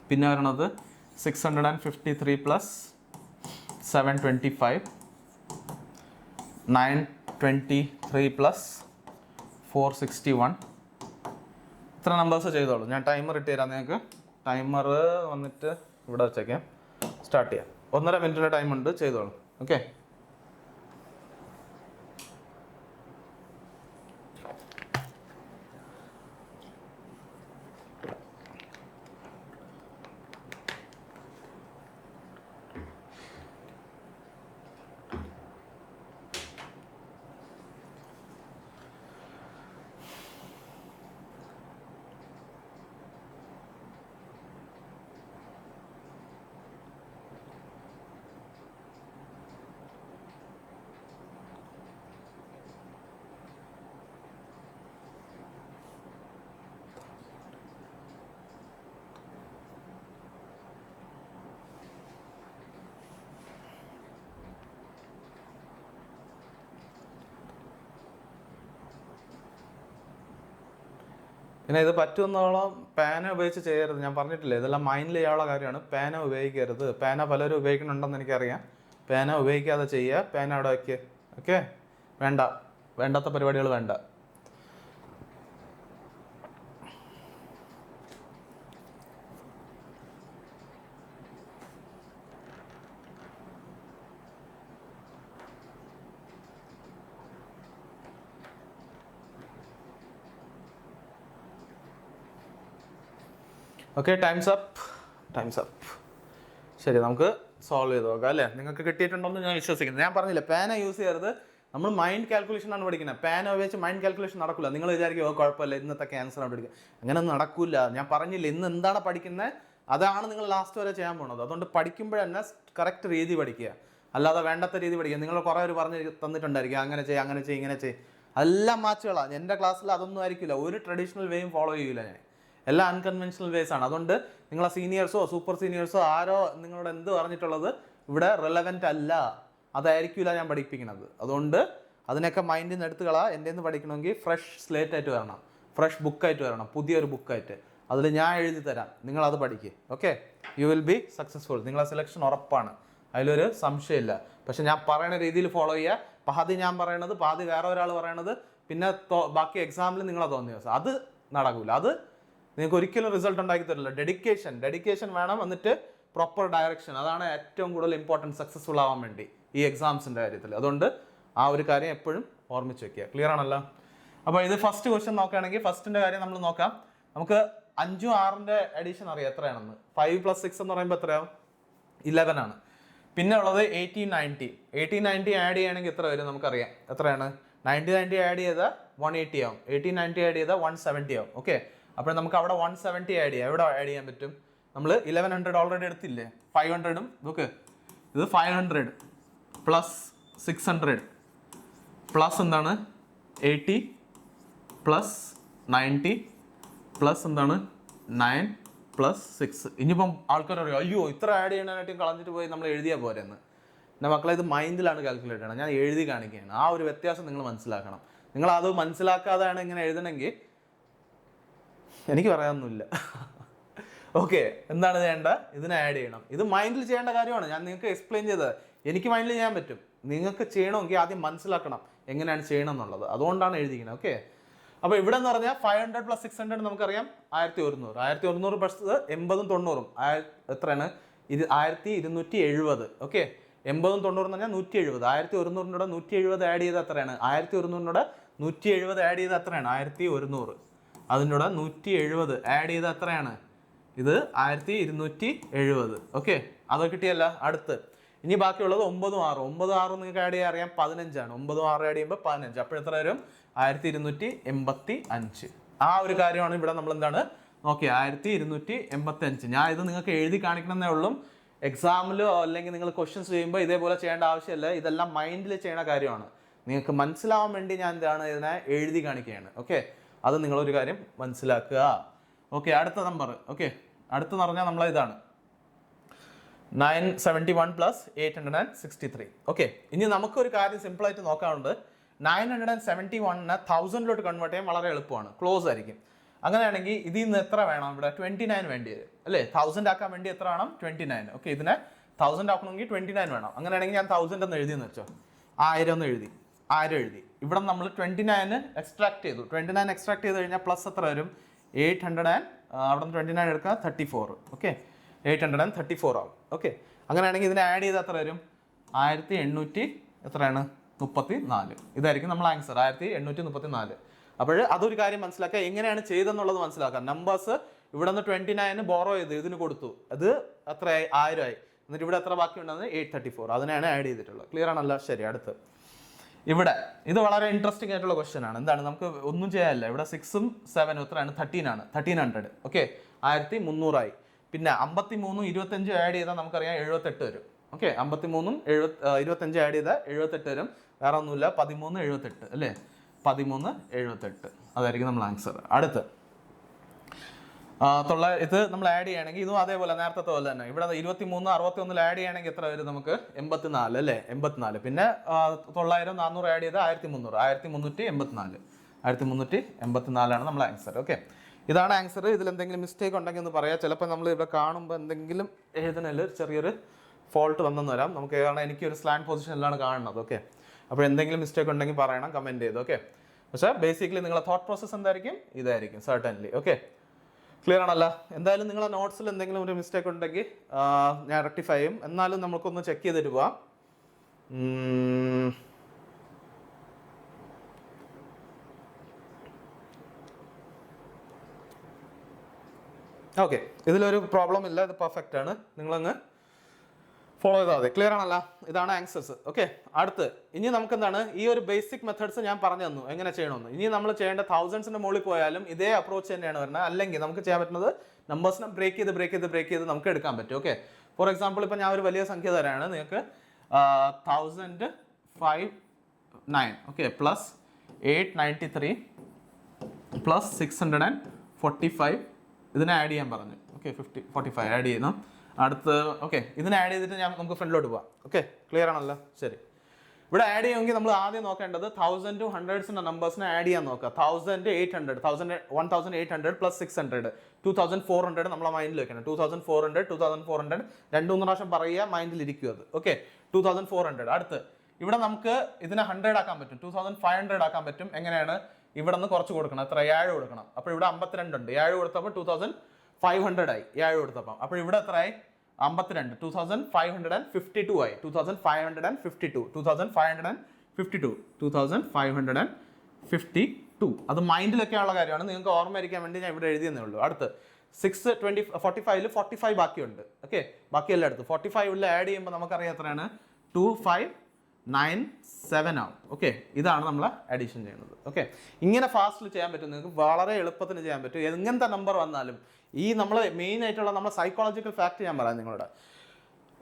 A: പിന്നെ വരണത് 653 പ്ലസ് 725, 923 പ്ലസ് 461. ഇത്ര നമ്പേഴ്സ് ചെയ്തോളൂ. ഞാൻ ടൈമർ ഇട്ട് തരാം നിങ്ങൾക്ക്. ടൈമർ വന്നിട്ട് ഇവിടെ വെച്ചേക്കാം, സ്റ്റാർട്ട് ചെയ്യാം. 1.5 മിനിറ്റിൻ്റെ ടൈം ഉണ്ട്, ചെയ്തോളൂ. ഓക്കെ, പിന്നെ ഇത് പറ്റുന്നോളം പേന ഉപയോഗിച്ച് ചെയ്യരുത്. ഞാൻ പറഞ്ഞിട്ടില്ലേ, ഇതെല്ലാം മൈൻഡിൽ ചെയ്യാനുള്ള കാര്യമാണ്. പേന ഉപയോഗിക്കരുത്. പേന പലരും ഉപയോഗിക്കുന്നുണ്ടെന്ന് എനിക്കറിയാം. പേന ഉപയോഗിക്കാതെ ചെയ്യുക. പേന അവിടെ വയ്ക്കുക. ഓക്കെ, വേണ്ടാത്ത പരിപാടികൾ വേണ്ട. Okay, times up. ശരി, നമുക്ക് സോൾവ് ചെയ്ത് നോക്കാം, അല്ലേ. നിങ്ങൾക്ക് കിട്ടിയിട്ടുണ്ടെന്ന് ഞാൻ വിശ്വസിക്കുന്നു. ഞാൻ പറഞ്ഞില്ല, പേന യൂസ് ചെയ്യരുത്. നമ്മൾ മൈൻഡ് കാൽക്കുലേഷൻ ആണ് പഠിക്കുന്നത്. പേന ഉപയോഗിച്ച് മൈൻഡ് കാൽക്കുലേഷൻ നടക്കില്ല. നിങ്ങൾ വിചാരിക്കും കുഴപ്പമില്ല, ഇന്നത്തെ ക്യാൻസർ ആണ് പഠിക്കുക. അങ്ങനെ നടക്കില്ല. ഞാൻ പറഞ്ഞില്ല, ഇന്ന് എന്താണ് പഠിക്കുന്നത് അതാണ് നിങ്ങൾ ലാസ്റ്റ് വരെ ചെയ്യാൻ പോകുന്നത്. അതുകൊണ്ട് പഠിക്കുമ്പോഴന്നെ കറക്റ്റ് രീതി പഠിക്കുക, അല്ലാതെ വേണ്ടാത്ത രീതി പഠിക്കുക. നിങ്ങൾ കുറേ പേര് പറഞ്ഞ് തന്നിട്ടുണ്ടായിരിക്കും, അങ്ങനെ ചെയ്യും ഇങ്ങനെ ചെയ്യും. എല്ലാം മാച്ചുകളാണ്. എൻ്റെ ക്ലാസ്സിൽ അതൊന്നും ആയിരിക്കില്ല. ഒരു ട്രഡീഷണൽ വേയും ഫോളോ ചെയ്യില്ല ഞാൻ. എല്ലാം അൺകൺവെൻഷണൽ വേസ് ആണ്. അതുകൊണ്ട് നിങ്ങളെ സീനിയേഴ്സോ സൂപ്പർ സീനിയേഴ്സോ ആരോ നിങ്ങളോട് എന്ത് പറഞ്ഞിട്ടുള്ളത് ഇവിടെ റെലവെൻ്റ് അല്ല. അതായിരിക്കില്ല ഞാൻ പഠിപ്പിക്കുന്നത്. അതുകൊണ്ട് അതിനൊക്കെ മൈൻഡിൽ നിന്ന് എടുത്തുകള. എൻ്റെ നിന്ന് പഠിക്കണമെങ്കിൽ ഫ്രഷ് സ്ലേറ്റ് ആയിട്ട് വരണം, ഫ്രഷ് ബുക്കായിട്ട് വരണം, പുതിയൊരു ബുക്കായിട്ട്. അതിൽ ഞാൻ എഴുതി തരാം, നിങ്ങളത് പഠിക്കുക. Okay, U will B successful. നിങ്ങളെ സെലക്ഷൻ ഉറപ്പാണ്, അതിലൊരു സംശയമില്ല. പക്ഷെ ഞാൻ പറയുന്ന രീതിയിൽ ഫോളോ ചെയ്യുക. പാതി ഞാൻ പറയണത്, പാതി വേറെ ഒരാൾ പറയണത്, പിന്നെ ബാക്കി എക്സാമിൽ നിങ്ങളെ തോന്നിയ ദിവസം അത് നടക്കില്ല. അത് നിങ്ങൾക്ക് ഒരിക്കലും റിസൾട്ട് ഉണ്ടാക്കി തരില്ല. ഡെഡിക്കേഷൻ വേണം, എന്നിട്ട് പ്രോപ്പർ ഡയറക്ഷൻ. അതാണ് ഏറ്റവും കൂടുതൽ ഇമ്പോർട്ടൻറ്റ് സക്സസ്ഫുൾ ആവാൻ വേണ്ടി ഈ എക്സാംസിൻ്റെ കാര്യത്തിൽ. അതുകൊണ്ട് ആ ഒരു കാര്യം എപ്പോഴും ഓർമ്മിച്ച് വെക്കുക. ക്ലിയർ ആണല്ലോ? അപ്പോൾ ഇത് ഫസ്റ്റ് ക്വസ്റ്റ്യൻ നോക്കുകയാണെങ്കിൽ ഫസ്റ്റിൻ്റെ കാര്യം നമ്മൾ നോക്കാം. നമുക്ക് 5ഉം 6ൻ്റെ അഡീഷൻ അറിയാം എത്രയാണെന്ന്. 5 + 6 എന്ന് പറയുമ്പോൾ എത്രയാവും? 11 ആണ്. പിന്നെ ഉള്ളത് 1890 ആഡ് ചെയ്യുകയാണെങ്കിൽ എത്ര വരും നമുക്കറിയാം. എത്രയാണ്? 90 ആഡ് ചെയ്താൽ 180 ആവും. 1890 ആഡ് ചെയ്താൽ 170 ആവും. ഓക്കെ, അപ്പോൾ നമുക്ക് അവിടെ 170 ആഡ് ചെയ്യാം. എവിടെ ആഡ് ചെയ്യാൻ പറ്റും? നമ്മൾ 1100 ഓൾറെഡി എടുത്തില്ലേ? 500ഉം നോക്ക്, ഇത് 500 പ്ലസ് 600 പ്ലസ് എന്താണ് 80 പ്ലസ് 90 പ്ലസ് എന്താണ് 9 പ്ലസ് 6. ഇനിയിപ്പം ആൾക്കാർ പറയും, അയ്യോ ഇത്ര ആഡ് ചെയ്യാനായിട്ടും കളഞ്ഞിട്ട് പോയി നമ്മൾ എഴുതിയാൽ പോരെന്ന്. എൻ്റെ മക്കളെ, ഇത് മൈൻഡിലാണ് കാൽക്കുലേറ്റ് ചെയ്യണം. ഞാൻ എഴുതി കാണിക്കുകയാണ്. ആ ഒരു വ്യത്യാസം നിങ്ങൾ മനസ്സിലാക്കണം. നിങ്ങൾ അത് മനസ്സിലാക്കാതെയാണ് ഇങ്ങനെ എഴുതണമെങ്കിൽ എനിക്ക് പറയാനൊന്നുമില്ല. ഓക്കെ, എന്താണ് ചെയ്യേണ്ടത്? ഇതിനെ ആഡ് ചെയ്യണം. ഇത് മൈൻഡിൽ ചെയ്യേണ്ട കാര്യമാണ്. ഞാൻ നിങ്ങൾക്ക് എക്സ്പ്ലെയിൻ ചെയ്തത്. എനിക്ക് മൈൻഡിൽ ചെയ്യാൻ പറ്റും, നിങ്ങൾക്ക് ചെയ്യണമെങ്കിൽ ആദ്യം മനസ്സിലാക്കണം എങ്ങനെയാണ് ചെയ്യണം എന്നുള്ളത്. അതുകൊണ്ടാണ് എഴുതിക്കുന്നത്. ഓക്കെ, അപ്പോൾ ഇവിടെ എന്ന് പറഞ്ഞാൽ 500 + 600 നമുക്കറിയാം 1100. 1100 പ്ലസ് 80 90 എത്രയാണ്? ഇത് 1270. ഓക്കെ, 80 90 എന്ന് പറഞ്ഞാൽ 170. 1100 170 ആഡ് ചെയ്ത് എത്രയാണ്? 1100 170 ആഡ് ചെയ്ത് എത്രയാണ്? 1100. അതിനോട് 170 ആഡ് ചെയ്ത് എത്രയാണ്? ഇത് 1270. ഓക്കെ, അത് കിട്ടിയല്ല. അടുത്ത് ഇനി ബാക്കിയുള്ളത് 9 6. 9 6 നിങ്ങൾക്ക് ആഡ് ചെയ്യാൻ അറിയാം 15 ആണ്. 9 6 ആഡ് ചെയ്യുമ്പോൾ 15. അപ്പോൾ എത്ര വരും? 1285. ആ ഒരു കാര്യമാണ് ഇവിടെ നമ്മൾ എന്താണ് ഓക്കെ 1285. ഞാൻ ഇത് നിങ്ങൾക്ക് എഴുതി കാണിക്കണമെന്നേ ഉള്ളൂ. എക്സാമിലോ അല്ലെങ്കിൽ നിങ്ങൾ ക്വസ്റ്റ്യൻസ് ചെയ്യുമ്പോൾ ഇതേപോലെ ചെയ്യേണ്ട ആവശ്യമില്ല. ഇതെല്ലാം മൈൻഡിൽ ചെയ്യുന്ന കാര്യമാണ്. നിങ്ങൾക്ക് മനസ്സിലാവാൻ വേണ്ടി ഞാൻ എന്താണ് ഇതിനെ എഴുതി കാണിക്കുകയാണ്. ഓക്കെ, അത് നിങ്ങളൊരു കാര്യം മനസ്സിലാക്കുക. ഓക്കെ, അടുത്ത നമ്പർ. ഓക്കെ, അടുത്തെന്ന് പറഞ്ഞാൽ നമ്മൾ ഇതാണ് 971 + 863. ഓക്കെ, ഇനി നമുക്കൊരു കാര്യം സിമ്പിളായിട്ട് നോക്കാറുണ്ട്. 971നെ 1000 കൺവേർട്ട് ചെയ്യാൻ വളരെ എളുപ്പമാണ്, ക്ലോസ് ആയിരിക്കും. അങ്ങനെയാണെങ്കിൽ ഇതിൽ നിന്ന് എത്ര വേണം? ഇവിടെ 29 വേണ്ടി വരും അല്ലേ? 1000 ആക്കാൻ വേണ്ടി എത്ര വേണം? 29. ഓക്കെ, ഇതിനെ 1000 ആക്കണമെങ്കിൽ 29 വേണം. അങ്ങനെയാണെങ്കിൽ ഞാൻ 1000 എന്ന് എഴുതിയെന്ന് വെച്ചോ, 1000 എന്ന് എഴുതി, 1000 എഴുതി. ഇവിടെ നമ്മൾ 29 എക്സ്ട്രാക്ട് ചെയ്തു. 29 എക്സ്ട്രാക്ട് ചെയ്ത് കഴിഞ്ഞാൽ പ്ലസ് എത്ര വരും? 800 അവിടെ നിന്ന് 29 എടുക്കുക 34. ഓക്കെ, 834 ആവും. ഓക്കെ, അങ്ങനെയാണെങ്കിൽ ഇതിനെ ആഡ് ചെയ്ത് എത്ര വരും? 1800 എത്രയാണ്? 34. ഇതായിരിക്കും നമ്മൾ ആൻസർ, 1834. അപ്പോൾ അതൊരു കാര്യം മനസ്സിലാക്കുക, എങ്ങനെയാണ് ചെയ്തെന്നുള്ളത് മനസ്സിലാക്കാം. നമ്പേഴ്സ് ഇവിടെ നിന്ന് 29 ബോറോ ചെയ്ത് ഇതിന് കൊടുത്തു, അത് എത്രയായി? 1000 ആയി. എന്നിട്ട് ഇവിടെ എത്ര ബാക്കി ഉണ്ടെന്ന്? 834. അതിനാണ് ആഡ് ചെയ്തിട്ടുള്ളത്. ക്ലിയർ ആണല്ലോ? ശരി, അടുത്ത് ഇവിടെ ഇത് വളരെ ഇൻട്രസ്റ്റിംഗ് ആയിട്ടുള്ള ക്വസ്റ്റ്യൻ ആണ്. എന്താണ്? നമുക്ക് ഒന്നും ചെയ്യാനില്ല. ഇവിടെ 6ഉം 7ഉം എത്രയാണ്? 13 ആണ്. 1300. ഓക്കെ, 1300 ആയി. പിന്നെ 53ഉം 25ഉം ആഡ് ചെയ്താൽ നമുക്കറിയാം 78 വരും. ഓക്കെ, 53ഉം 25 ആഡ് ചെയ്താൽ 78 വരും. വേറെ ഒന്നുമില്ല, 1378 അല്ലേ? 1378 അതായിരിക്കും നമ്മൾ ആൻസർ. അടുത്ത് ഇത് നമ്മൾ ആഡ് ചെയ്യുകയാണെങ്കിൽ ഇതും അതേപോലെ നേരത്തെ പോലെ തന്നെ. ഇവിടെ 23 61 ആഡ് ചെയ്യുകയാണെങ്കിൽ എത്ര വരും? നമുക്ക് 84 അല്ലേ? 84. പിന്നെ 900 400 ആഡ് ചെയ്താൽ 1300. 1384. 1384 നമ്മൾ ആൻസർ. ഓക്കെ, ഇതാണ് ആൻസർ. ഇതിൽ എന്തെങ്കിലും മിസ്റ്റേക്ക് ഉണ്ടെങ്കിൽ ഒന്ന് പറയാം. ചിലപ്പോൾ നമ്മൾ ഇവിടെ കാണുമ്പോൾ എന്തെങ്കിലും എഴുതുന്നതിൽ ചെറിയൊരു ഫോൾട്ട് വന്നെന്ന് വരാം നമുക്ക്. കാരണം എനിക്കൊരു സ്ലാൻഡ് പൊസിഷനിലാണ് കാണുന്നത്. ഓക്കെ, അപ്പോൾ എന്തെങ്കിലും മിസ്റ്റേക്ക് ഉണ്ടെങ്കിൽ പറയണം, കമൻറ്റ് ചെയ്ത്. ഓക്കെ, പക്ഷേ ബേസിക്കലി നിങ്ങളുടെ തോട്ട് പ്രോസസ്സ് എന്തായിരിക്കും? ഇതായിരിക്കും സർട്ടൻലി. ഓക്കെ, ക്ലിയർ ആണല്ലോ? എന്തായാലും നിങ്ങളുടെ നോട്ട്സിൽ എന്തെങ്കിലും ഒരു മിസ്റ്റേക്ക് ഉണ്ടെങ്കിൽ ഞാൻ റെക്ടിഫൈ ചെയ്യും. എന്നാലും നമുക്കൊന്ന് ചെക്ക് ചെയ്തിട്ട് പോവാം. ഓക്കെ, ഇതിലൊരു പ്രോബ്ലം ഇല്ല, ഇത് പെർഫെക്റ്റ് ആണ്. നിങ്ങളങ്ങ് ഫോളോ ചെയ്താൽ മതി. ക്ലിയർ ആണല്ലോ? ഇതാണ് ആൻസേഴ്സ്. ഓക്കെ, അടുത്ത് ഇനി നമുക്ക് എന്താണ് ഈ ഒരു ബേസിക് മെത്തേഡ്സ് ഞാൻ പറഞ്ഞു തന്നു എങ്ങനെ ചെയ്യണമെന്ന്. ഇനി നമ്മൾ ചെയ്യേണ്ട 1000ന്റെ മുകളിൽ പോയാലും ഇതേ അപ്രോച്ച് തന്നെയാണ് വരുന്നത്. അല്ലെങ്കിൽ നമുക്ക് ചെയ്യാൻ പറ്റുന്നത് നമ്പേഴ്സിനെ ബ്രേക്ക് ചെയ്ത് നമുക്ക് എടുക്കാൻ പറ്റും. ഓക്കെ, ഫോർ എക്സാമ്പിൾ ഇപ്പോൾ ഞാൻ ഒരു വലിയ സംഖ്യ തരാണ് നിങ്ങൾക്ക്. 1059 ഓക്കെ പ്ലസ് 893 പ്ലസ് 645 ഇതിനെ ആഡ് ചെയ്യാൻ പറഞ്ഞു. ഓക്കെ, 45 ആഡ് ചെയ്യുന്നു. അടുത്ത് ഓക്കെ, ഇതിനെ ആഡ് ചെയ്തിട്ട് നമുക്ക് ഫ്രണ്ടിലോട്ട് പോവാം. ഓക്കെ, ക്ലിയർ ആണല്ലോ? ശരി, ഇവിടെ ആഡ് ചെയ്യുമെങ്കിൽ നമ്മൾ ആദ്യം നോക്കേണ്ടത് 1000 100ന്റെ നമ്പേഴ്സിനെ ആഡ് ചെയ്യാൻ നോക്കുക. 1800 1800 പ്ലസ് 600 2400 നമ്മളെ മൈൻഡിൽ വെക്കണം. 2400 2-3 പ്രാവശ്യം പറയുക, മൈൻഡിൽ ഇരിക്കുക അത്. ഓക്കെ, 2400. അടുത്ത് ഇവിടെ നമുക്ക് ഇതിനെ 100 ആക്കാൻ പറ്റും, 2500 ആക്കാൻ പറ്റും. എങ്ങനെയാണ്? ഇവിടെ നിന്ന് കുറച്ച് കൊടുക്കണം. എത്ര? 7 കൊടുക്കണം. അപ്പോൾ ഇവിടെ 52 ഉണ്ട്. 7 കൊടുത്തപ്പോൾ 2500 ആയി. 7 കൊടുത്തപ്പോൾ അപ്പോൾ ഇവിടെ എത്രയായി? 52. 2552 ആയി. 2552 അത് മൈൻഡിലൊക്കെ ഉള്ള കാര്യമാണ്, നിങ്ങൾക്ക് ഓർമ്മയിരിക്കാൻ വേണ്ടി ഞാൻ ഇവിടെ എഴുതിയെന്നേ ഉള്ളൂ. അടുത്ത് 45 ബാക്കിയുണ്ട്. ഓക്കെ, ബാക്കിയെല്ലാം എടുത്തു. 45 ആഡ് ചെയ്യുമ്പോൾ നമുക്കറിയാം എത്രയാണ്? 2597 ആവും. ഓക്കെ, ഇതാണ് നമ്മൾ അഡീഷൻ ചെയ്യുന്നത്. ഓക്കെ, ഇങ്ങനെ ഫാസ്റ്റിൽ ചെയ്യാൻ പറ്റും, നിങ്ങൾക്ക് വളരെ എളുപ്പത്തിന് ചെയ്യാൻ പറ്റും. എങ്ങനത്തെ നമ്പർ വന്നാലും ഈ നമ്മൾ മെയിൻ ആയിട്ടുള്ള നമ്മുടെ സൈക്കോളജിക്കൽ ഫാക്ട് ഞാൻ പറയാം നിങ്ങളോട്.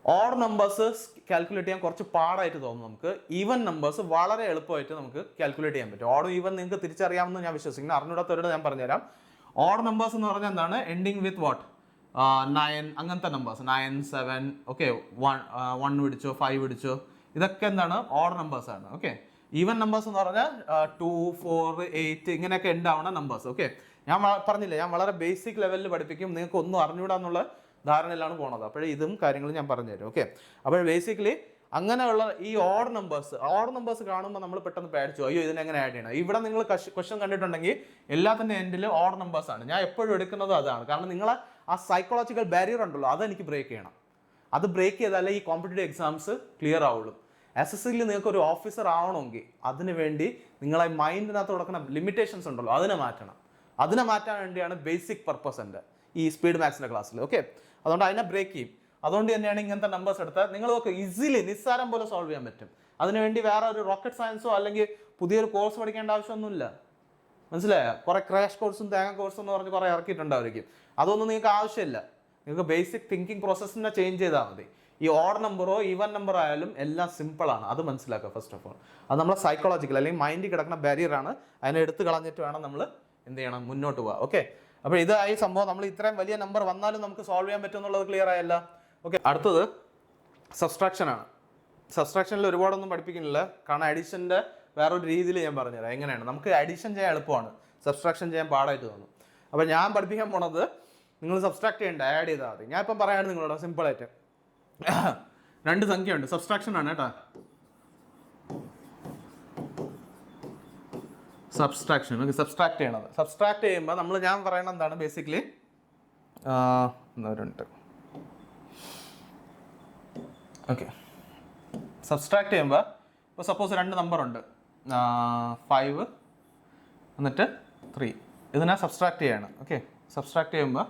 A: ഓഡ് നമ്പേഴ്സ് കാൽക്കുലേറ്റ് ചെയ്യാൻ കുറച്ച് പാടായിട്ട് തോന്നും നമുക്ക്. ഈവൻ നമ്പേഴ്സ് വളരെ എളുപ്പമായിട്ട് നമുക്ക് കാൽക്കുലേറ്റ് ചെയ്യാൻ പറ്റും. ഓഡും ഈവൻ നിങ്ങൾക്ക് തിരിച്ചറിയാമെന്ന് ഞാൻ വിശ്വസിക്കുന്നു. അറിഞ്ഞൂടാത്തവരോട് ഞാൻ പറഞ്ഞുതരാം. ഓഡ് നമ്പേഴ്സ് എന്ന് പറഞ്ഞാൽ എന്താണ്? Ending with what? 9 അങ്ങനത്തെ നമ്പേഴ്സ്, 9 7 ഓക്കെ, 1 പിടിച്ചോ 5 പിടിച്ചോ, ഇതൊക്കെ എന്താണ്? ഓഡ് നമ്പേഴ്സ് ആണ്. ഓക്കെ, ഈവൻ നമ്പേഴ്സ് എന്ന് പറഞ്ഞാൽ 2 4 8 ഇങ്ങനെയൊക്കെ ഉണ്ടാവുന്ന നമ്പേഴ്സ്. ഓക്കെ, ഞാൻ പറഞ്ഞില്ലേ, ഞാൻ വളരെ ബേസിക് ലെവലിൽ പഠിപ്പിക്കും. നിങ്ങൾക്ക് ഒന്നും അറിഞ്ഞൂടാന്നുള്ള ധാരണയിലാണ് പോണത്. അപ്പോഴേ ഇതും കാര്യങ്ങളും ഞാൻ പറഞ്ഞുതരും. ഓക്കെ, അപ്പോൾ ബേസിക്കലി അങ്ങനെയുള്ള ഈ ഓഡ് നമ്പേഴ്സ് കാണുമ്പോൾ നമ്മൾ പെട്ടെന്ന് പേടിച്ചു, അയ്യോ ഇതിനെങ്ങനെ ആഡ് ചെയ്യണം. ഇവിടെ നിങ്ങൾ ക്വസ്റ്റ്യൻ കണ്ടിട്ടുണ്ടെങ്കിൽ എല്ലാത്തിൻ്റെ എൻഡിൽ ഓഡ് നമ്പേഴ്സ് ആണ്. ഞാൻ എപ്പോഴും എടുക്കുന്നത് അതാണ്. കാരണം നിങ്ങളെ ആ സൈക്കോളജിക്കൽ ബാരിയർ ഉണ്ടല്ലോ, അതെനിക്ക് ബ്രേക്ക് ചെയ്യണം. അത് ബ്രേക്ക് ചെയ്താലേ ഈ കോമ്പറ്റേറ്റീവ് എക്സാംസ് ക്ലിയർ ആവുള്ളൂ. SSCയിൽ നിങ്ങൾക്ക് ഒരു ഓഫീസർ ആവണമെങ്കിൽ അതിന് വേണ്ടി നിങ്ങളെ മൈൻഡിനകത്ത് കൊടുക്കുന്ന ലിമിറ്റേഷൻസ് ഉണ്ടല്ലോ, അതിനെ മാറ്റണം. അതിനെ മാറ്റാൻ വേണ്ടിയാണ് ബേസിക് പർപ്പസ് എൻ്റെ ഈ സ്പീഡ് മാത്സിൻ്റെ ക്ലാസ്സിൽ. ഓക്കെ, അതുകൊണ്ട് അതിനെ ബ്രേക്ക് ചെയ്യും. അതുകൊണ്ട് തന്നെയാണ് ഇങ്ങനത്തെ നമ്പേഴ്സ് എടുത്താൽ നിങ്ങൾക്ക് ഈസിലി നിസ്സാരം പോലെ സോൾവ് ചെയ്യാൻ പറ്റും. അതിനുവേണ്ടി വേറെ ഒരു റോക്കറ്റ് സയൻസോ അല്ലെങ്കിൽ പുതിയൊരു കോഴ്സ് പഠിക്കേണ്ട ആവശ്യമൊന്നുമില്ല. മനസ്സിലായോ? കുറെ ക്രാഷ് കോഴ്സും തേങ്ങ കോഴ്സും എന്ന് പറഞ്ഞ് കുറെ ഇറക്കിയിട്ടുണ്ടായിരിക്കും. അതൊന്നും നിങ്ങൾക്ക് ആവശ്യമില്ല. നിങ്ങൾക്ക് ബേസിക് തിങ്കിങ് പ്രോസസ്സിനെ ചേഞ്ച് ചെയ്താൽ മതി. ഈ ഓഡ് നമ്പറോ ഈവൻ നമ്പർ ആയാലും എല്ലാം സിമ്പിളാണ്. അത് മനസ്സിലാക്കുക ഫസ്റ്റ് ഓഫ് ഓൾ. അത് നമ്മളെ സൈക്കോളജിക്കൽ അല്ലെങ്കിൽ മൈൻഡിൽ കിടക്കുന്ന ബാരിയറാണ്. അതിനെ എടുത്ത് കളഞ്ഞിട്ട് വേണം നമ്മൾ എന്ത് ചെയ്യണം, മുന്നോട്ട് പോവുക. ഓക്കെ, അപ്പോൾ ഇതായി സംഭവം. നമ്മൾ ഇത്രയും വലിയ നമ്പർ വന്നാലും നമുക്ക് സോൾവ് ചെയ്യാൻ പറ്റും എന്നുള്ളത് ക്ലിയർ ആയല്ല. ഓക്കെ, അടുത്തത് സബ്സ്ട്രാക്ഷൻ ആണ്. സബ്സ്ട്രാക്ഷനിൽ ഒരുപാടൊന്നും പഠിപ്പിക്കുന്നില്ല, കാരണം അഡീഷൻ്റെ വേറൊരു രീതിയിൽ ഞാൻ പറഞ്ഞുതരാം എങ്ങനെയാണ്. നമുക്ക് അഡീഷൻ ചെയ്യാൻ എളുപ്പമാണ്, സബ്സ്ട്രാക്ഷൻ ചെയ്യാൻ പാടായിട്ട് തോന്നും. അപ്പോൾ ഞാൻ പഠിപ്പിക്കാൻ പോണത് നിങ്ങൾ സബ്സ്ട്രാക്ട് ചെയ്യേണ്ട, ആഡ് ചെയ്താൽ മതി. ഞാൻ ഇപ്പം പറയാണ് നിങ്ങളോട് സിമ്പിളായിട്ട്. 2 സംഖ്യയുണ്ട്, സബ്സ്ട്രാക്ഷൻ ആണ് കേട്ടോ. സബ്സ്ട്രാക്ഷൻ, ഓക്കെ, സബ്സ്ട്രാക്ട് ചെയ്യണത്. സബ്സ്ട്രാക്ട് ചെയ്യുമ്പോൾ ഞാൻ പറയണത് എന്താണ് ബേസിക്കലി, ഓക്കെ, സബ്സ്ട്രാക്ട് ചെയ്യുമ്പോൾ ഇപ്പോൾ സപ്പോസ് 2 നമ്പർ ഉണ്ട്, 5 എന്നിട്ട് 3. ഇതിനെ സബ്സ്ട്രാക്ട് ചെയ്യാണ്. ഓക്കെ, സബ്സ്ട്രാക്ട് ചെയ്യുമ്പോൾ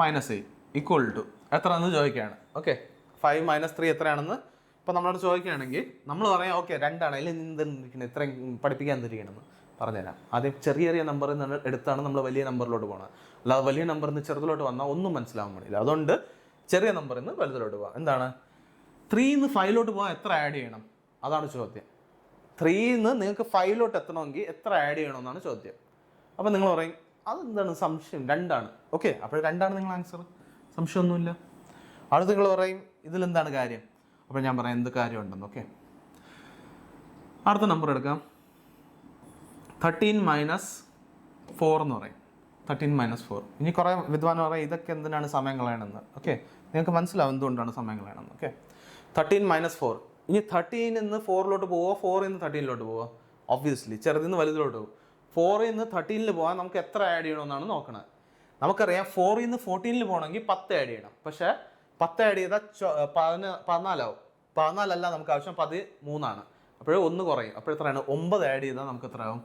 A: -8 ഈക്വൽ ടു എത്ര എന്ന് ചോദിക്കുകയാണ്. ഓക്കെ, 5 - 3 എത്രയാണെന്ന് ഇപ്പോൾ നമ്മളോട് ചോദിക്കുകയാണെങ്കിൽ നമ്മൾ പറയാം ഓക്കെ 2 ആണ്, അതിൽ എന്തിരിക്കണം, ഇത്രയും പഠിപ്പിക്കാൻ എന്തിരിക്കണമെന്ന് പറഞ്ഞുതരാം. ആദ്യം ചെറിയ ചെറിയ നമ്പറിൽ നിന്ന് എടുത്താണ് നമ്മൾ വലിയ നമ്പറിലോട്ട് പോകുന്നത്. അല്ലാതെ വലിയ നമ്പറിൽ നിന്ന് ചെറുതിലോട്ട് വന്നാൽ ഒന്നും മനസ്സിലാവാൻ പാടില്ല. അതുകൊണ്ട് ചെറിയ നമ്പറിൽ നിന്ന് വലുതിലോട്ട് പോകാം. എന്താണ് 3 5ലോട്ട് പോകാൻ എത്ര ആഡ് ചെയ്യണം, അതാണ് ചോദ്യം. 3 നിങ്ങൾക്ക് 5ലോട്ട് എത്തണമെങ്കിൽ എത്ര ആഡ് ചെയ്യണമെന്നാണ് ചോദ്യം. അപ്പോൾ നിങ്ങൾ പറയും അതെന്താണ് സംശയം, 2 ആണ്. ഓക്കെ, അപ്പോൾ 2 ആണ് നിങ്ങൾ ആൻസർ, സംശയമൊന്നുമില്ല. അടുത്ത് നിങ്ങൾ പറയും ഇതിലെന്താണ് കാര്യം. അപ്പോൾ ഞാൻ പറയാം എന്ത് കാര്യമുണ്ടെന്ന്. ഓക്കെ, അടുത്ത നമ്പർ എടുക്കാം. 13 - 4 എന്ന് പറയും. 13 - 4. ഇനി കുറേ വിദ്വാൻ പറയും ഇതൊക്കെ എന്തിനാണ് സമയം കളയണമെന്ന്. ഓക്കെ, നിങ്ങൾക്ക് മനസ്സിലാവും എന്തുകൊണ്ടാണ് സമയം കളയണമെന്ന്. ഓക്കെ, 13 - 4. ഇനി 13 നിന്ന് 4ലോട്ട് പോവോ, 4 നിന്ന് 13ലോട്ട് പോവോ? ഒബ്വിയസ്ലി ചെറുതിൽ നിന്ന് വലുതിലോട്ട് പോകും. 4 നിന്ന് 13 പോകാൻ നമുക്ക് എത്ര ആഡ് ചെയ്യണമെന്നാണ് നോക്കണത്. നമുക്കറിയാം 4 നിന്ന് 14 പോകണമെങ്കിൽ 10 ആഡ് ചെയ്യണം. പക്ഷേ 10 ആഡ് ചെയ്താൽ 14 ആവും. 14 അല്ല നമുക്ക് ആവശ്യം, 13 ആണ്. അപ്പോഴേ 1 കുറയും. അപ്പോൾ എത്രയാണ്? 9 ആഡ് ചെയ്താൽ നമുക്ക് എത്ര ആവും?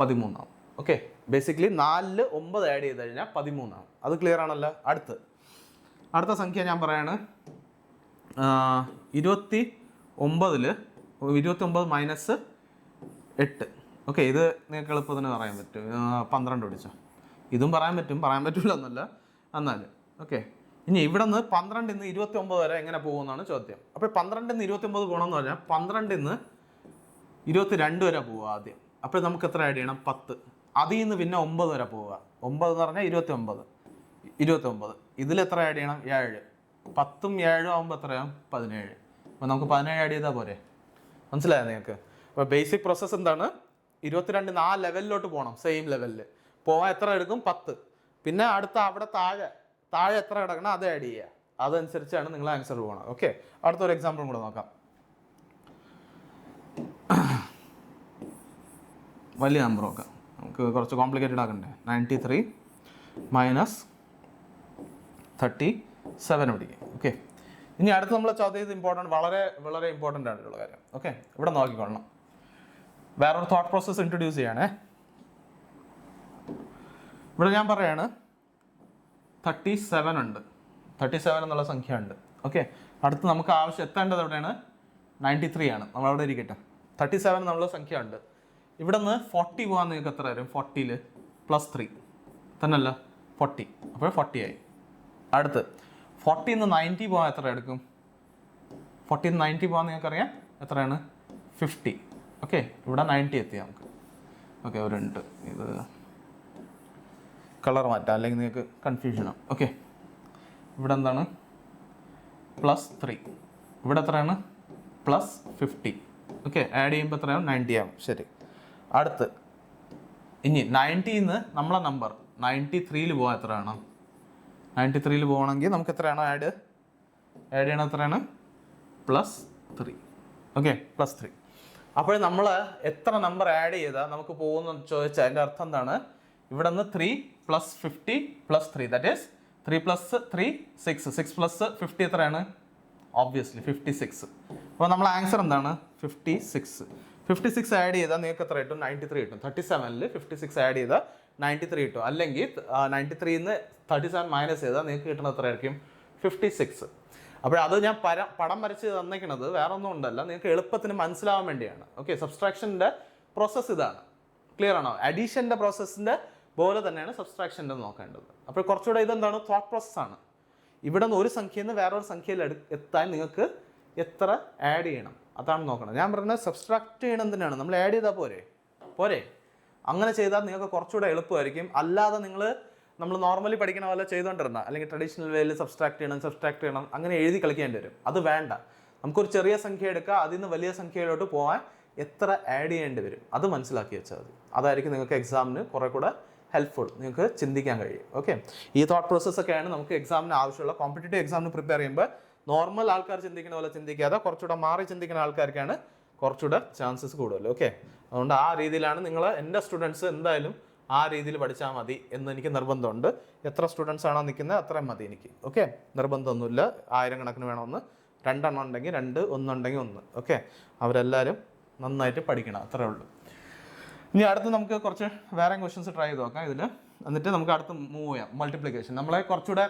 A: 13 ആവും. ഓക്കെ, ബേസിക്കലി 4 9 ആഡ് ചെയ്ത് കഴിഞ്ഞാൽ 13 ആവും. അത് ക്ലിയർ ആണല്ലോ. അടുത്ത സംഖ്യ ഞാൻ പറയാണ് 29 -8. ഓക്കെ, ഇത് നിങ്ങൾക്ക് എളുപ്പത്തിന് പറയാൻ പറ്റും. 12 പിടിച്ചോ. ഇതും പറയാൻ പറ്റില്ല എന്നല്ല എന്നാലും. ഓക്കെ, ഇനി ഇവിടെ നിന്ന് 12 നിന്ന് 29 വരെ എങ്ങനെ പോകുമെന്നാണ് ചോദ്യം. അപ്പോൾ 12 നിന്ന് 29 പോകണമെന്ന് പറഞ്ഞാൽ 12 നിന്ന് 22 വരെ പോവുക ആദ്യം. അപ്പോൾ നമുക്ക് എത്ര ആഡ് ചെയ്യണം? 10. അതിൽ നിന്ന് പിന്നെ 9 വരെ പോവുക. 9 എന്ന് പറഞ്ഞാൽ 29. ഇതിൽ എത്ര ആഡ് ചെയ്യണം? 7. 10ഉം 7ഉം ആകുമ്പോൾ എത്രയാവും? 17. അപ്പോൾ നമുക്ക് 17 ആഡ് ചെയ്താൽ പോരെ? മനസ്സിലായോ നിങ്ങൾക്ക്? അപ്പോൾ ബേസിക് പ്രോസസ്സ് എന്താണ്? 22 ആ ലെവലിലോട്ട് പോകണം. സെയിം ലെവലിൽ പോകാൻ എത്ര എടുക്കും? 10. പിന്നെ അടുത്ത അവിടെ താഴെ എത്ര കിടക്കണം അത് ആഡ് ചെയ്യുക. അതനുസരിച്ചാണ് നിങ്ങൾ ആൻസർ പോകണം. ഓക്കെ, അടുത്തൊരു എക്സാമ്പിളും കൂടെ നോക്കാം. വലിയ നമ്പർ നോക്കാം, നമുക്ക് കുറച്ച് കോംപ്ലിക്കേറ്റഡ് ആക്കണ്ടേ. 93 - 37 പിടിക്കുക. ഓക്കെ, ഇനി അടുത്ത് നമ്മൾ ചോദ്യം ഇത് വളരെ വളരെ ഇമ്പോർട്ടൻ്റ് ആയിട്ടുള്ള കാര്യം. ഓക്കെ, ഇവിടെ നോക്കിക്കൊള്ളണം. വേറൊരു തോട്ട് പ്രോസസ്സ് ഇൻട്രൊഡ്യൂസ് ചെയ്യണേ. ഇവിടെ ഞാൻ പറയാണ് 37 ഉണ്ട്. 37 എന്നുള്ള സംഖ്യ ഉണ്ട്. ഓക്കെ, അടുത്ത് നമുക്ക് ആവശ്യം എത്തേണ്ടത് എവിടെയാണ്? 93 ആണ്. നമ്മളവിടെ ഇരിക്കട്ടെ. 37 എന്നുള്ള സംഖ്യ ഉണ്ട്. ഇവിടെ നിന്ന് 40 പോകാൻ നിങ്ങൾക്ക് എത്ര വരും? 40ൽ +3 തന്നെയല്ല 40. അപ്പോൾ 40 ആയി. അടുത്ത് 40 നിന്ന് 90 പോകാൻ എത്ര എടുക്കും? 40 നിന്ന് 90 പോകാൻ നിങ്ങൾക്കറിയാം എത്രയാണ്? 50. ഓക്കെ, ഇവിടെ 90 എത്തി നമുക്ക്. ഓക്കെ, ഒരുണ്ട് ഇത് കളർ മാറ്റാം, അല്ലെങ്കിൽ നിങ്ങൾക്ക് കൺഫ്യൂഷനാണ്. ഓക്കെ, ഇവിടെ എന്താണ്? +3. ഇവിടെ എത്രയാണ്? +50. ഓക്കെ, ആഡ് ചെയ്യുമ്പോൾ എത്രയാവും? 90 ആവും. ശരി, അടുത്ത് ഇനി 90 നിന്ന് നമ്മളെ നമ്പർ 93ൽ പോകാൻ എത്ര വേണം? 93ൽ പോകണമെങ്കിൽ നമുക്ക് എത്രയാണോ ആഡ് ചെയ്യണം? എത്രയാണ്? 3. ഓക്കെ, +3. അപ്പോൾ നമ്മൾ എത്ര നമ്പർ ആഡ് ചെയ്താൽ നമുക്ക് പോകുമെന്ന് ചോദിച്ചാൽ അതിൻ്റെ അർത്ഥം എന്താണ്? ഇവിടെ നിന്ന് 3 + 50 + 3, ദാറ്റ് ഈസ് 3 + 3 6, 6 + 50 എത്രയാണ്? ഓബ്വിയസ്ലി 56. അപ്പോൾ നമ്മൾ ആൻസർ എന്താണ്? 56. 56 ആഡ് ചെയ്താൽ നിങ്ങൾക്ക് എത്ര കിട്ടും? 93 കിട്ടും. 37ൽ 56 ആഡ് ചെയ്താൽ 93 കിട്ടും. അല്ലെങ്കിൽ 93ന്ന് 37 മൈനസ് ചെയ്താൽ നിങ്ങൾക്ക് കിട്ടുന്നത് എത്രയായിരിക്കും? 56. അപ്പോൾ അത് ഞാൻ പടം വരച്ച് തന്നിരിക്കുന്നത് വേറെ ഒന്നും ഉണ്ടല്ല, നിങ്ങൾക്ക് എളുപ്പത്തിന് മനസ്സിലാവാൻ വേണ്ടിയാണ്. ഓക്കെ, സബ്സ്ട്രാക്ഷൻ്റെ പ്രോസസ്സ് ഇതാണ്. ക്ലിയർ ആണോ? അഡീഷൻ്റെ പ്രോസസ്സിൻ്റെ പോലെ തന്നെയാണ് സബ്സ്ട്രാക്ഷൻ്റെ നോക്കേണ്ടത്. അപ്പോൾ കുറച്ചുകൂടെ ഇതെന്താണ്? തോട്ട് പ്രോസസ്സാണ്. ഇവിടെ നിന്ന് ഒരു സംഖ്യയിൽ നിന്ന് വേറൊരു സംഖ്യയിൽ എത്താൻ നിങ്ങൾക്ക് എത്ര ആഡ് ചെയ്യണം അതാണ് നോക്കണം. ഞാൻ പറഞ്ഞത് സബ്സ്ട്രാക്ട് ചെയ്യണം എന്തിനാണ്? നമ്മൾ ആഡ് ചെയ്താൽ പോരെ. അങ്ങനെ ചെയ്താൽ നിങ്ങൾക്ക് കുറച്ചുകൂടെ എളുപ്പമായിരിക്കും. അല്ലാതെ നമ്മൾ നോർമലി പഠിക്കുന്ന പോലെ ചെയ്തുകൊണ്ടിരുന്ന, അല്ലെങ്കിൽ ട്രഡീഷണൽ വേയിൽ സബ്സ്ട്രാക്ട് ചെയ്യണം അങ്ങനെ എഴുതി കളിക്കേണ്ടി വരും. അത് വേണ്ട. നമുക്കൊരു ചെറിയ സംഖ്യ എടുക്കുക, അതിൽ നിന്ന് വലിയ സംഖ്യയിലോട്ട് പോകാൻ എത്ര ആഡ് ചെയ്യേണ്ടി വരും അത് മനസ്സിലാക്കി വെച്ചാൽ മതി. അതായിരിക്കും നിങ്ങൾക്ക് എക്സാമിന് കുറെ കൂടെ ഹെൽപ്ഫുൾ, നിങ്ങൾക്ക് ചിന്തിക്കാൻ കഴിയും. ഓക്കെ, ഈ തോട്ട് പ്രോസസ്സൊക്കെയാണ് നമുക്ക് എക്സാമിന് ആവശ്യമുള്ള. കോമ്പറ്റേറ്റീവ് എക്സാമിന് പ്രിപ്പയർ ചെയ്യുമ്പോൾ നോർമൽ ആൾക്കാർ ചിന്തിക്കുന്ന പോലെ ചിന്തിക്കാതെ കുറച്ചുകൂടെ മാറി ചിന്തിക്കുന്ന ആൾക്കാർക്കാണ് കുറച്ചുകൂടെ ചാൻസസ് കൂടുതൽ. ഓക്കെ, അതുകൊണ്ട് ആ രീതിയിലാണ് എൻ്റെ സ്റ്റുഡൻസ് എന്തായാലും ആ രീതിയിൽ പഠിച്ചാൽ മതി എന്ന് എനിക്ക് നിർബന്ധമുണ്ട്. എത്ര സ്റ്റുഡൻസ് ആണോ നിൽക്കുന്നത് അത്രയും മതി എനിക്ക്. ഓക്കെ, നിർബന്ധമൊന്നുമില്ല 1000 കണക്കിന് വേണമെന്ന്. 2 എണ്ണം ഉണ്ടെങ്കിൽ 2, 1 ഉണ്ടെങ്കിൽ 1. ഓക്കെ, അവരെല്ലാവരും നന്നായിട്ട് പഠിക്കണം, അത്രേ ഉള്ളൂ. ഇനി അടുത്ത് നമുക്ക് കുറച്ച് വേറെ ക്വസ്റ്റ്യൻസ് ട്രൈ ചെയ്ത് നോക്കാം ഇതിൽ. എന്നിട്ട് നമുക്ക് അടുത്ത് മൂവ് ചെയ്യാം. മൾട്ടിപ്ലിക്കേഷൻ നമ്മളെ കുറച്ചുകൂടെ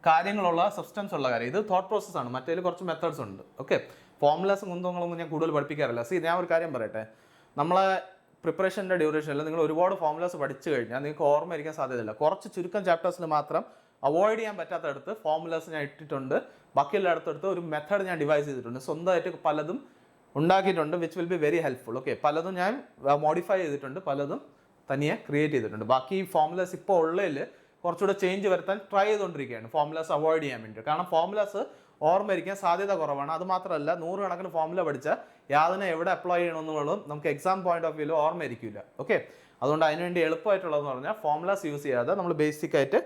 A: കാര്യങ്ങളുള്ള സബ്സ്റ്റൻസ് ഉള്ള കാര്യം. ഇത് തോട്ട് പ്രോസസ്സാണ്, മറ്റേതിൽ കുറച്ച് മെത്തേഡ്സ് ഉണ്ട്. ഓക്കെ, ഫോർമുലാസും കുന്തങ്ങളൊന്നും ഞാൻ കൂടുതൽ പഠിപ്പിക്കാറില്ല. ഞാൻ ഒരു കാര്യം പറയട്ടെ, നമ്മളെ പ്രിപ്പറേഷൻ്റെ ഡ്യൂറേഷനിൽ നിങ്ങൾ ഒരുപാട് ഫോർമുലാസ് പഠിച്ചു കഴിഞ്ഞാൽ നിങ്ങൾക്ക് ഓർമ്മ ഇരിക്കാൻ സാധ്യതയില്ല. കുറച്ച് ചുരുക്കം ചാപ്റ്റേഴ്സിൽ മാത്രം അവോയ്ഡ് ചെയ്യാൻ പറ്റാത്തടുത്ത് ഫോർമുലാസ് ഞാൻ ഇട്ടിട്ടുണ്ട്. ബാക്കിയുള്ള അടുത്തടുത്ത് ഒരു മെത്തേഡ് ഞാൻ ഡിവൈസ് ചെയ്തിട്ടുണ്ട്. സ്വന്തമായിട്ട് പലതും ഉണ്ടാക്കിയിട്ടുണ്ട്, which will be very helpful. Okay, പലതും ഞാൻ മോഡിഫൈ ചെയ്തിട്ടുണ്ട്, പലതും തനിയെ ക്രിയേറ്റ് ചെയ്തിട്ടുണ്ട്. ബാക്കി ഫോർമുലാസ് ഇപ്പോൾ ഉള്ളതിൽ കുറച്ചുകൂടെ ചേഞ്ച് വരുത്താൻ ട്രൈ ചെയ്തുകൊണ്ടിരിക്കുകയാണ്, ഫോർമുലാസ് അവോയ്ഡ് ചെയ്യാൻ വേണ്ടി. കാരണം ഫോർമുലാസ് ഓർമ്മ ഇരിക്കാൻ സാധ്യത കുറവാണ്. അത് മാത്രമല്ല 100 കണക്കിന് ഫോർമുല പഠിച്ചാൽ യാതൊരു എവിടെ അപ്ലൈ ചെയ്യണമെന്നുള്ളതും നമുക്ക് എക്സാം പോയിന്റ് ഓഫ് വ്യൂവിൽ ഓർമ്മ ഇരിക്കില്ല. ഓക്കെ, അതുകൊണ്ട് അതിനുവേണ്ടി എളുപ്പമായിട്ടുള്ളതെന്ന് പറഞ്ഞാൽ ഫോർമുലാസ് യൂസ് ചെയ്യാതെ നമ്മൾ ബേസിക് ആയിട്ട്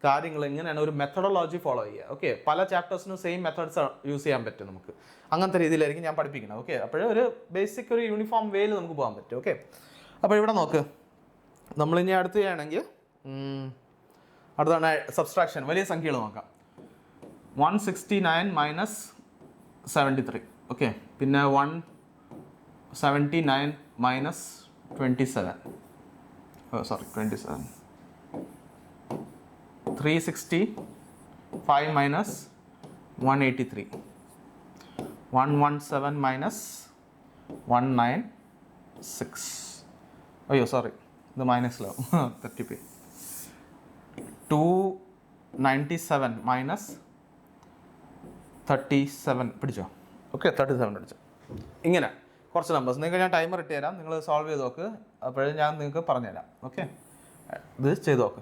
A: കാര്യങ്ങൾ ഇങ്ങനെയാണ് ഒരു മെത്തഡോളജി ഫോളോ ചെയ്യുക. ഓക്കെ, പല ചാപ്റ്റേഴ്സിനും സെയിം മെത്തേഡ്സ് യൂസ് ചെയ്യാൻ പറ്റും നമുക്ക്. അങ്ങനത്തെ രീതിയിലായിരിക്കും ഞാൻ പഠിപ്പിക്കുന്നത്. ഓക്കെ, അപ്പോൾ ഒരു ബേസിക് ഒരു യൂണിഫോം വേയിൽ നമുക്ക് പോകാൻ പറ്റും. ഓക്കെ, അപ്പോൾ ഇവിടെ നോക്ക്, നമ്മളിനി അടുത്ത് ചെയ്യുകയാണെങ്കിൽ അടുത്താണ് സബ്സ്ട്രാക്ഷൻ. വലിയ സംഖ്യകൾ നോക്കാം. 169 - 73. ഓക്കെ, പിന്നെ 179 - 27. 27. 365 - 183. 117 - 196. അയ്യോ സോറി, ഇത് മൈനസിലാവും, തെറ്റിപ്പോയി. 297 - 37 പിടിച്ചോ. ഓക്കെ, 37 പിടിച്ചോ. ഇങ്ങനെ കുറച്ച് നമ്പേഴ്സ് നിങ്ങൾക്ക് ഞാൻ ടൈമർ ഇട്ട് തരാം, നിങ്ങൾ സോൾവ് ചെയ്ത് നോക്ക്. അപ്പോഴേ ഞാൻ നിങ്ങൾക്ക് പറഞ്ഞുതരാം. ഓക്കെ, ഇത് ചെയ്ത് നോക്ക്.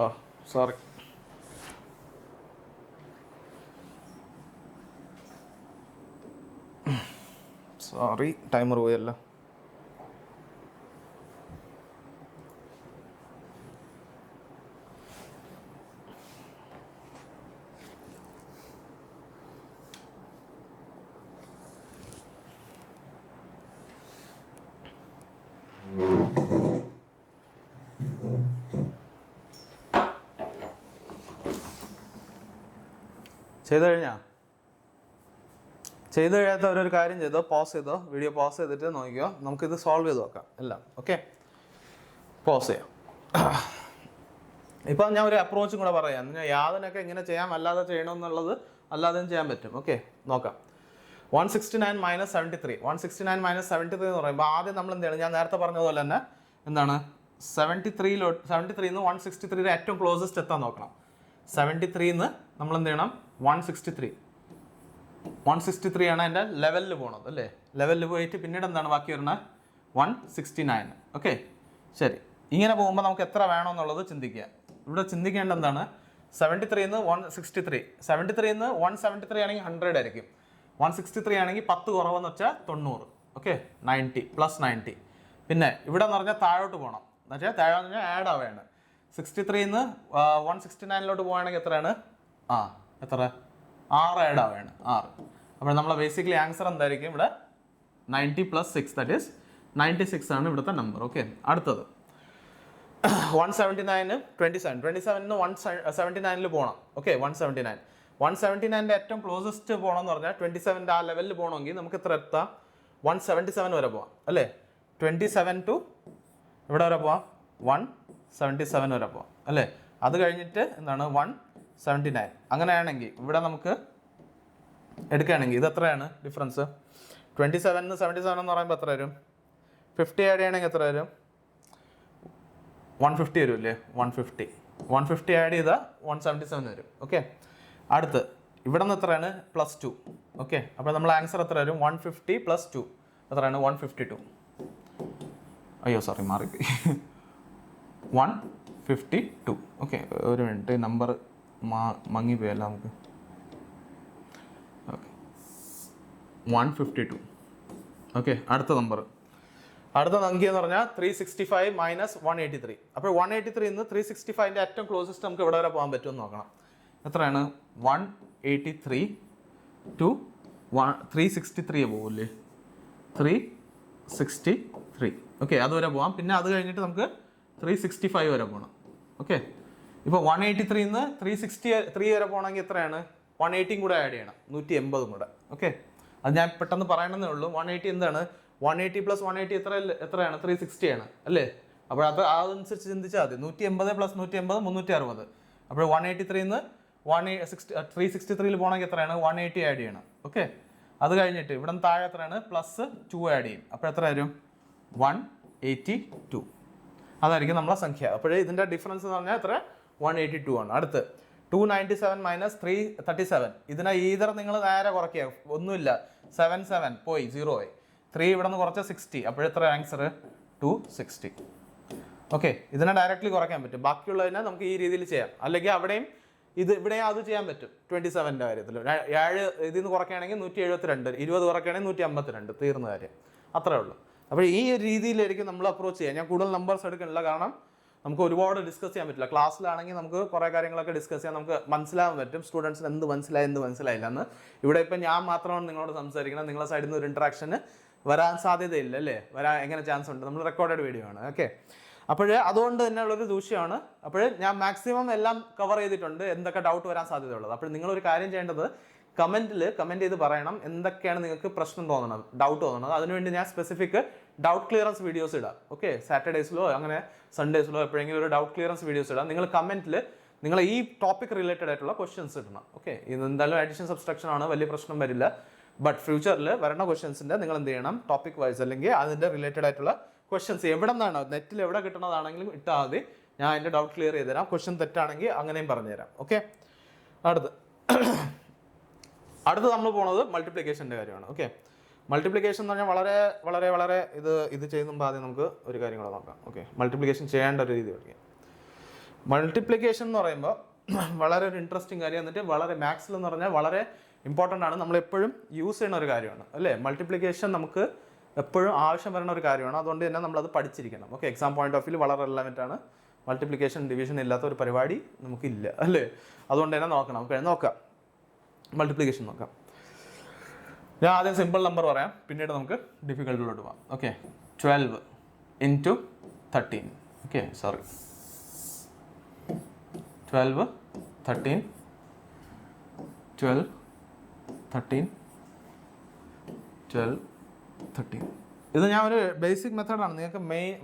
A: Oh, sorry. Sorry, timer പോയല്ലോ. ചെയ്ത് കഴിയാത്തവരൊരു കാര്യം ചെയ്തോ, പോസ് ചെയ്തോ, വീഡിയോ പോസ് ചെയ്തിട്ട് നോക്കിയോ. നമുക്കിത് സോൾവ് ചെയ്ത് നോക്കാം എല്ലാം. ഓക്കെ, പോസ് ചെയ്യാം. ഇപ്പം ഞാൻ ഒരു അപ്രോച്ചും കൂടെ പറയാം. യാതൊക്കെ എങ്ങനെ ചെയ്യാം, അല്ലാതെ ചെയ്യണമെന്നുള്ളത് അല്ലാതെയും ചെയ്യാൻ പറ്റും. ഓക്കെ, നോക്കാം. 169 - 73. 169 - 73 എന്ന് പറയുമ്പോൾ ആദ്യം നമ്മൾ എന്ത് ചെയ്യണം? ഞാൻ നേരത്തെ പറഞ്ഞതുപോലെ തന്നെ എന്താണ് 73ന്ന് 163 ഏറ്റവും ക്ലോസസ്റ്റ് എത്താൻ നോക്കണം. 73ന്ന് നമ്മൾ എന്ത് ചെയ്യണം? 163 163 ആണ് എൻ്റെ ലെവലിൽ പോണത് അല്ലേ. ലെവലിൽ പോയിട്ട് പിന്നീട് എന്താണ് ബാക്കി വരുന്നത് 169. ഓക്കെ ശരി. ഇങ്ങനെ പോകുമ്പോൾ നമുക്ക് എത്ര വേണമെന്നുള്ളത് ചിന്തിക്കുക. ഇവിടെ ചിന്തിക്കേണ്ട എന്താണ് 73 163. 73 173 ആണെങ്കിൽ 100 ആയിരിക്കും. 163 ആണെങ്കിൽ 10 കുറവെന്ന് വെച്ചാൽ 90. ഓക്കെ 90 +90. പിന്നെ ഇവിടെ എന്ന് പറഞ്ഞാൽ താഴോട്ട് പോകണം. എന്നുവെച്ചാൽ താഴെ എന്ന് പറഞ്ഞാൽ ആഡ് ആവുകയാണ്. 63 169 പോകുകയാണെങ്കിൽ എത്രയാണ്? എത്ര? 6 ആഡ് ആവുകയാണ്. 6. അപ്പോൾ നമ്മളെ ബേസിക്കലി ആൻസർ എന്തായിരിക്കും ഇവിടെ 90 + 6 ദാറ്റ് ഈസ് 96 ആണ് ഇവിടുത്തെ നമ്പർ. ഓക്കെ അടുത്തത് 179 27 179 പോകണം. ഓക്കെ 179 ഏറ്റവും ക്ലോസസ്റ്റ് പോകണം എന്ന് പറഞ്ഞാൽ 27 ആ ലെവലിൽ പോകണമെങ്കിൽ നമുക്ക് എത്ര എത്താം? 177 വരെ പോവാം അല്ലേ. 27 to ഇവിടെ വരെ പോവാം 177 വരെ പോവാം അല്ലേ. അത് കഴിഞ്ഞിട്ട് എന്താണ് 179. അങ്ങനെയാണെങ്കിൽ ഇവിടെ നമുക്ക് എടുക്കുകയാണെങ്കിൽ ഇത് എത്രയാണ് ഡിഫറൻസ്? 27 77 എന്ന് പറയുമ്പോൾ എത്ര വരും? 50 ആഡ് ചെയ്യണമെങ്കിൽ എത്ര വരും? 150 വരും അല്ലേ. 150 ആഡ് ചെയ്താൽ 177 വരും. ഓക്കെ അടുത്ത് ഇവിടെ നിന്ന് എത്രയാണ്? +2. ഓക്കെ അപ്പോൾ നമ്മൾ ആൻസർ എത്ര വരും? 150 + 2 എത്രയാണ്? 152. അയ്യോ സോറി മാറിപ്പോയി. 152. ഓക്കെ ഒരു മിനിറ്റ് നമ്പർ മങ്ങിപ്പോയല്ല നമുക്ക്. ഓക്കെ 152. ഓക്കെ അടുത്ത നമ്പർ അടുത്ത സംഖ്യ എന്ന് പറഞ്ഞാൽ 365 - 183. അപ്പോൾ 183 365ൻ്റെ ഏറ്റവും ക്ലോസസ്റ്റ് നമുക്ക് എവിടെ വരെ പോകാൻ പറ്റുമെന്ന് നോക്കണം. എത്രയാണ്? 183 to 363 പോകില്ലേ. 363. ഓക്കെ അതുവരെ പോകാം. പിന്നെ അത് കഴിഞ്ഞിട്ട് നമുക്ക് 365 വരെ പോകണം. ഓക്കെ ഇപ്പോൾ 183 363 വരെ പോകണമെങ്കിൽ എത്രയാണ്? 180 കൂടെ ആഡ് ചെയ്യണം. 180 കൂടെ. ഓക്കെ അത് ഞാൻ പെട്ടെന്ന് പറയണമെന്നേ ഉള്ളൂ. 180 എന്താണ്? 180 + 180 എത്രയാണ്? 360 ആണ് അല്ലേ. അപ്പോൾ അതനുസരിച്ച് ചിന്തിച്ചാൽ മതി. 180 + 180 360. അപ്പോൾ 183 363 പോകണമെങ്കിൽ എത്രയാണ്? 180 ആഡ് ചെയ്യണം. ഓക്കെ അത് കഴിഞ്ഞിട്ട് ഇവിടെ നിന്ന് താഴെ എത്രയാണ്? +2 ആഡ് ചെയ്യും. അപ്പോൾ എത്ര വരും? 182. അതായിരിക്കും നമ്മളെ സംഖ്യ. അപ്പോഴേ ഇതിൻ്റെ ഡിഫറൻസ് എന്ന് പറഞ്ഞാൽ എത്ര? 182 ആണ്. അടുത്ത് 297 - 337. ഇതിനെ ഈതർ നിങ്ങൾ നേരെ കുറയ്ക്കുക. ഒന്നുമില്ല 7 പോയി 0 ആയി. 3 ഇവിടെ നിന്ന് കുറച്ച് 60. അപ്പോഴെത്ര ആൻസർ? 260. ഓക്കെ ഇതിനെ ഡയറക്റ്റ്ലി കുറയ്ക്കാൻ പറ്റും. ബാക്കിയുള്ളതിനെ നമുക്ക് ഈ രീതിയിൽ ചെയ്യാം. അല്ലെങ്കിൽ അവിടെയും ഇവിടെയും അത് ചെയ്യാൻ പറ്റും. 27ൻ്റെ കാര്യത്തിൽ 7 ഇതിൽ നിന്ന് കുറയ്ക്കുകയാണെങ്കിൽ 172. 20 കുറയ്ക്കുകയാണെങ്കിൽ 152. തീർന്ന കാര്യം. അത്രേ ഉള്ളൂ. അപ്പോൾ ഈ ഒരു രീതിയിലായിരിക്കും നമ്മൾ അപ്രോച്ച് ചെയ്യുക. ഞാൻ കൂടുതൽ നമ്പേഴ്സ് എടുക്കുന്നില്ല. കാരണം നമുക്ക് ഒരുപാട് ഡിസ്കസ് ചെയ്യാൻ പറ്റില്ല. ക്ലാസ്സിലാണെങ്കിൽ നമുക്ക് കുറേ കാര്യങ്ങളൊക്കെ ഡിസ്കസ് ചെയ്യാൻ നമുക്ക് മനസ്സിലാകാൻ പറ്റും. സ്റ്റുഡൻസിന് എന്ത് മനസ്സിലായില്ല എന്ന്. ഇവിടെ ഇപ്പം ഞാൻ മാത്രമാണ് നിങ്ങളോട് സംസാരിക്കണം. നിങ്ങളുടെ സൈഡിൽ നിന്ന് ഒരു ഇൻട്രാക്ഷന് വരാൻ സാധ്യതയില്ല അല്ലേ. വരാൻ എങ്ങനെ ചാൻസ് ഉണ്ട്? നമ്മൾ റെക്കോർഡഡ് വീഡിയോ ആണ്. ഓക്കെ അതുകൊണ്ട് തന്നെ ഉള്ളൊരു ദൂഷ്യമാണ്. ഞാൻ മാക്സിമം എല്ലാം കവർ ചെയ്തിട്ടുണ്ട്. എന്തൊക്കെ ഡൗട്ട് വരാൻ സാധ്യതയുള്ളത്. നിങ്ങളൊരു കാര്യം ചെയ്യേണ്ടത് കമൻറ്റ് ചെയ്ത് പറയണം എന്തൊക്കെയാണ് നിങ്ങൾക്ക് പ്രശ്നം തോന്നുന്നത്, ഡൗട്ട് തോന്നുന്നത്. അതിനുവേണ്ടി ഞാൻ സ്പെസിഫിക് ഡൗട്ട് ക്ലിയറൻസ് വീഡിയോസ് ഇടാം. ഓക്കെ സാറ്റർഡേസിലോ അങ്ങനെ സൺഡേസിലോ എപ്പോഴെങ്കിലും ഒരു ഡൗട്ട് ക്ലിയറൻസ് വീഡിയോസ് ഇടാം. നിങ്ങൾ കമൻറ്റിൽ നിങ്ങൾ ഈ ടോപ്പിക് റിലേറ്റഡ് ആയിട്ടുള്ള ക്വസ്റ്റ്യൻസ് ഇടണം. ഓക്കെ ഇത് എന്തായാലും അഡീഷൻ സബ്സ്ട്രക്ഷൻ ആണ്, വലിയ പ്രശ്നം വരില്ല. ബട്ട് ഫ്യൂച്ചറിൽ വരുന്ന ക്വസ്റ്റ്യൻസിൻ്റെ നിങ്ങൾ എന്ത് ചെയ്യണം? ടോപ്പിക് വൈസ് അല്ലെങ്കിൽ അതിൻ്റെ റിലേറ്റഡ് ആയിട്ടുള്ള ക്വസ്റ്റ്യൻസ് എവിടെ നിന്നാണ് നെറ്റിൽ എവിടെ കിട്ടുന്നതാണെങ്കിലും ഇട്ടാൽ മതി. ഞാൻ അതിൻ്റെ ഡൗട്ട് ക്ലിയർ ചെയ്ത് തരാം. ക്വസ്റ്റ്യൻ തെറ്റാണെങ്കിൽ അങ്ങനെയും പറഞ്ഞുതരാം. ഓക്കെ അടുത്ത് നമ്മൾ പോകുന്നത് മൾട്ടിപ്ലിക്കേഷൻ്റെ കാര്യമാണ്. ഓക്കെ മൾട്ടിപ്ലിക്കേഷൻ എന്ന് പറഞ്ഞാൽ വളരെ വളരെ വളരെ ഇത് ചെയ്യുമ്പോൾ ആദ്യം നമുക്ക് ഒരു കാര്യം കൂടെ നോക്കാം. ഓക്കെ മൾട്ടിപ്ലിക്കേഷൻ ചെയ്യേണ്ട ഒരു രീതി പഠിക്കാം. മൾട്ടിപ്ലിക്കേഷൻ എന്ന് പറയുമ്പോൾ വളരെ ഒരു ഇൻട്രസ്റ്റിംഗ് കാര്യം. എന്നിട്ട് വളരെ മാത്സിൽ എന്ന് പറഞ്ഞാൽ വളരെ ഇമ്പോർട്ടൻ്റ് ആണ്. നമ്മളെപ്പോഴും യൂസ് ചെയ്യുന്ന ഒരു കാര്യമാണ് അല്ലേ. മൾട്ടിപ്ലിക്കേഷൻ നമുക്ക് എപ്പോഴും ആവശ്യം വരുന്ന ഒരു കാര്യമാണ്. അതുകൊണ്ട് തന്നെ നമ്മളത് പഠിച്ചിരിക്കണം. Okay exam point of view വളരെ റെലവൻ്റ് ആണ്. മൾട്ടിപ്ലിക്കേഷൻ ഡിവിഷൻ ഇല്ലാത്ത ഒരു പരിപാടി നമുക്കില്ല അല്ലേ. അതുകൊണ്ട് തന്നെ നോക്കണം. നമുക്ക് നോക്കാം മൾട്ടിപ്ലിക്കേഷൻ നോക്കാം. ഞാൻ ആദ്യം സിമ്പിൾ നമ്പർ പറയാം, പിന്നീട് നമുക്ക് ഡിഫിക്കൽട്ടിലോട്ട് പോകാം. ഓക്കെ 12 × 13. ഓക്കെ 12 13 12 13 12 13. ഇത് ഞാൻ ഒരു ബേസിക് മെത്തേഡാണ്. നിങ്ങൾക്ക്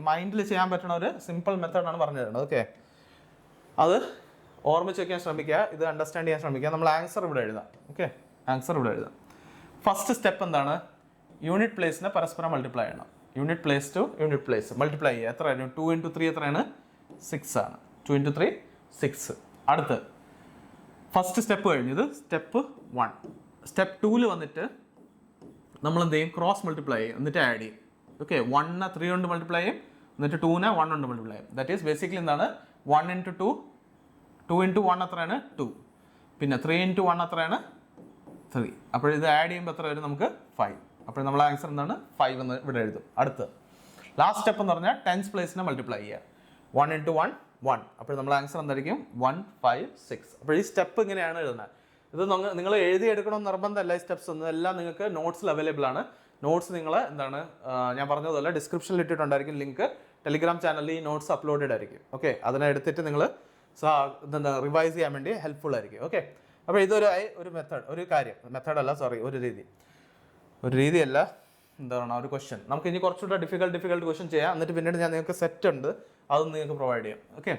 A: മൈൻഡിൽ ചെയ്യാൻ പറ്റുന്ന ഒരു സിമ്പിൾ മെത്തേഡാണ് പറഞ്ഞു തരുന്നത്. ഓക്കെ അത് ഓർമ്മിച്ച് വയ്ക്കാൻ ശ്രമിക്കുക. ഇത് അണ്ടർസ്റ്റാൻഡ് ചെയ്യാൻ ശ്രമിക്കുക. നമ്മൾ ആൻസർ ഇവിടെ എഴുതാം. ഓക്കെ ആൻസർ ഇവിടെ എഴുതാം. ഫസ്റ്റ് സ്റ്റെപ്പ് എന്താണ്? യൂണിറ്റ് പ്ലേസിനെ പരസ്പരം മൾട്ടിപ്ലൈ ചെയ്യണം. Unit place two unit place multiply ചെയ്യുക. എത്രയാണ്? 2 × 3 എത്രയാണ്? 6 ആണ്. 2 × 3 6. അടുത്ത് ഫസ്റ്റ് സ്റ്റെപ്പ് കഴിഞ്ഞത് സ്റ്റെപ്പ് 1. സ്റ്റെപ്പ് 2 വന്നിട്ട് നമ്മൾ എന്ത് ചെയ്യും, ക്രോസ് മൾട്ടിപ്ലൈ ചെയ്യും, എന്നിട്ട് ആഡ് ചെയ്യും. ഓക്കെ, 1 3 കൊണ്ട് മൾട്ടിപ്ലൈ ചെയ്യും, എന്നിട്ട് 2 1 കൊണ്ട് മൾട്ടിപ്ലൈ ചെയ്യും. ദാറ്റ് ഈസ് ബേസിക്കലി എന്താണ് 1 ഇൻറ്റു 2, 2 ഇൻറ്റു 1 എത്രയാണ് 2, പിന്നെ 3 ഇൻറ്റു 1 എത്രയാണ് 3. അപ്പോൾ ഇത് ആഡ് ചെയ്യുമ്പോൾ എത്ര വരും നമുക്ക് 5. അപ്പോൾ നമ്മളെ ആൻസർ എന്താണ് 5 എന്ന് ഇവിടെ എഴുതും. അടുത്ത് ലാസ്റ്റ് സ്റ്റെപ്പ് എന്ന് പറഞ്ഞാൽ ടെൻസ് പ്ലേസിനെ മൾട്ടിപ്ലൈ ചെയ്യുക. 1 ഇൻറ്റു 1 1. അപ്പോൾ നമ്മളെ ആൻസർ എന്തായിരിക്കും 1 5 6. അപ്പോൾ ഈ സ്റ്റെപ്പ് ഇങ്ങനെയാണ് എഴുതുന്നത്. ഇത് നിങ്ങൾ എഴുതിയെടുക്കണമെന്ന് നിർബന്ധമല്ല. ഈ സ്റ്റെപ്സ് ഒന്നും എല്ലാം നിങ്ങൾക്ക് നോട്ട്സിൽ അവൈലബിൾ ആണ്. നോട്ട്സ് നിങ്ങൾ എന്താണ് ഞാൻ പറഞ്ഞതുപോലെ ഡിസ്ക്രിപ്ഷനിൽ ഇട്ടിട്ടുണ്ടായിരിക്കും ലിങ്ക്. ടെലിഗ്രാം ചാനലിൽ ഈ നോട്ട്സ് അപ്ലോഡഡ് ആയിരിക്കും. ഓക്കെ, അതിനെ എടുത്തിട്ട് നിങ്ങൾ എന്താ റിവൈസ് ചെയ്യാൻ വേണ്ടി ഹെൽപ്ഫുൾ ആയിരിക്കും. ഓക്കെ, അപ്പോൾ ഇതൊരു മെത്തേഡ്, ഒരു കാര്യം, മെത്തേഡല്ല സോറി, ഒരു രീതിയല്ല, എന്താണ് ഒരു ക്വസ്റ്റ്യൻ. നമുക്ക് ഇനി കുറച്ചുകൂടെ ഡിഫിക്കൽട്ട് ക്വസ്റ്റ്യൻ ചെയ്യാം. എന്നിട്ട് പിന്നീട് ഞാൻ നിങ്ങൾക്ക് സെറ്റ് ഉണ്ട്, അതും നിങ്ങൾക്ക് പ്രൊവൈഡ് ചെയ്യാം. ഓക്കെ,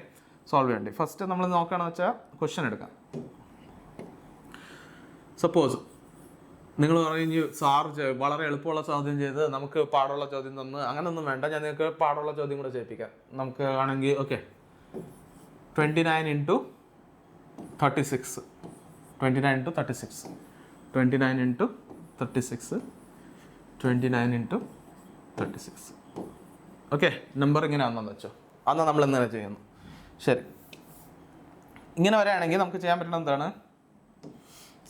A: സോൾവ് ചെയ്യേണ്ടി. ഫസ്റ്റ് നമ്മൾ നോക്കുകയാണെന്ന് വെച്ചാൽ ക്വസ്റ്റ്യൻ എടുക്കാം. സപ്പോസ് നിങ്ങൾ പറഞ്ഞു സാർ വളരെ എളുപ്പമുള്ള ചോദ്യം ചെയ്ത് നമുക്ക് പാടുള്ള ചോദ്യം തന്ന്, അങ്ങനെയൊന്നും വേണ്ട, ഞാൻ നിങ്ങൾക്ക് പാടുള്ള ചോദ്യം കൂടെ ചെയ്യിപ്പിക്കാം. നമുക്ക് ആണെങ്കിൽ okay, 29 into 36, 29 into 36, 29 into 36, 29 into 36. Okay, number ഇങ്ങനെ ആണെന്ന് വെച്ചോ. അന്ന് നമ്മൾ ഇങ്ങനെ ചെയ്യുന്നു. ശരി, ഇങ്ങനെ വരികയാണെങ്കിൽ നമുക്ക് ചെയ്യാൻ പറ്റുന്ന എന്താണ്,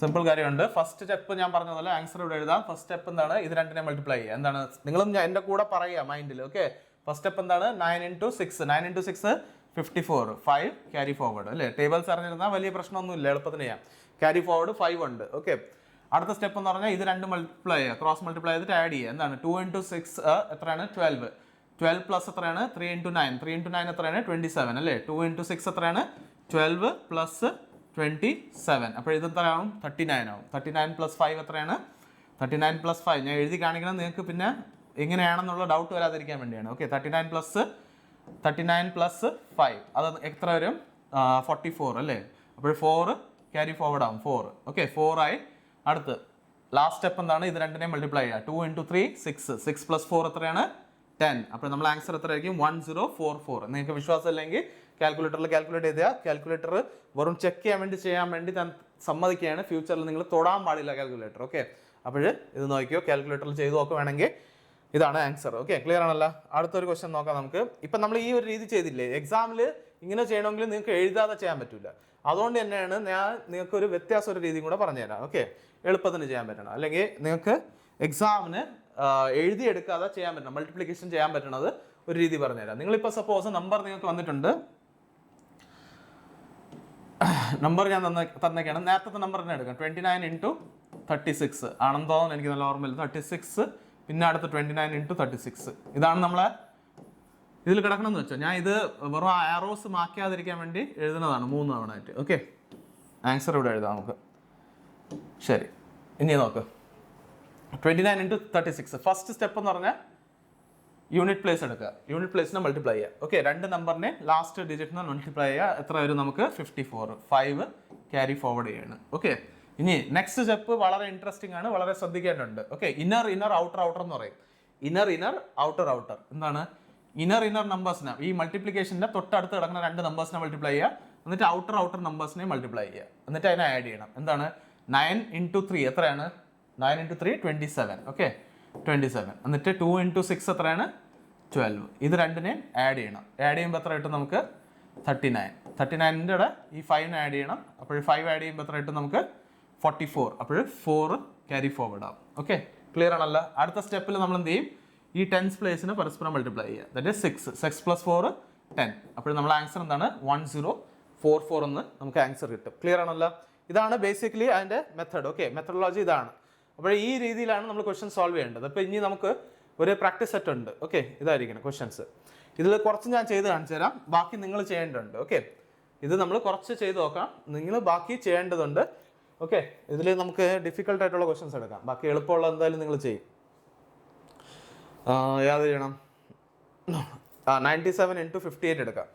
A: സിമ്പിൾ കാര്യമുണ്ട്. ഫസ്റ്റ് സ്റ്റെപ്പ് ഞാൻ പറഞ്ഞതുപോലെ ആൻസർ ഇവിടെ എഴുതാം. ഫസ്റ്റ് സ്റ്റെപ്പ് എന്താണ്, ഇത് രണ്ടിനെ മൾട്ടിപ്ലൈ ചെയ്യുക. എന്താണ് നിങ്ങളും എൻ്റെ കൂടെ പറയുക മൈൻഡിൽ. ഓക്കെ, ഫസ്റ്റ് സ്റ്റെപ്പ് എന്താണ് 9 ഇൻറ്റു 6, 9 ഇൻറ്റു 6 54, 5 ക്യാരി ഫോർവേഡ് അല്ലേ. ടേബിൾസ് അറിഞ്ഞിരുന്നാൽ വലിയ പ്രശ്നമൊന്നുമില്ല, എളുപ്പത്തിന് ചെയ്യാം. ക്യാരി ഫോർവേഡ് 5 ഉണ്ട്. ഓക്കെ, അടുത്ത സ്റ്റെപ്പ് എന്ന് പറഞ്ഞാൽ ഇത് രണ്ട് മൾട്ടിപ്ലൈ ചെയ്യുക, ക്രോസ് മൾട്ടിപ്ലൈ ചെയ്തിട്ട് ആഡ് ചെയ്യുക. എന്താണ് 2 ഇൻറ്റു 6 എത്രയാണ് 12, 12 പ്ലസ് എത്രയാണ് 3 ഇൻറ്റു 9, 3 ഇൻറ്റു 9 എത്രയാണ് 27 അല്ലേ. 2 ഇൻറ്റു 6 എത്രയാണ് 12 പ്ലസ് 27, അപ്പോൾ ഇത് എത്രയാവും 39 ആവും. 39 പ്ലസ് 5 എത്രയാണ് 39 പ്ലസ് 5 ഞാൻ എഴുതി കാണിക്കണം നിങ്ങൾക്ക് പിന്നെ എങ്ങനെയാണെന്നുള്ള ഡൗട്ട് വരാതിരിക്കാൻ വേണ്ടിയാണ്. ഓക്കെ, 39 പ്ലസ് 5 അത് എത്ര വരും 44 അല്ലേ. അപ്പോൾ 4 ക്യാരി ഫോർവേഡ് ആവും 4. ഓക്കെ, 4 ആയി. അടുത്ത് ലാസ്റ്റ് സ്റ്റെപ്പ് എന്താണ്, ഇത് രണ്ടിനെ മൾട്ടിപ്ലൈ ചെയ്യുക. 2 ഇൻറ്റു 3 6, 6 പ്ലസ് 4 എത്രയാണ് 10. അപ്പോൾ നമ്മൾ ആൻസർ എത്രയായിരിക്കും 1044. നിങ്ങൾക്ക് വിശ്വാസം ഇല്ലെങ്കിൽ കാൽക്കുലേറ്ററിൽ കാൽക്കുലേറ്റ് ചെയ്താൽ കാൽക്കുലേറ്റർ വെറും ചെക്ക് ചെയ്യാൻ വേണ്ടി ഞാൻ സമ്മതിക്കുകയാണ്. ഫ്യൂച്ചറിൽ നിങ്ങൾ തൊടാൻ പാടില്ല കാൽക്കുലേറ്റർ. ഓക്കെ, അപ്പോൾ ഇത് നോക്കിയോ, കാൽക്കുലേറ്ററിൽ ചെയ്ത് നോക്കുകയാണെങ്കിൽ ഇതാണ് ആൻസർ. ഓക്കെ, ക്ലിയർ ആണല്ലോ. അടുത്തൊരു ക്വസ്റ്റ്യൻ നോക്കാം നമുക്ക്. ഇപ്പം നമ്മൾ ഈ ഒരു രീതി ചെയ്തില്ലേ, എക്സാമിൽ ഇങ്ങനെ ചെയ്യണമെങ്കിൽ നിങ്ങൾക്ക് എഴുതാതെ ചെയ്യാൻ പറ്റില്ല. അതുകൊണ്ട് തന്നെയാണ് ഞാൻ നിങ്ങൾക്ക് ഒരു വ്യത്യാസം ഒരു രീതിയും കൂടെ പറഞ്ഞുതരാം. ഓക്കെ, എളുപ്പത്തിന് ചെയ്യാൻ പറ്റണം, അല്ലെങ്കിൽ നിങ്ങൾക്ക് എക്സാമിന് എഴുതിയെടുക്കാതെ ചെയ്യാൻ പറ്റണം, മൾട്ടിപ്ലിക്കേഷൻ ചെയ്യാൻ പറ്റണത് ഒരു രീതി പറഞ്ഞുതരാം. നിങ്ങളിപ്പോൾ സപ്പോസ് നമ്പർ നിങ്ങൾക്ക് വന്നിട്ടുണ്ട്, നമ്പർ ഞാൻ തന്നേക്കാണ്, നേരത്തെ നമ്പർ തന്നെ എടുക്കാം. 29 ഇൻറ്റു 36 ആണെന്ന് തോന്നുന്നു, എനിക്ക് നല്ല ഓർമ്മയില്ല. 36 പിന്നെ അടുത്ത് 29 ഇൻറ്റു 36 ഇതാണ് നമ്മളെ ഇതിൽ കിടക്കണമെന്ന് വെച്ചോ. ഞാൻ ഇത് വെറും ആരോസ് മാക്കാതിരിക്കാൻ വേണ്ടി എഴുതുന്നതാണ് 3 തവണ ആയിട്ട്. ഓക്കെ, ആൻസർ ഇവിടെ എഴുതാം നമുക്ക്. ശരി, ഇനി നോക്ക് 29 ഇൻറ്റു 36. ഫസ്റ്റ് സ്റ്റെപ്പ് എന്ന് പറഞ്ഞാൽ യൂണിറ്റ് പ്ലേസ് എടുക്കുക, യൂണിറ്റ് പ്ലേസിനെ മൾട്ടിപ്ലൈ ചെയ്യുക. ഓക്കെ, രണ്ട് നമ്പറിനെ ലാസ്റ്റ് ഡിജിറ്റിനെ മൾട്ടിപ്ലൈ ചെയ്യുക. എത്ര വരും നമുക്ക് 54, 5 ക്യാരി ഫോർവേഡ് ചെയ്യാണ്. ഓക്കെ, ഇനി നെക്സ്റ്റ് സ്റ്റെപ്പ് വളരെ ഇൻട്രസ്റ്റിംഗ് ആണ്, വളരെ ശ്രദ്ധിക്കേണ്ടതുണ്ട്. ഓക്കെ, ഇന്നർ ഔട്ടർ എന്ന് പറയും. ഇന്നർ ഔട്ടർ എന്താണ്, ഇന്നർ നമ്പേഴ്സിനെ ഈ മൾട്ടിപ്ലിക്കേഷൻ്റെ തൊട്ടടുത്ത് കിടക്കുന്ന രണ്ട് നമ്പേഴ്സിനെ മൾട്ടിപ്ലൈ ചെയ്യുക, എന്നിട്ട് ഔട്ടർ നമ്പേഴ്സിനെ മൾട്ടിപ്ലൈ ചെയ്യുക, എന്നിട്ട് അതിനെ ആഡ് ചെയ്യണം. എന്താണ് 9 ഇൻറ്റു 3 എത്രയാണ് 9 ഇൻറ്റു 3 27. ഓക്കെ, 27. എന്നിട്ട് 2 ഇൻറ്റു 6 എത്രയാണ് 12. ഇത് രണ്ടിനെ ആഡ് ചെയ്യണം. ആഡ് ചെയ്യുമ്പോൾ എത്ര കിട്ടും നമുക്ക് 39. 39ൻ്റെ കൂടെ ഈ 5 ആഡ് ചെയ്യണം. അപ്പോൾ 5 ആഡ് ചെയ്യുമ്പോൾ എത്ര കിട്ടും നമുക്ക് 44. അപ്പോൾ 4 ക്യാരി ഫോർവേഡ് ആവും. ഓക്കെ, ക്ലിയർ ആണല്ലോ. അടുത്ത സ്റ്റെപ്പിൽ നമ്മൾ എന്ത് ചെയ്യും, ഈ ടെൻസ് പ്ലേസിന് പരസ്പരം മൾട്ടിപ്ലൈ ചെയ്യുക. That is 6 plus 4 10. അപ്പോൾ നമ്മൾ ആൻസർ എന്താണ് 1044 എന്ന് നമുക്ക് ആൻസർ കിട്ടും. ക്ലിയർ ആണല്ലോ. ഇതാണ് ബേസിക്കലി അതിൻ്റെ മെത്തേഡ്. ഓക്കെ, മെത്തഡോളജി ഇതാണ്. അപ്പോൾ ഈ രീതിയിലാണ് നമ്മൾ ക്വസ്റ്റ്യൻ സോൾവ് ചെയ്യേണ്ടത്. അപ്പോൾ ഇനി നമുക്ക് ഒരു പ്രാക്ടീസ് സെറ്റ് ഉണ്ട്. ഓക്കെ, ഇതായിരിക്കണം ക്വസ്റ്റ്യൻസ്. ഇതിൽ കുറച്ച് ഞാൻ ചെയ്ത് കാണിച്ചു തരാം, ബാക്കി നിങ്ങൾ ചെയ്യേണ്ടതുണ്ട്. ഓക്കെ, ഇത് നമ്മൾ കുറച്ച് ചെയ്ത് നോക്കാം, നിങ്ങൾ ബാക്കി ചെയ്യേണ്ടതുണ്ട്. ഓക്കെ, ഇതിൽ നമുക്ക് ഡിഫിക്കൽട്ട് ആയിട്ടുള്ള ക്വസ്റ്റ്യൻസ് എടുക്കാം, ബാക്കി എളുപ്പമുള്ള എന്തായാലും നിങ്ങൾ ചെയ്യും. യാത് ചെയ്യണം. 97 ഇൻറ്റു 58 എടുക്കാം.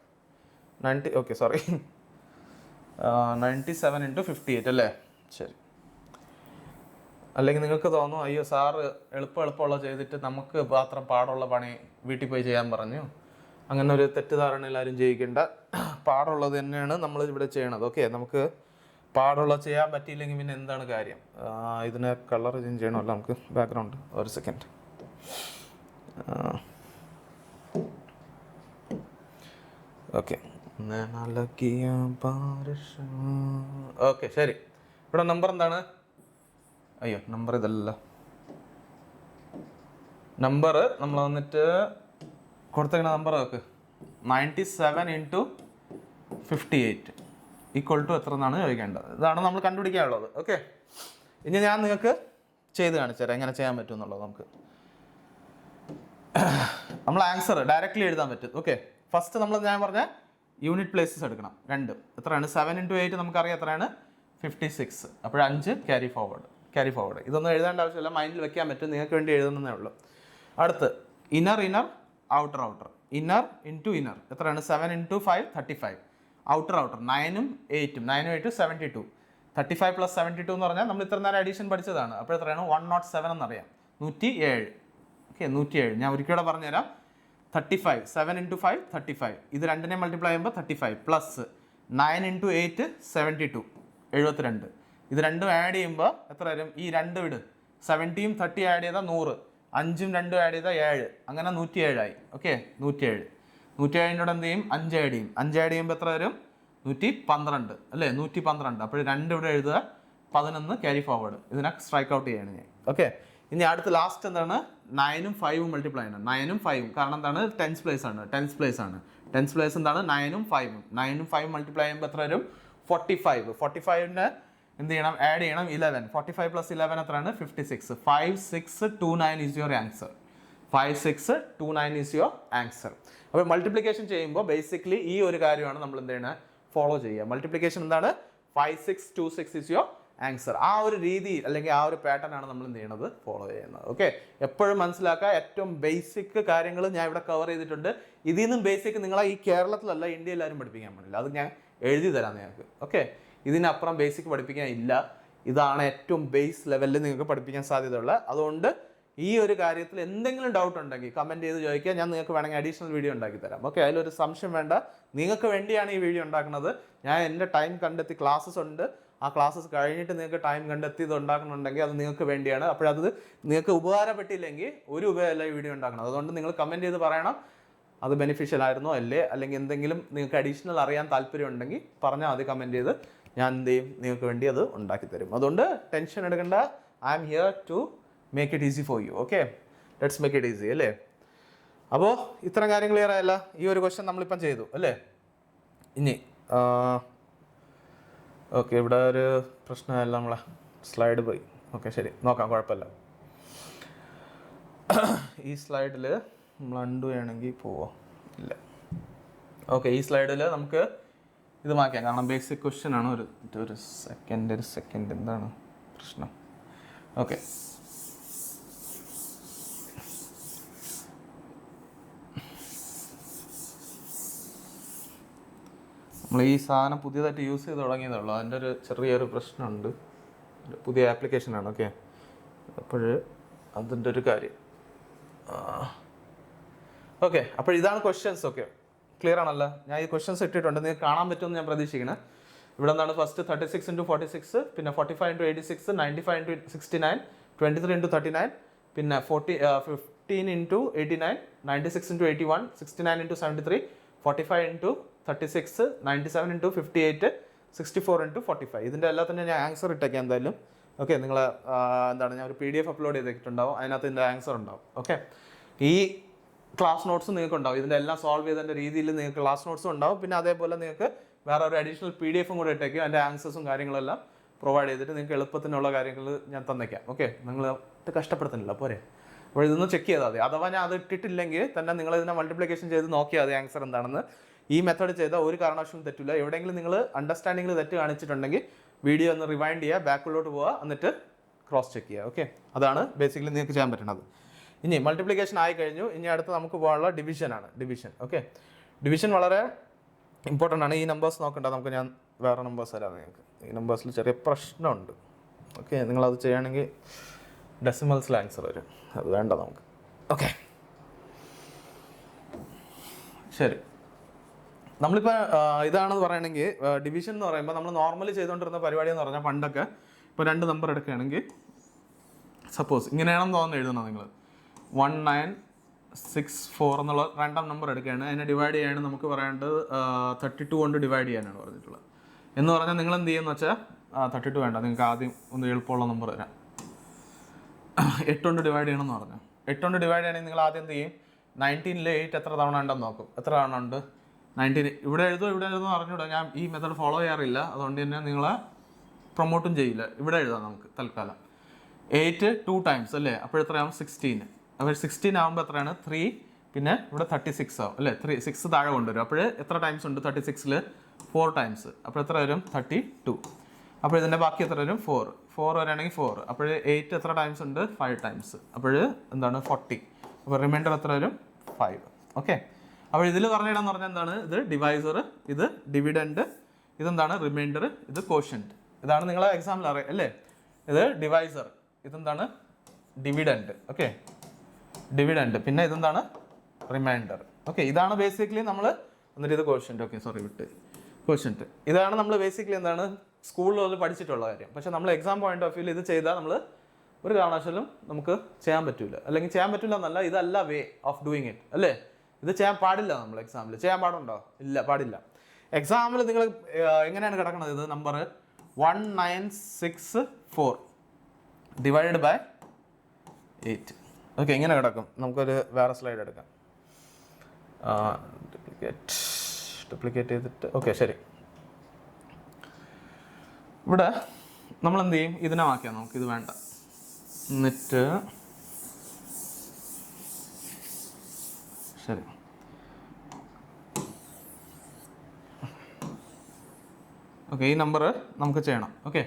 A: 97 ഇൻറ്റു 58 അല്ലേ. ശരി, അല്ലെങ്കിൽ നിങ്ങൾക്ക് തോന്നും അയ്യോ സാറ് എളുപ്പമുള്ള ചെയ്തിട്ട് നമുക്ക് മാത്രം പാടുള്ള പണി വീട്ടിൽ പോയി ചെയ്യാൻ പറഞ്ഞു. അങ്ങനെ ഒരു തെറ്റിദ്ധാരണ എല്ലാവരും ചെയ്യിക്കേണ്ട. പാടുള്ളത് തന്നെയാണ് നമ്മൾ ഇവിടെ ചെയ്യണത്. ഓക്കെ, നമുക്ക് പാടുള്ള ചെയ്യാൻ പറ്റിയില്ലെങ്കിൽ പിന്നെ എന്താണ് കാര്യം? ഇതിനെ കളർ ചേഞ്ച് ചെയ്യണമല്ലോ നമുക്ക്, ബാക്ക്ഗ്രൗണ്ട്. ഒരു സെക്കൻഡ്. ഓക്കെ ഓക്കെ ശരി. ഇവിടെ നമ്പർ എന്താണ്? അയ്യോ നമ്പർ ഇതല്ല. നമ്പർ നമ്മൾ വന്നിട്ട് കൊടുത്തേക്കണ നമ്പർ നോക്ക്. 97 × 58 = എത്ര എന്നാണ് ചോദിക്കേണ്ടത്. ഇതാണ് നമ്മൾ കണ്ടുപിടിക്കാനുള്ളത്. ഓക്കെ, ഇനി ഞാൻ നിങ്ങൾക്ക് ചെയ്ത് കാണിച്ചു തരാം എങ്ങനെ ചെയ്യാൻ പറ്റും എന്നുള്ളത്. നമുക്ക് നമ്മൾ ആൻസർ ഡയറക്റ്റ്ലി എഴുതാൻ പറ്റും. ഓക്കെ, ഫസ്റ്റ് ഞാൻ പറഞ്ഞ യൂണിറ്റ് പ്ലേസസ് എടുക്കണം. 2 എത്രയാണ്? 7 × 8 നമുക്കറിയാം എത്രയാണ്? 56. അപ്പോൾ 5 ക്യാരി ഫോർവേഡ്. ഇതൊന്നും എഴുതേണ്ട ആവശ്യമില്ല, മൈൻഡിൽ വെക്കാൻ പറ്റും, നിങ്ങൾക്ക് വേണ്ടി എഴുതുന്നതേ ഉള്ളൂ. അടുത്ത് inner outer. Inner into inner എത്രയാണ്? 7 × 5 35. ഔട്ടർ 9ഉം 8ഉം 72. 35 + 72 എന്ന് പറഞ്ഞാൽ നമ്മൾ ഇത്ര നേരം അഡീഷൻ പഠിച്ചതാണ്. അപ്പോൾ എത്രയാണ്? 107 എന്നറിയാം. 107. ഓക്കെ, 107. ഞാൻ ഒരിക്കലും പറഞ്ഞുതരാം. 35 7 × 5 35. ഇത് രണ്ടിനെ മൾട്ടിപ്ലൈ ചെയ്യുമ്പോൾ 35 പ്ലസ് 9 × 8 72 72. ഇത് രണ്ടും ആഡ് ചെയ്യുമ്പോൾ എത്ര വരും? ഈ 2 വിട്. 70ഉം 30 ആഡ് ചെയ്താൽ 100. 5ഉം 2ഉം ആഡ് ചെയ്താൽ 7. അങ്ങനെ 107 ആയി. ഓക്കെ, 107. 107-നോട് എന്ത് ചെയ്യും? 5 ആഡ് ചെയ്യും. 5 ആഡ് ചെയ്യുമ്പോൾ എത്ര വരും? 112 അല്ലേ? 112. അപ്പോൾ 2 ഇവിടെ എഴുതുക, 11 ക്യാരി ഫോർവേഡ്. ഇതിനെ സ്ട്രൈക്ക് ഔട്ട് ചെയ്യാണ് ഞാൻ. ഓക്കെ, ഇനി അടുത്ത ലാസ്റ്റ് എന്താണ്? 9ഉം 5ഉം മൾട്ടിപ്ലൈ ചെയ്യണം. 9ഉം 5ഉം കാരണം എന്താണ്? ടെൻസ് പ്ലേസ് ആണ്. ടെൻസ് പ്ലേസ് എന്താണ്? 9ഉം 5ഉം. 9ഉം 5ഉം മൾട്ടിപ്ലൈ ചെയ്യുമ്പോൾ എത്ര വരും? 45. 45നെ എന്ത് ചെയ്യണം? ആഡ് ചെയ്യണം 11. 45 + 11 എത്രയാണ്? 56. 5629 is your answer. 5629 is your answer. അപ്പോൾ മൾട്ടിപ്ലിക്കേഷൻ ചെയ്യുമ്പോൾ ബേസിക്കലി ഈ ഒരു കാര്യമാണ് നമ്മൾ എന്ത് ചെയ്യണത്? ഫോളോ ചെയ്യുക. മൾട്ടിപ്ലിക്കേഷൻ എന്താണ്? 5626 ഈസ് യുവർ ആൻസർ. ആ ഒരു രീതി അല്ലെങ്കിൽ ആ ഒരു പാറ്റേൺ ആണ് നമ്മൾ എന്ത് ചെയ്യണത്? ഫോളോ ചെയ്യുന്നത്. ഓക്കെ, എപ്പോഴും മനസ്സിലാക്കുക, ഏറ്റവും ബേസിക് കാര്യങ്ങൾ ഞാൻ ഇവിടെ കവർ ചെയ്തിട്ടുണ്ട്. ഇതിൽ നിന്നും ബേസിക് നിങ്ങളെ ഈ കേരളത്തിലല്ല ഇന്ത്യയിലാരും പഠിപ്പിക്കാൻ പാടില്ല. അത് ഞാൻ എഴുതി തരാം നിങ്ങൾക്ക്. ഓക്കെ, ഇതിനപ്പുറം ബേസിക് പഠിപ്പിക്കാൻ ഇല്ല. ഇതാണ് ഏറ്റവും ബേസ് ലെവലിൽ നിങ്ങൾക്ക് പഠിപ്പിക്കാൻ സാധ്യതയുള്ളത്. അതുകൊണ്ട് ഈ ഒരു കാര്യത്തിൽ എന്തെങ്കിലും ഡൗട്ട് ഉണ്ടെങ്കിൽ കമൻറ്റ് ചെയ്ത് ചോദിക്കുക. ഞാൻ നിങ്ങൾക്ക് വേണമെങ്കിൽ അഡീഷണൽ വീഡിയോ ഉണ്ടാക്കി തരാം. ഓക്കെ, അതിലൊരു സംശയം വേണ്ട. നിങ്ങൾക്ക് വേണ്ടിയാണ് ഈ വീഡിയോ ഉണ്ടാക്കുന്നത്. ഞാൻ എൻ്റെ ടൈം കണ്ടെത്തി ക്ലാസ്സസ് ഉണ്ട്. ആ ക്ലാസ്സസ് കഴിഞ്ഞിട്ട് നിങ്ങൾക്ക് ടൈം കണ്ടെത്തി ഇത് ഉണ്ടാക്കുന്നുണ്ടെങ്കിൽ അത് നിങ്ങൾക്ക് വേണ്ടിയാണ്. അപ്പോഴത് നിങ്ങൾക്ക് ഉപകാരപ്പെട്ടില്ലെങ്കിൽ ഒരു ഉപയോഗമല്ല ഈ വീഡിയോ ഉണ്ടാക്കണം. അതുകൊണ്ട് നിങ്ങൾ കമൻറ്റ് ചെയ്ത് പറയണം അത് ബെനിഫിഷ്യൽ ആയിരുന്നോ അല്ലേ, അല്ലെങ്കിൽ എന്തെങ്കിലും നിങ്ങൾക്ക് അഡീഷണൽ അറിയാൻ താല്പര്യം ഉണ്ടെങ്കിൽ പറഞ്ഞാൽ അത് കമൻറ്റ് ചെയ്ത് ഞാൻ എന്ത് ചെയ്യും? നിങ്ങൾക്ക് വേണ്ടി അത് ഉണ്ടാക്കി തരും. അതുകൊണ്ട് ടെൻഷൻ എടുക്കേണ്ട. I am here to make it easy for you. Okay, let's make it easy അല്ലേ. അപ്പോൾ ഇത്തരം കാര്യം ക്ലിയർ ആയല്ല? ഈ ഒരു ക്വസ്റ്റ്യൻ നമ്മളിപ്പം ചെയ്തു അല്ലേ. ഇനി ഓക്കെ, ഇവിടെ ഒരു പ്രശ്നമല്ല, നമ്മളെ സ്ലൈഡ് പോയി. ഓക്കെ ശരി, നോക്കാം, കുഴപ്പമില്ല. ഈ സ്ലൈഡിൽ നമ്മൾ അൺഡു ചെയ്യണമെങ്കിൽ പോവോ? ഇല്ല. ഓക്കെ, ഈ സ്ലൈഡിൽ നമുക്ക് ഇത് മാറ്റാം, കാരണം ബേസിക് ക്വസ്റ്റ്യൻ ആണ്. ഒരു സെക്കൻഡ് എന്താണ് പ്രശ്നം? ഓക്കെ, നമ്മൾ ഈ സാധനം പുതിയതായിട്ട് യൂസ് ചെയ്ത് തുടങ്ങിയതേ ഉള്ളൂ. അതിൻ്റെ ഒരു ചെറിയൊരു പ്രശ്നമുണ്ട്. പുതിയ ആപ്ലിക്കേഷനാണ്. ഓക്കെ, അപ്പോൾ അതിൻ്റെ ഒരു കാര്യം. ഓക്കെ, അപ്പോൾ ഇതാണ് ക്വസ്റ്റ്യൻസ്. ഓക്കെ, ക്ലിയർ ആണല്ലോ? ഞാൻ ഈ ക്വസ്റ്റ്യൻസ് ഇട്ടിട്ടുണ്ട്, നിങ്ങൾക്ക് കാണാൻ പറ്റുമെന്ന് ഞാൻ പ്രതീക്ഷിക്കണം. ഇവിടെ എന്താണ്? ഫസ്റ്റ് 36 × 46, പിന്നെ 45 × 86, 95 × 69, 23 × 39, പിന്നെ 15 × 89, 96 × 81, 69 × 73, 45 × 36, 97 × 58, 64 × 45. ഇതിൻ്റെ എല്ലാത്തിൻ്റെ ഞാൻ ആൻസർ ഇട്ടേക്കാം എന്തായാലും. ഓക്കെ, നിങ്ങൾ എന്താണ്, ഞാൻ ഒരു PDF അപ്ലോഡ് ചെയ്തിട്ടുണ്ടാവും, അതിനകത്ത് ഇതിൻ്റെ ആൻസർ ഉണ്ടാവും. ഓക്കെ, ഈ ക്ലാസ് നോട്ട്സ് നിങ്ങൾക്ക് ഉണ്ടാവും. ഇതിൻ്റെ എല്ലാം സോൾവ് ചെയ്തതിൻ്റെ രീതിയിൽ നിങ്ങൾക്ക് ക്ലാസ് നോട്ട്സും ഉണ്ടാവും. പിന്നെ അതേപോലെ നിങ്ങൾക്ക് വേറെ ഒരു അഡീഷണൽ PDF-ഉം കൂടെ ഇട്ടേക്കും. അതിൻ്റെ ആൻസേഴ്സും കാര്യങ്ങളെല്ലാം പ്രൊവൈഡ് ചെയ്തിട്ട് നിങ്ങൾക്ക് എളുപ്പത്തിനുള്ള കാര്യങ്ങൾ ഞാൻ തന്നേക്കാം. ഓക്കെ, നിങ്ങൾ കഷ്ടപ്പെടുത്തുന്നില്ല പോരെ. അപ്പോൾ ഇതൊന്ന് ചെക്ക് ചെയ്താൽ മതി. അഥവാ ഞാൻ അത് ഇട്ടിട്ടില്ലെങ്കിൽ തന്നെ നിങ്ങൾ ഇതിനെ മൾട്ടിപ്ലിക്കേഷൻ ചെയ്ത് നോക്കിയാൽ മതി ആൻസർ എന്താണെന്ന്. ഈ മെത്തേഡ് ചെയ്താൽ ഒരു കാരണവശാലും തെറ്റില്ല. എവിടെയെങ്കിലും നിങ്ങൾ അണ്ടർസ്റ്റാൻഡിങ്ങിൽ തെറ്റ് കാണിച്ചിട്ടുണ്ടെങ്കിൽ വീഡിയോ ഒന്ന് റിവൈൻഡ് ചെയ്യുക, ബാക്കിലോട്ട് പോവുക, എന്നിട്ട് ക്രോസ് ചെക്ക് ചെയ്യുക. ഓക്കെ, അതാണ് ബേസിക്കലി നിങ്ങൾക്ക് ചെയ്യാൻ പറ്റുന്നത്. ഇനി മൾട്ടിപ്ലിക്കേഷൻ ആയി കഴിഞ്ഞു. ഇനി അടുത്ത് നമുക്ക് പോകാനുള്ള ഡിവിഷനാണ്. ഡിവിഷൻ. ഓക്കെ, ഡിവിഷൻ വളരെ ഇമ്പോർട്ടൻ്റ് ആണ്. ഈ നമ്പേഴ്സ് നോക്കണ്ട, നമുക്ക് ഞാൻ വേറെ നമ്പേഴ്സ് തരാം നിങ്ങൾക്ക്. ഈ നമ്പേഴ്സിൽ ചെറിയ പ്രശ്നമുണ്ട്. ഓക്കെ, നിങ്ങളത് ചെയ്യുകയാണെങ്കിൽ ഡെസിമൽസിൽ ആൻസർ വരും. അത് വേണ്ട നമുക്ക്. ഓക്കെ ശരി, നമ്മളിപ്പോൾ ഇതാണെന്ന് പറയുകയാണെങ്കിൽ ഡിവിഷൻ എന്ന് പറയുമ്പോൾ നമ്മൾ നോർമലി ചെയ്തുകൊണ്ടിരുന്ന പരിപാടി എന്ന് പറഞ്ഞാൽ പണ്ടൊക്കെ ഇപ്പോൾ 2 നമ്പർ എടുക്കുകയാണെങ്കിൽ സപ്പോസ് ഇങ്ങനെയാണെന്ന് തോന്നുന്നു എഴുതണം നിങ്ങൾ 1964 എന്നുള്ള റാൻഡം നമ്പർ എടുക്കുകയാണ്, അതിനെ ഡിവൈഡ് ചെയ്യാണ് നമുക്ക് പറയേണ്ടത് 32 കൊണ്ട് ഡിവൈഡ് ചെയ്യാനാണ് പറഞ്ഞിട്ടുള്ളത്. എന്ന് പറഞ്ഞാൽ നിങ്ങൾ എന്ത് ചെയ്യുമെന്ന് വെച്ചാൽ 32 വേണ്ട, നിങ്ങൾക്ക് ആദ്യം ഒന്ന് എളുപ്പമുള്ള നമ്പർ തരാം. 8 കൊണ്ട് ഡിവൈഡ് ചെയ്യണമെന്ന് പറഞ്ഞു. 8 കൊണ്ട് ഡിവൈഡ് ചെയ്യണമെങ്കിൽ നിങ്ങൾ ആദ്യം എന്ത് ചെയ്യും, 19-ൽ 8 എത്ര തവണ ഉണ്ടെന്ന് നോക്കും. എത്ര തവണ ഉണ്ട് 19. ഇവിടെ എഴുതുമെന്ന് പറഞ്ഞുകൂടാ, ഞാൻ ഈ മെത്തേഡ് ഫോളോ ചെയ്യാറില്ല, അതുകൊണ്ട് തന്നെ നിങ്ങളെ പ്രൊമോട്ടും ചെയ്യില്ല. ഇവിടെ എഴുതാം നമുക്ക് തൽക്കാലം. 8 2 ടൈംസ് അല്ലേ, അപ്പോഴെത്രയാവും 16. അപ്പോൾ 16 ആകുമ്പോൾ എത്രയാണ് 3, പിന്നെ ഇവിടെ 36 ആവും അല്ലേ, 6 താഴെ കൊണ്ടുവരും. അപ്പോൾ എത്ര ടൈംസ് ഉണ്ട് 36-ൽ 4 ടൈംസ്, അപ്പോൾ എത്ര വരും 32. അപ്പോൾ ഇതിൻ്റെ ബാക്കി എത്ര വരും 4 വരികയാണെങ്കിൽ 4. അപ്പോൾ 8 എത്ര ടൈംസ് ഉണ്ട് 5 ടൈംസ്, അപ്പോൾ എന്താണ് 40. അപ്പോൾ റിമൈൻഡർ എത്ര വരും 5. ഓക്കെ, അപ്പോൾ ഇതിൽ പറഞ്ഞിടാന്ന് പറഞ്ഞാൽ എന്താണ്, ഇത് ഡിവൈസർ, ഇത് ഡിവിഡൻഡ്, ഇതെന്താണ് റിമൈൻഡർ, ഇത് കോഷ്യന്റ്. ഇതാണ് നിങ്ങളെ എക്സാമിൽ അറിയാം അല്ലേ. ഇത് ഡിവൈസർ, ഇതെന്താണ് ഡിവിഡൻഡ്. ഓക്കെ, ഡിവിഡൻഡ്, പിന്നെ ഇതെന്താണ് റിമൈൻഡർ. ഓക്കെ, ഇതാണ് ബേസിക്കലി നമ്മൾ എന്നിട്ട് ഇത് കോഷ്യന്റ്. ഓക്കെ സോറി വിട്ട് കോഷ്യന്റ്. ഇതാണ് നമ്മൾ ബേസിക്കലി എന്താണ് സ്കൂളിൽ പഠിച്ചിട്ടുള്ള കാര്യം. പക്ഷെ നമ്മൾ എക്സാം പോയിന്റ് ഓഫ് വ്യൂവിൽ ഇത് ചെയ്താൽ നമ്മൾ ഒരു കാരണവശാലും നമുക്ക് ചെയ്യാൻ പറ്റില്ല. അല്ലെങ്കിൽ ചെയ്യാൻ പറ്റില്ല എന്നല്ല, ഇതല്ല വേ ഓഫ് ഡൂയിങ് ഇറ്റ് അല്ലേ. ഇത് ചെയ്യാൻ പാടില്ല. നമ്മൾ എക്സാമിൽ ചെയ്യാൻ പാടുണ്ടോ? ഇല്ല, പാടില്ല. എക്സാമിൽ നിങ്ങൾ എങ്ങനെയാണ് കിടക്കുന്നത്, ഇത് നമ്പർ 1964 ഡിവൈഡഡ് ബൈ 8. ഓക്കെ, ഇങ്ങനെ കിടക്കും. നമുക്കൊരു വേറെ സ്ലൈഡ് എടുക്കാം. ഡ്യൂപ്ലിക്കേറ്റ് ചെയ്തിട്ട് ഓക്കെ ശരി. ഇവിടെ നമ്മൾ എന്ത് ചെയ്യും, ഇതിനെ മാറ്റിയാൽ നമുക്കിത് വേണ്ട. എന്നിട്ട് ശരി, ഓക്കെ ഈ നമ്പർ നമുക്ക് ചെയ്യണം. ഓക്കെ,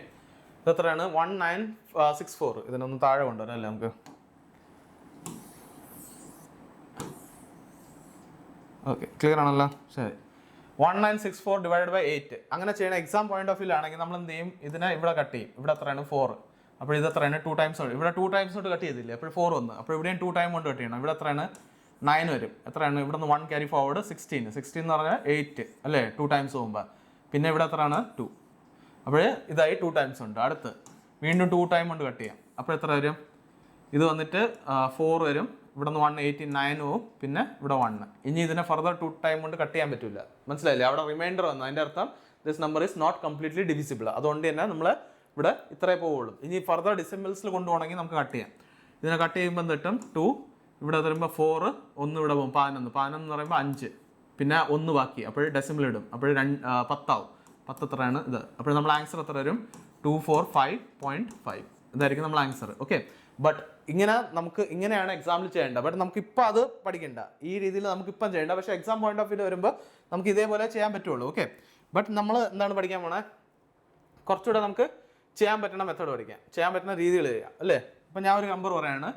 A: ഇത് എത്രയാണ് 1964. ഇതിനൊന്ന് താഴെ കൊണ്ടുവരാം അല്ലേ നമുക്ക്. ഓക്കെ, ക്ലിയർ ആണല്ലോ. ശരി, 1964 ഡിവൈഡഡ് ബൈ 8 അങ്ങനെ ചെയ്യണം. എക്സാം പോയിന്റ് ഓഫ് വ്യൂ ആണെങ്കിൽ നമ്മൾ എന്ത് ചെയ്യും, ഇതിനെ ഇവിടെ കട്ട് ചെയ്യും. ഇവിടെ എത്രയാണ് 4. അപ്പോൾ ഇത് എത്രയാണ് 2 ടൈംസ് ഉണ്ട്. ഇവിടെ 2 ടൈംസ് കൊണ്ട് കട്ട് ചെയ്തില്ലേ, അപ്പോൾ 4 വന്ന്. അപ്പോൾ ഇവിടെയും 2 ടൈം കൊണ്ട് കട്ട് ചെയ്യണം. ഇവിടെ എത്രയാണ് 9 വരും. എത്രയാണ് ഇവിടെ നിന്ന് 1 ക്യാരി ഫോർവേഡ് 16 എന്ന് പറഞ്ഞാൽ 8 അല്ലേ, 2 ടൈംസ് പോകുമ്പോൾ. പിന്നെ ഇവിടെ എത്രയാണ് 2. അപ്പോൾ ഇതായി 2 ടൈംസ് ഉണ്ട്. അടുത്ത് വീണ്ടും 2 ടൈം കൊണ്ട് കട്ട് ചെയ്യാം. അപ്പോൾ എത്ര വരും, ഇത് വന്നിട്ട് 4 വരും. ഇവിടെ നിന്ന് 189 പോവും. പിന്നെ ഇവിടെ 1. ഇനി ഇതിനെ ഫർദർ 2 ടൈം കൊണ്ട് കട്ട് ചെയ്യാൻ പറ്റില്ല. മനസ്സിലായില്ലേ, അവിടെ റിമൈൻഡർ വന്നു. അതിൻ്റെ അർത്ഥം this number is not completely divisible. അതുകൊണ്ട് തന്നെ നമ്മൾ ഇവിടെ ഇത്രേ പോവുള്ളൂ. ഇനി ഫർദർ ഡിസിമ്പിൾസിൽ കൊണ്ടുപോകണമെങ്കിൽ നമുക്ക് കട്ട് ചെയ്യാം. ഇതിനെ കട്ട് ചെയ്യുമ്പോൾ കിട്ടും 2. ഇവിടെ വരുമ്പോൾ 4, 1 ഇവിടെ പോകും 11 എന്ന് പറയുമ്പോൾ 5, പിന്നെ 1 ബാക്കി. അപ്പോൾ ഡെസിമൽ ഇടും. അപ്പോൾ 10 ആവും. 10 എത്രയാണ് ഇത്. അപ്പോൾ നമ്മൾ ആൻസർ എത്ര വരും 245.5. ഇതായിരിക്കും നമ്മൾ ആൻസർ. ഓക്കെ, ബട്ട് നമുക്ക് ഇങ്ങനെയാണ് എക്സാമിൽ ചെയ്യേണ്ടത്. ബട്ട് നമുക്കിപ്പോൾ അത് പഠിക്കേണ്ട, ഈ രീതിയിൽ നമുക്കിപ്പം ചെയ്യേണ്ട. പക്ഷേ എക്സാം പോയിന്റ് ഓഫ് വ്യൂ വരുമ്പോൾ നമുക്ക് ഇതേപോലെ ചെയ്യാൻ പറ്റുള്ളൂ. ഓക്കെ, ബട്ട് നമ്മൾ എന്താണ് പഠിക്കാൻ പോണേ, കുറച്ചുകൂടെ നമുക്ക് ചെയ്യാൻ പറ്റുന്ന മെത്തേഡ് പഠിക്കാം, ചെയ്യാൻ പറ്റുന്ന രീതികൾ ചെയ്യാം അല്ലേ. അപ്പം ഞാൻ ഒരു നമ്പർ പറയാണ്,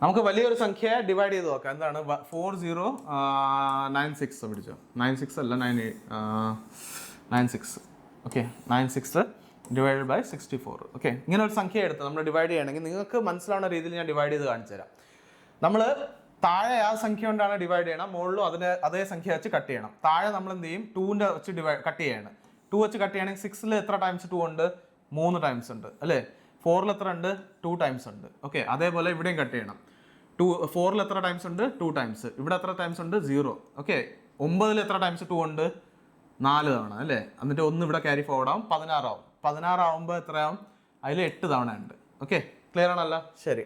A: നമുക്ക് വലിയൊരു സംഖ്യ ഡിവൈഡ് ചെയ്ത് നോക്കാം. എന്താണ് 4096 പിടിച്ചോ, 96 അല്ല 96. Okay, 96 divided by 64. ഓക്കെ, ഇങ്ങനെ ഒരു സംഖ്യ എടുത്ത് നമ്മൾ ഡിവൈഡ് ചെയ്യണമെങ്കിൽ നിങ്ങൾക്ക് മനസ്സിലാവുന്ന രീതിയിൽ ഞാൻ ഡിവൈഡ് ചെയ്ത് കാണിച്ചു തരാം. നമ്മൾ താഴെ ആ സംഖ്യ കൊണ്ടാണ് ഡിവൈഡ് ചെയ്യണം, മുകളിലും അതേ സംഖ്യ വെച്ച് കട്ട് ചെയ്യണം. താഴെ നമ്മൾ എന്ത് ചെയ്യും 2ന്റെ വെച്ച് കട്ട് ചെയ്യാണ്. 2 വെച്ച് കട്ട് ചെയ്യണമെങ്കിൽ 6-ൽ എത്ര ടൈംസ് 2 ഉണ്ട്, 3 ടൈംസ് ഉണ്ട് അല്ലേ. 4-ൽ എത്ര ഉണ്ട് 2 ടൈംസ് ഉണ്ട്. ഓക്കെ, അതേപോലെ ഇവിടെയും കട്ട് ചെയ്യണം. 4-ൽ എത്ര ടൈംസ് ഉണ്ട് 2 ടൈംസ്. ഇവിടെ എത്ര ടൈംസ് ഉണ്ട് 0. ഓക്കെ, 9-ൽ എത്ര ടൈംസ് 2 ഉണ്ട് 4 തവണ അല്ലേ. എന്നിട്ട് 1 ഇവിടെ ക്യാരി ഫോർവേഡ് ആവും, 16 ആവും. 16 ആവുമ്പോൾ എത്രയാവും, അതിൽ 8 തവണ ഉണ്ട്. ഓക്കെ, ക്ലിയർ ആണല്ലോ. ശരി,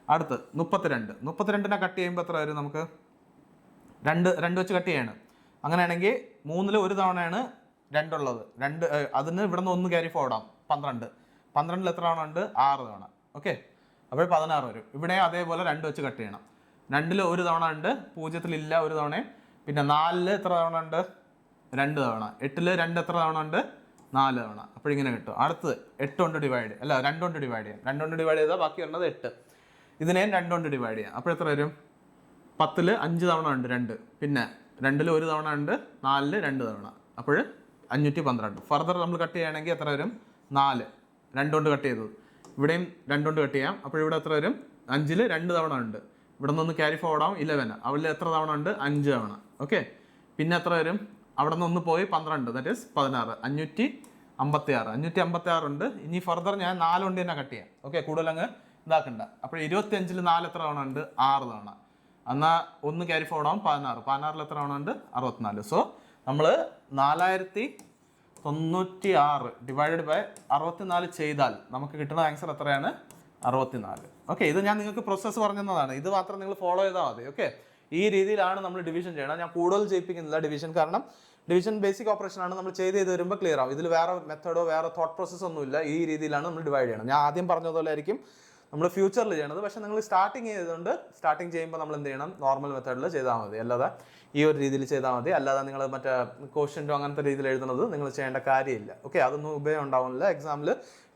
A: അടുത്ത് 32നെ കട്ട് ചെയ്യുമ്പോൾ എത്ര വരും, നമുക്ക് 2 വെച്ച് കട്ട് ചെയ്യാണ്. അങ്ങനെയാണെങ്കിൽ 3-ൽ 1 തവണയാണ് 2 ഉള്ളത്. അതിന് ഇവിടെ നിന്ന് 1 ക്യാരി ഫോർവേഡ് ആവും, 12. 12-ൽ എത്ര തവണ ഉണ്ട് 6 തവണ. ഓക്കെ, അപ്പോൾ 16 വരും. ഇവിടെ അതേപോലെ 2 വെച്ച് കട്ട് ചെയ്യണം. 2-ൽ 1 തവണ ഉണ്ട്, 0-ൽ ഇല്ല 1 തവണയും. പിന്നെ 4-ൽ എത്ര തവണ ഉണ്ട് 2 തവണ. 8-ൽ 2 എത്ര തവണ ഉണ്ട് 4 തവണ. അപ്പോൾ ഇങ്ങനെ കിട്ടും. അടുത്ത് 8 കൊണ്ട് ഡിവൈഡ് 2 കൊണ്ട് ഡിവൈഡ് ചെയ്യാം. 2 കൊണ്ട് ഡിവൈഡ് ചെയ്താൽ ബാക്കി വരുന്നത് 8. ഇതിനെയും 2 കൊണ്ട് ഡിവൈഡ് ചെയ്യാം. അപ്പോൾ എത്ര വരും, 10-ൽ 5 തവണ ഉണ്ട് 2. പിന്നെ 2-ൽ 1 തവണ ഉണ്ട്, 4-ൽ 2 തവണ. അപ്പോൾ 512. ഫർദർ നമ്മൾ കട്ട് ചെയ്യുകയാണെങ്കിൽ എത്ര വരും 4. 2 കൊണ്ട് കട്ട് ചെയ്തത്. ഇവിടെയും 2 കൊണ്ട് കട്ട് ചെയ്യാം. അപ്പോൾ ഇവിടെ എത്ര വരും, 5-ൽ 2 തവണ ഉണ്ട്. ഇവിടെ നിന്ന് ക്യാരി ഫോർവേഡ് ആവും 11. അവളിൽ എത്ര തവണ ഉണ്ട് 5 തവണ. ഓക്കെ, പിന്നെ എത്ര വരും അവിടെ നിന്ന് ഒന്ന് പോയി 12, ദാറ്റ് ഈസ് 16, 556 ഉണ്ട്. ഇനി ഫർദർ ഞാൻ 4 കൊണ്ട് തന്നെ കട്ട് ചെയ്യാം. ഓക്കെ, കൂടുതൽ അങ്ങ് ഇതാക്കണ്ട. അപ്പോൾ 25-ൽ 4 എത്ര തവണ ഉണ്ട്? 6 തവണ. എന്നാൽ 1 ക്യാരി ഫോർവേഡ് ആവും 16. 16-ൽ എത്ര തവണ ഉണ്ട്? 64. സോ നമ്മൾ 4096 ഡിവൈഡഡ് ബൈ 64 ചെയ്താൽ നമുക്ക് കിട്ടുന്ന ആൻസർ എത്രയാണ്? 64. ഓക്കെ, ഇത് ഞാൻ നിങ്ങൾക്ക് പ്രോസസ്സ് പറഞ്ഞതാണ്. ഇത് മാത്രം നിങ്ങൾ ഫോളോ ചെയ്താൽ മതി. ഓക്കെ, ഈ രീതിയിലാണ് നമ്മൾ ഡിവിഷൻ ചെയ്യണം. ഞാൻ കൂടുതൽ ചെയ്യിപ്പിക്കുന്നില്ല ഡിവിഷൻ, കാരണം ഡിവിഷൻ ബേസിക് ഓപ്പറേഷൻ ആണ്. നമ്മൾ ചെയ്ത് വരുമ്പോൾ ക്ലിയർ ആവും. ഇതിൽ വേറെ മെത്തേഡോ വേറെ തോട്ട് പ്രോസസ്സോ ഒന്നുമില്ല. ഈ രീതിയിലാണ് നമ്മൾ ഡിവൈഡ് ചെയ്യണം. ഞാൻ ആദ്യം പറഞ്ഞതുപോലെ ആയിരിക്കും നമ്മൾ ഫ്യൂച്ചറിൽ ചെയ്യണത്. പക്ഷേ നിങ്ങൾ സ്റ്റാർട്ടിങ് ചെയ്തുകൊണ്ട് സ്റ്റാർട്ടിങ് ചെയ്യുമ്പോൾ നമ്മൾ എന്ത് ചെയ്യണം? നോർമൽ മെത്തേഡിൽ ചെയ്താൽ മതി. അല്ലാതെ ഈ ഒരു രീതിയിൽ ചെയ്താൽ മതി. അല്ലാതെ നിങ്ങൾ മറ്റേ ക്വസ്റ്റ്യൻറ്റോ അങ്ങനത്തെ രീതിയിൽ എഴുതുന്നത് നിങ്ങൾ ചെയ്യേണ്ട കാര്യമില്ല. ഓക്കെ, അതൊന്നും ഉപയോഗം ഉണ്ടാവുന്നില്ല, എക്സാമിൽ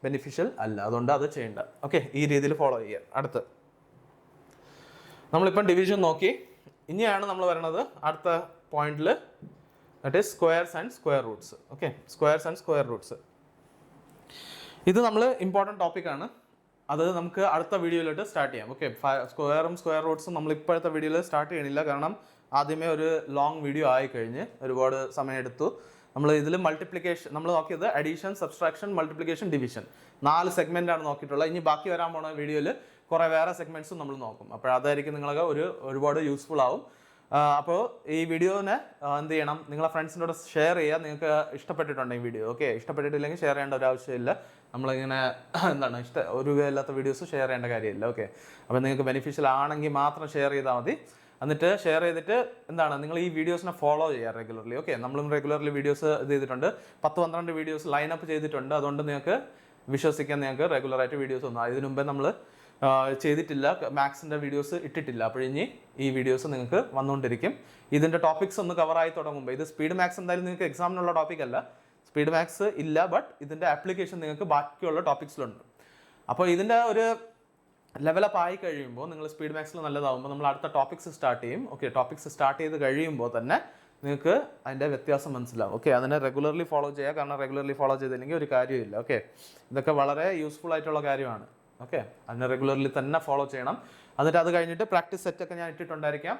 A: ബെനിഫിഷ്യൽ അല്ല. അതുകൊണ്ട് അത് ചെയ്യേണ്ട. ഓക്കെ, ഈ രീതിയിൽ ഫോളോ ചെയ്യുക. അടുത്ത് നമ്മളിപ്പം ഡിവിഷൻ നോക്കി. ഇനിയാണ് നമ്മൾ വരുന്നത് അടുത്ത പോയിന്റിൽ, that is squares and square Roots. Okay, squares and square Roots ഇത് നമ്മൾ ഇമ്പോർട്ടൻറ്റ് ടോപ്പിക്കാണ്. അത് നമുക്ക് അടുത്ത വീഡിയോയിലോട്ട് സ്റ്റാർട്ട് ചെയ്യാം. ഓക്കെ, സ്ക്വയറും സ്ക്വയർ റൂട്ട്സും നമ്മൾ ഇപ്പോഴത്തെ വീഡിയോയിൽ സ്റ്റാർട്ട് ചെയ്യണില്ല, കാരണം ആദ്യമേ ഒരു ലോങ് വീഡിയോ ആയിക്കഴിഞ്ഞ് ഒരുപാട് സമയം എടുത്തു. നമ്മൾ ഇതിൽ മൾട്ടിപ്ലിക്കേഷൻ നമ്മൾ നോക്കിയത് അഡീഷൻ, സബ്സ്ട്രാക്ഷൻ, മൾട്ടിപ്ലിക്കേഷൻ, ഡിവിഷൻ 4 സെഗ്മെൻ്റാണ് നോക്കിയിട്ടുള്ളത്. ഇനി ബാക്കി വരാൻ പോണ വീഡിയോയിൽ കുറേ വേറെ സെഗ്മെൻറ്റ്സും നമ്മൾ നോക്കും. അപ്പോൾ അതായിരിക്കും നിങ്ങൾക്ക് ഒരുപാട് യൂസ്ഫുൾ ആവും. അപ്പോൾ ഈ വീഡിയോനെ എന്ത് ചെയ്യണം? നിങ്ങളെ ഫ്രണ്ട്സിനോട് ഷെയർ ചെയ്യുക. നിങ്ങൾക്ക് ഇഷ്ടപ്പെട്ടിട്ടുണ്ട് ഈ വീഡിയോ. ഓക്കെ, ഇഷ്ടപ്പെട്ടിട്ടില്ലെങ്കിൽ ഷെയർ ചെയ്യേണ്ട ഒരു ആവശ്യമില്ല. നമ്മളിങ്ങനെ എന്താണ് ഒരു ഇല്ലാത്ത വീഡിയോസ് ഷെയർ ചെയ്യേണ്ട കാര്യമില്ല. ഓക്കെ, അപ്പോൾ നിങ്ങൾക്ക് ബെനിഫിഷ്യൽ ആണെങ്കിൽ മാത്രം ഷെയർ ചെയ്താൽ മതി. എന്നിട്ട് ഷെയർ ചെയ്തിട്ട് എന്താണ് നിങ്ങൾ ഈ വീഡിയോസിനെ ഫോളോ ചെയ്യുക റെഗുലർലി. ഓക്കെ, നമ്മളും റെഗുലർലി വീഡിയോസ് ഇത് ചെയ്തിട്ടുണ്ട്. 10-12 വീഡിയോസ് ലൈനപ്പ് ചെയ്തിട്ടുണ്ട്. അതുകൊണ്ട് നിങ്ങൾക്ക് വിശ്വസിക്കാൻ നിങ്ങൾക്ക് റെഗുലറായിട്ട് വീഡിയോസ് ഒന്നും ഇതിനു മുമ്പേ നമ്മൾ ചെയ്തിട്ടില്ല. മാത്സിൻ്റെ വീഡിയോസ് ഇട്ടിട്ടില്ല. അപ്പോഴിനി ഈ വീഡിയോസ് നിങ്ങൾക്ക് വന്നുകൊണ്ടിരിക്കും. ഇതിൻ്റെ ടോപ്പിക്സ് ഒന്ന് കവറായി തുടങ്ങുമ്പോൾ, ഇത് സ്പീഡ് മാത്സ് എന്തായാലും നിങ്ങൾക്ക് എക്സാമിനുള്ള ടോപ്പിക് അല്ല, സ്പീഡ് മാത്സ് ഇല്ല. ബട്ട് ഇതിൻ്റെ ആപ്ലിക്കേഷൻ നിങ്ങൾക്ക് ബാക്കിയുള്ള ടോപ്പിക്സിലുണ്ട്. അപ്പോൾ ഇതിൻ്റെ ഒരു ലെവലപ്പ് ആയി കഴിയുമ്പോൾ നിങ്ങൾ സ്പീഡ് മാത്സിൽ നല്ലതാകുമ്പോൾ നമ്മൾ അടുത്ത ടോപ്പിക്സ് സ്റ്റാർട്ട് ചെയ്യും. ഓക്കെ, ടോപ്പിക്സ് സ്റ്റാർട്ട് ചെയ്ത് കഴിയുമ്പോൾ തന്നെ നിങ്ങൾക്ക് അതിൻ്റെ വ്യത്യാസം മനസ്സിലാവും. ഓക്കെ, അതിനെ റെഗുലർലി ഫോളോ ചെയ്യുക. കാരണം റെഗുലർലി ഫോളോ ചെയ്തില്ലെങ്കിൽ ഒരു കാര്യമില്ല. ഓക്കെ, ഇതൊക്കെ വളരെ യൂസ്ഫുൾ ആയിട്ടുള്ള കാര്യമാണ്. ഓക്കെ, അതിനെ റെഗുലർലി തന്നെ ഫോളോ ചെയ്യണം. എന്നിട്ട് അത് കഴിഞ്ഞിട്ട് പ്രാക്ടീസ് സെറ്റൊക്കെ ഞാൻ ഇട്ടിട്ടുണ്ടായിരിക്കാം.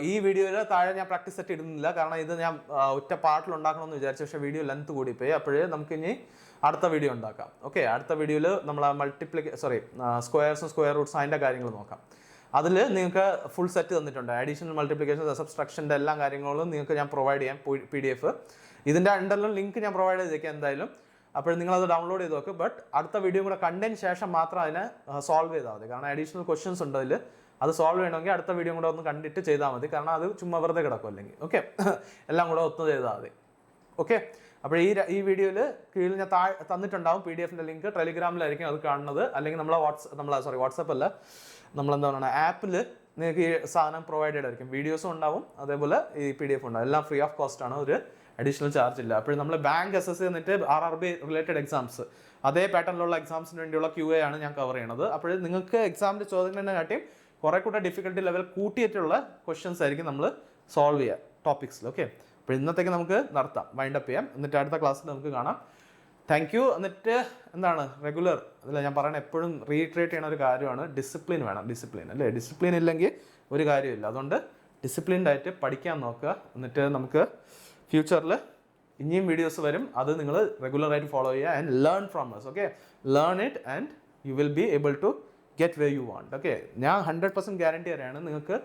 A: ഈ വീഡിയോയിൽ താഴെ ഞാൻ പ്രാക്ടീസ് സെറ്റ് ഇടുന്നില്ല, കാരണം ഇത് ഞാൻ ഒറ്റ പാർട്ടിൽ ഉണ്ടാക്കണമെന്ന് വിചാരിച്ചു. പക്ഷേ വീഡിയോ ലെങ്ത് കൂടിപ്പോയി. അപ്പോഴേ നമുക്കിനി അടുത്ത വീഡിയോ ഉണ്ടാക്കാം. ഓക്കെ, അടുത്ത വീഡിയോയിൽ നമ്മൾ സ്ക്വയർസും സ്ക്വയർ റൂട്ട്സും അതിൻ്റെ കാര്യങ്ങൾ നോക്കാം. അതിൽ നിങ്ങൾക്ക് ഫുൾ സെറ്റ് തന്നിട്ടുണ്ട്. അഡീഷണൽ, മൾട്ടിപ്ലിക്കേഷൻ, സബ്സ്ട്രാക്ഷൻ്റെ എല്ലാ കാര്യങ്ങളും നിങ്ങൾക്ക് ഞാൻ പ്രൊവൈഡ് ചെയ്യാം PDF. ഇതിൻ്റെ അണ്ടറിലും ലിങ്ക് ഞാൻ പ്രൊവൈഡ് ചെയ്തേക്കാം എന്തായാലും. അപ്പോൾ നിങ്ങളത് ഡൗൺലോഡ് ചെയ്ത് നോക്ക്. ബട്ട് അടുത്ത വീഡിയോ കൂടെ കണ്ടതിന് ശേഷം മാത്രം അതിനെ സോൾവ് ചെയ്താൽ മതി. കാരണം അഡീഷണൽ ക്വസ്റ്റ്യൻസ് ഉണ്ട് അതിൽ. അത് സോൾവ് ചെയ്യണമെങ്കിൽ അടുത്ത വീഡിയോ കൂടെ ഒന്ന് കണ്ടിട്ട് ചെയ്താൽ മതി. കാരണം അത് ചുമ്മാ വെറുതെ കിടക്കും അല്ലെങ്കിൽ. ഓക്കെ, എല്ലാം കൂടെ ഒത്തു ചെയ്താൽ മതി. ഓക്കെ, അപ്പോൾ ഈ വീഡിയോയിൽ കീഴിൽ ഞാൻ തന്നിട്ടുണ്ടാവും PDF-ൻ്റെ ലിങ്ക്. ടെലിഗ്രാമിലായിരിക്കും അത് കാണുന്നത്. അല്ലെങ്കിൽ വാട്സപ്പ് അല്ല, നമ്മളെന്താ പറയുക, ആപ്പിൽ നിങ്ങൾക്ക് ഈ സാധനം പ്രൊവൈഡഡ് ആയിരിക്കും. വീഡിയോസും ഉണ്ടാവും, അതേപോലെ ഈ PDF ഉണ്ടാവും. എല്ലാം ഫ്രീ ഓഫ് കോസ്റ്റ് ആണ്, ഒരു അഡീഷണൽ ചാർജ് ഇല്ല. അപ്പോൾ നമ്മൾ ബാങ്ക് SSC എന്നിട്ട് RRB റിലേറ്റഡ് എക്സാംസ്, അതേ പാറ്റേണിലുള്ള എക്സാംസിന് വേണ്ടിയുള്ള QA ആണ് ഞാൻ കവർ ചെയ്യണത്. അപ്പോൾ നിങ്ങൾക്ക് എക്സാമിൻ്റെ ചോദ്യങ്ങളെ കാട്ടിയും കുറേ കൂടെ ഡിഫിക്കൽട്ടി ലെവൽ കൂട്ടിയിട്ടുള്ള ക്വസ്റ്റ്യൻസ് ആയിരിക്കും നമ്മൾ സോൾവ് ചെയ്യുക ടോപ്പിക്സിൽ. ഓക്കെ, അപ്പോൾ ഇന്നത്തേക്ക് നമുക്ക് നിർത്താം, വൈൻഡപ്പ് ചെയ്യാം. എന്നിട്ട് അടുത്ത ക്ലാസ്സിൽ നമുക്ക് കാണാം. Thank you. എന്നിട്ട് എന്താണ് റെഗുലർ അതല്ല ഞാൻ പറയണത്, എപ്പോഴും റീട്രേറ്റ് ചെയ്യണ ഒരു കാര്യമാണ് ഡിസിപ്ലിൻ വേണം. ഡിസിപ്ലിൻ അല്ലേ, ഡിസിപ്ലിൻ ഇല്ലെങ്കിൽ ഒരു കാര്യമില്ല. അതുകൊണ്ട് ഡിസിപ്ലിൻഡ് ആയിട്ട് പഠിക്കാൻ നോക്കുക. എന്നിട്ട് നമുക്ക് ഫ്യൂച്ചറിൽ ഇനിയും വീഡിയോസ് വരും. അത് നിങ്ങൾ റെഗുലറായിട്ട് ഫോളോ ചെയ്യുക and learn from us. Okay, learn it and you will be able to get way you want. Okay, ഞാൻ 100% ഗ്യാരണ്ടി തരാണ് നിങ്ങൾക്ക്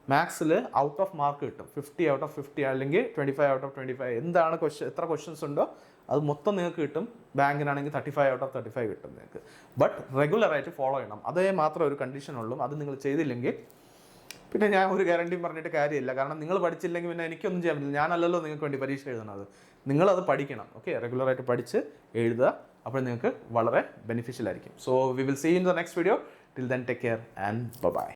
A: മാത്സിൽ ഔട്ട് ഓഫ് മാർക്ക് കിട്ടും. 50 out of 50 അല്ലെങ്കിൽ 25 out of 25. എന്താണ് എത്ര ക്വസ്റ്റ്യൻസ് ഉണ്ടോ അത് മൊത്തം നിങ്ങൾക്ക് കിട്ടും. ബാങ്കിനാണെങ്കിൽ 35 out of 35 കിട്ടും നിങ്ങൾക്ക്. ബട്ട് റെഗുലറായിട്ട് ഫോളോ ചെയ്യണം. അതേ മാത്രം ഒരു കണ്ടീഷൻ ഉള്ളൂ. അത് നിങ്ങൾ ചെയ്തില്ലെങ്കിൽ പിന്നെ ഞാൻ ഒരു ഗ്യാരണ്ടിയും പറഞ്ഞിട്ട് കാര്യമില്ല. കാരണം നിങ്ങൾ പഠിച്ചില്ലെങ്കിൽ പിന്നെ എനിക്കൊന്നും ചെയ്യാൻ പറ്റില്ല. ഞാനല്ലല്ലോ നിങ്ങൾക്ക് വേണ്ടി പരീക്ഷ എഴുതണത്. നിങ്ങളത് പഠിക്കണം. ഓക്കെ, റെഗുലറായിട്ട് പഠിച്ച് എഴുതുക. അപ്പോൾ നിങ്ങൾക്ക് വളരെ ബെനിഫിഷ്യൽ ആയിരിക്കും. So we will see in the next video. Till then take care and by.